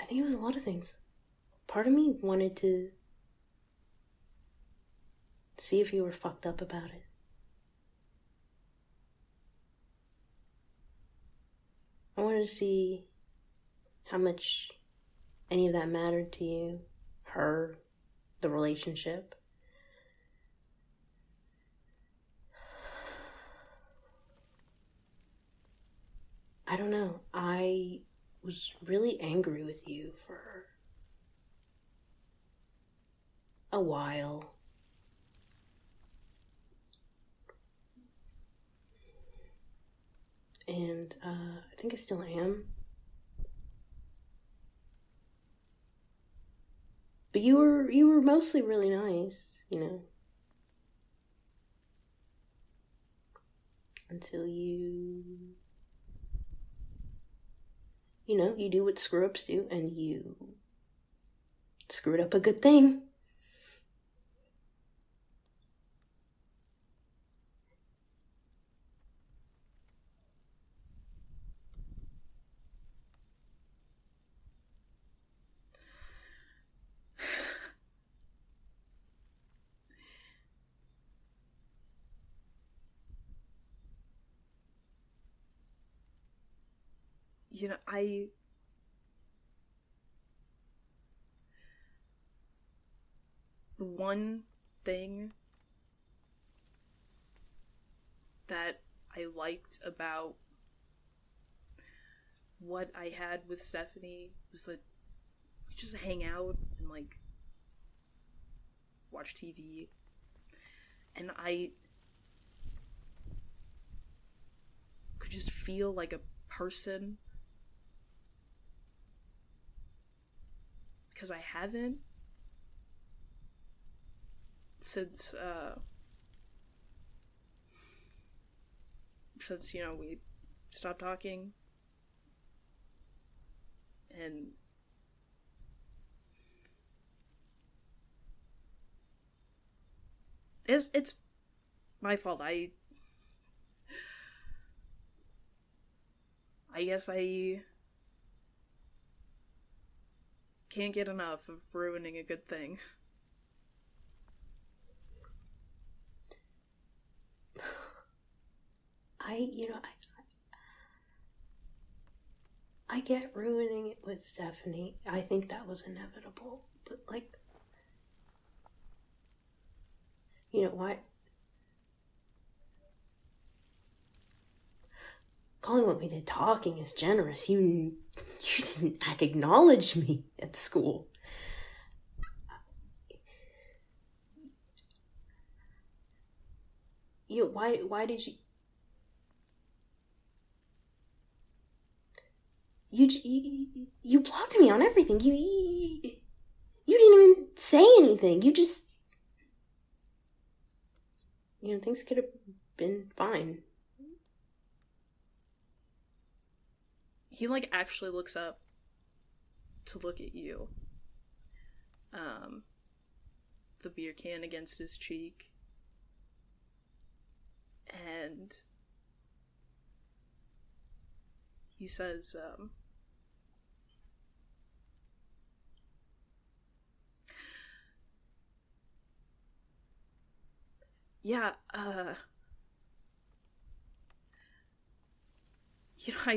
think it was a lot of things. Part of me wanted to see if you were fucked up about it. I wanted to see how much any of that mattered to you, her, the relationship. I don't know. I was really angry with you for a while. And I think I still am. But you were mostly really nice, you know. Until you know, you do what screw-ups do, and you screwed up a good thing. You know, the one thing that I liked about what I had with Stephanie was that we just hang out and, like, watch TV. And I could just feel like a person. Because I haven't since, you know, we stopped talking. And it's my fault. I guess I can't get enough of ruining a good thing. I get ruining it with Stephanie. I think that was inevitable. But, like, you know, why? Calling what we did talking is generous. You didn't acknowledge me at school. You know, why did you... You blocked me on everything. You didn't even say anything. You just... You know, things could have been fine. He, like, actually looks up to look at you. The beer can against his cheek. And he says, yeah, you know,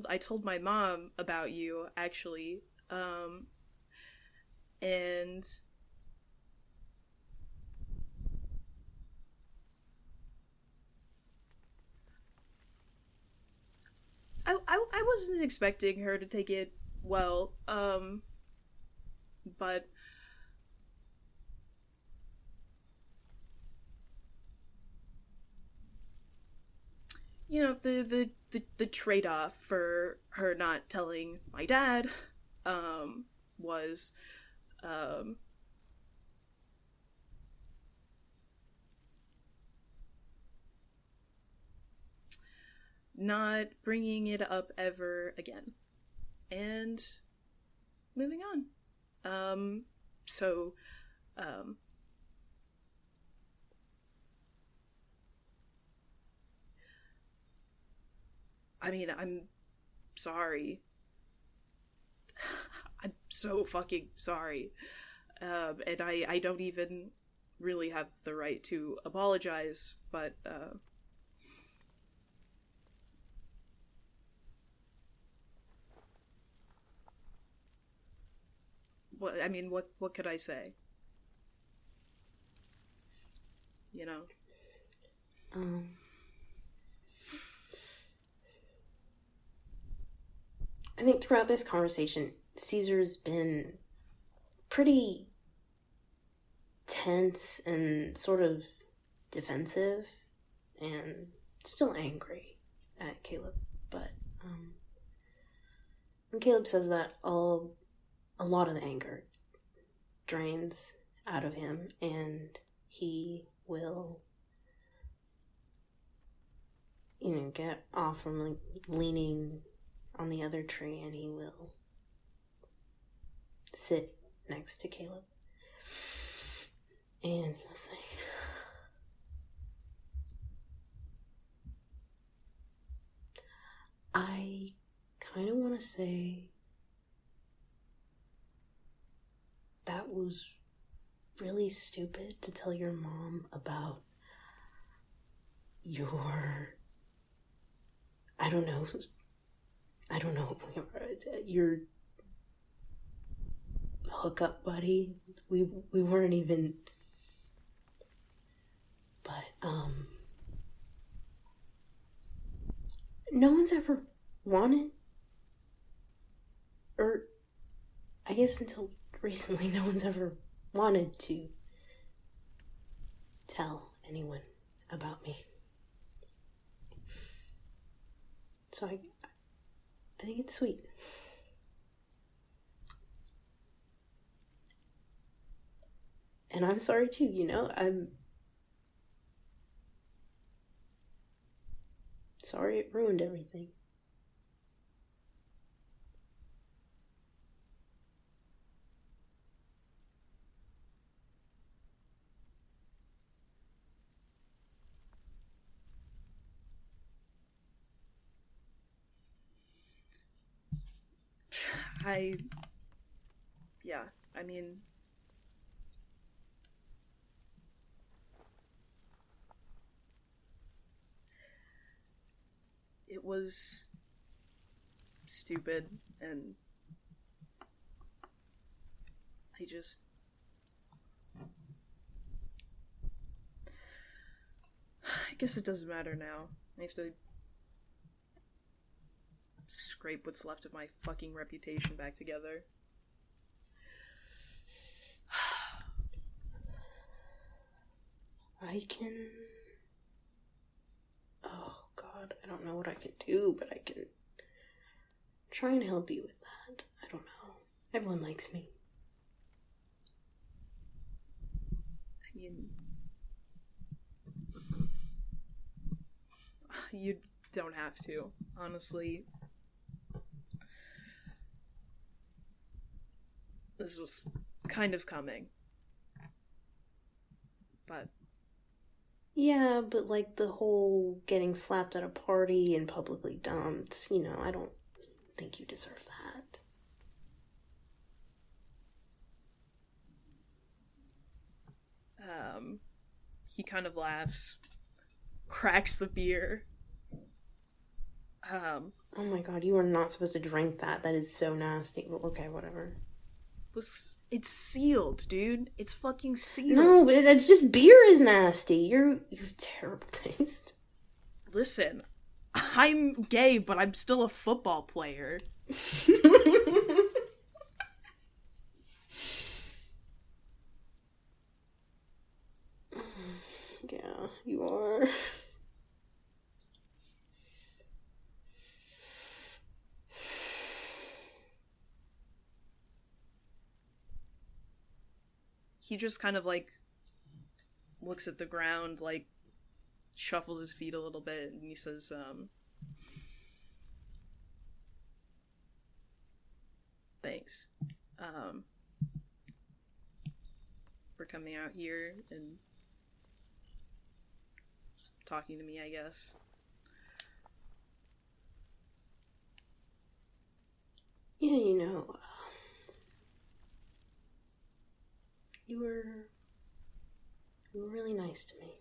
I told my mom about you, actually, and I wasn't expecting her to take it well, but you know, the trade-off for her not telling my dad, was, not bringing it up ever again. And moving on. So, I mean, I'm sorry. I'm so fucking sorry. And I don't even really have the right to apologize, but what could I say? You know? I think throughout this conversation, Caesar's been pretty tense and sort of defensive and still angry at Caleb. But when Caleb says that, a lot of the anger drains out of him, and he will, get off from leaning on the other tree, and he will sit next to Caleb. And he will say, I kind of want to say that was really stupid to tell your mom about your, I don't know, your hookup buddy. We weren't even, but no one's ever wanted, or I guess until recently, no one's ever wanted to tell anyone about me. So I think it's sweet. And I'm sorry too, I'm sorry it ruined everything. It was stupid, and I guess it doesn't matter now. I have to scrape what's left of my fucking reputation back together. Oh God, I don't know what I can do, but I can try and help you with that. I don't know. Everyone likes me. You don't have to, honestly. This was kind of coming. But yeah, but the whole getting slapped at a party and publicly dumped, I don't think you deserve that. He kind of laughs, cracks the beer. Oh my God, you are not supposed to drink that. That is so nasty. Okay, whatever. It's sealed, dude. It's fucking sealed. No, but it's just beer is nasty. You have terrible taste. Listen, I'm gay, but I'm still a football player. Yeah, you are. He just kind of looks at the ground, shuffles his feet a little bit, and he says, thanks. For coming out here and talking to me, I guess. Yeah, you were You were really nice to me.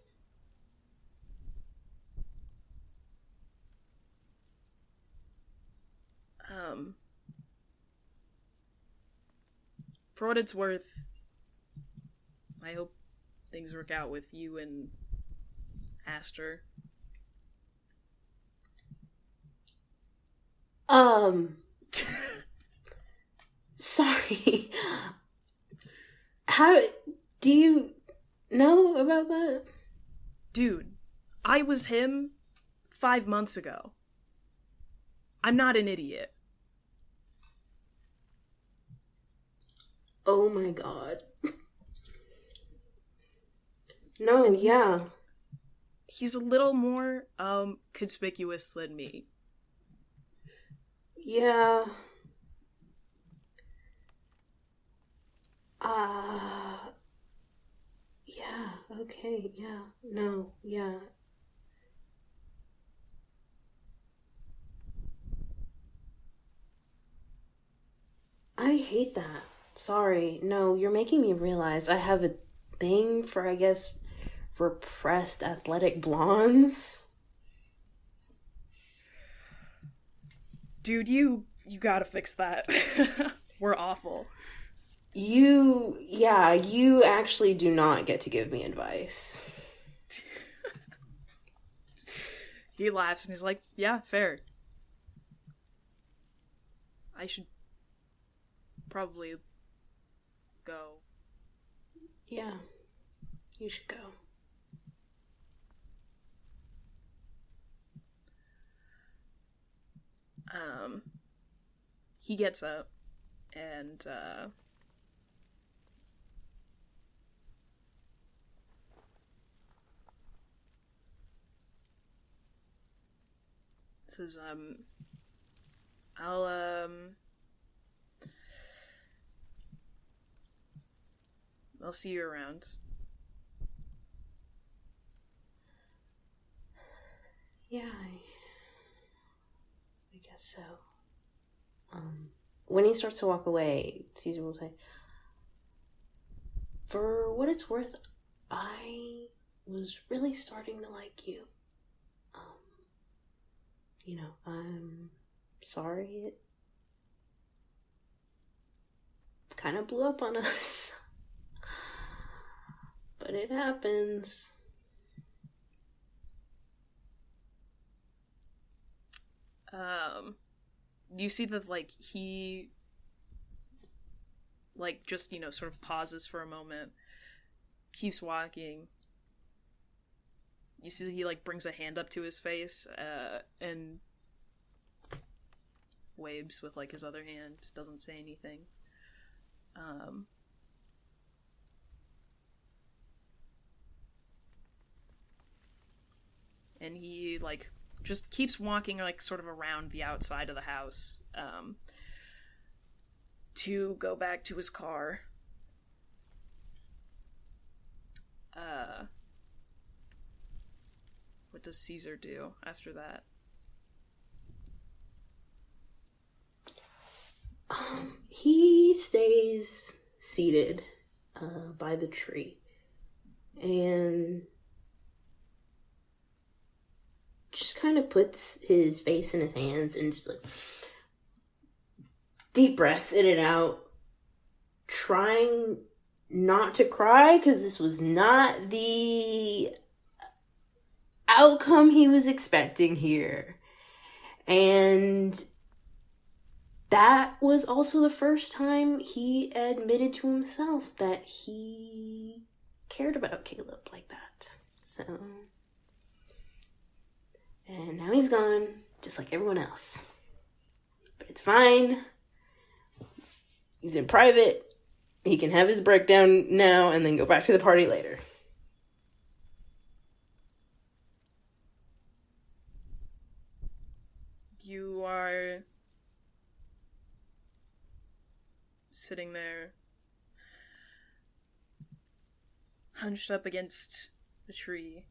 For what it's worth, I hope things work out with you and Aster. Sorry. How do you know about that? Dude, I was him 5 months ago. I'm not an idiot. Oh my god. No, And yeah. He's a little more, conspicuous than me. Yeah. Yeah, okay, yeah, no, yeah. I hate that. Sorry. No, you're making me realize I have a thing for, I guess, repressed athletic blondes. Dude, you gotta fix that. We're awful. You actually do not get to give me advice. He laughs and he's like, yeah, fair. I should probably go. Yeah, you should go. He gets up and, says, I'll see you around. Yeah, I guess so. When he starts to walk away, Caesar will say, for what it's worth, I was really starting to like you. I'm sorry it kind of blew up on us. But it happens. You see that, like, he, like, just, sort of pauses for a moment, keeps walking. You see that he, like, brings a hand up to his face, and waves with, like, his other hand, doesn't say anything. And he, like, just keeps walking, like, sort of around the outside of the house, to go back to his car. What does Caesar do after that? He stays seated by the tree and just kind of puts his face in his hands and just like deep breaths in and out, trying not to cry because this was not the outcome he was expecting here. And that was also the first time he admitted to himself that he cared about Caleb like that. So, and now he's gone, just like everyone else. But it's fine. He's in private. He can have his breakdown now and then go back to the party later. You are sitting there, hunched up against a tree,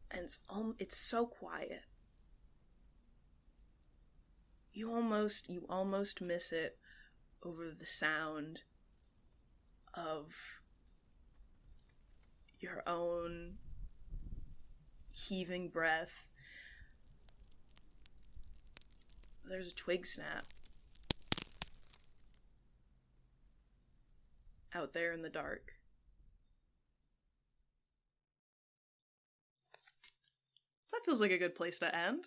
and it's so quiet. You almost miss it over the sound of your own heaving breath. There's a twig snap out there in the dark. That feels like a good place to end.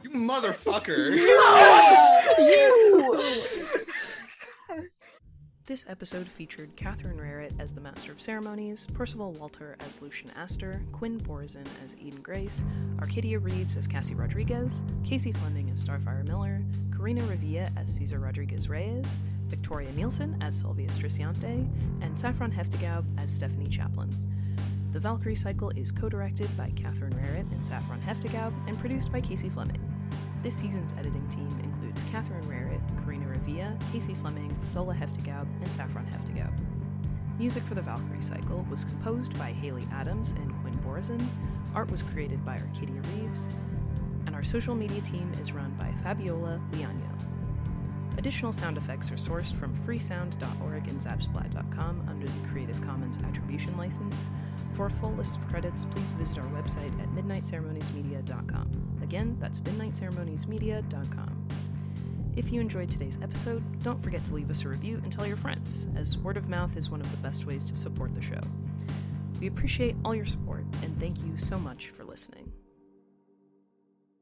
You motherfucker! This episode featured Catherine Rarrett as the Master of Ceremonies, Percival Walter as Lucien Astor, Quinn Borzin as Eden Grace, Arcadia Reeves as Cassie Rodriguez, Casey Fleming as Starfyre Miller, Karina Revilla as Cesar Rodriguez-Reyes, Victoria Nielsen as Silvia Strisciante, and Saffron Heftigaub as Stephanie Chaplin. The Valkyrie cycle is co-directed by Catherine Rarrett and Saffron Heftigaub and produced by Casey Fleming. This season's editing team includes Catherine Rarrett, Karina Revilla, Casey Fleming, Zola Heftigaub, and Saffron Heftigaub. Music for the Valkyrie cycle was composed by Haley Adams and Quinn Borzin, art was created by Arcadia Reeves, and our social media team is run by Fabiola Liano. Additional sound effects are sourced from freesound.org and zapsplat.com under the Creative Commons Attribution License. For a full list of credits, please visit our website at midnightceremoniesmedia.com. Again, that's midnightceremoniesmedia.com. If you enjoyed today's episode, don't forget to leave us a review and tell your friends, as word of mouth is one of the best ways to support the show. We appreciate all your support, and thank you so much for listening.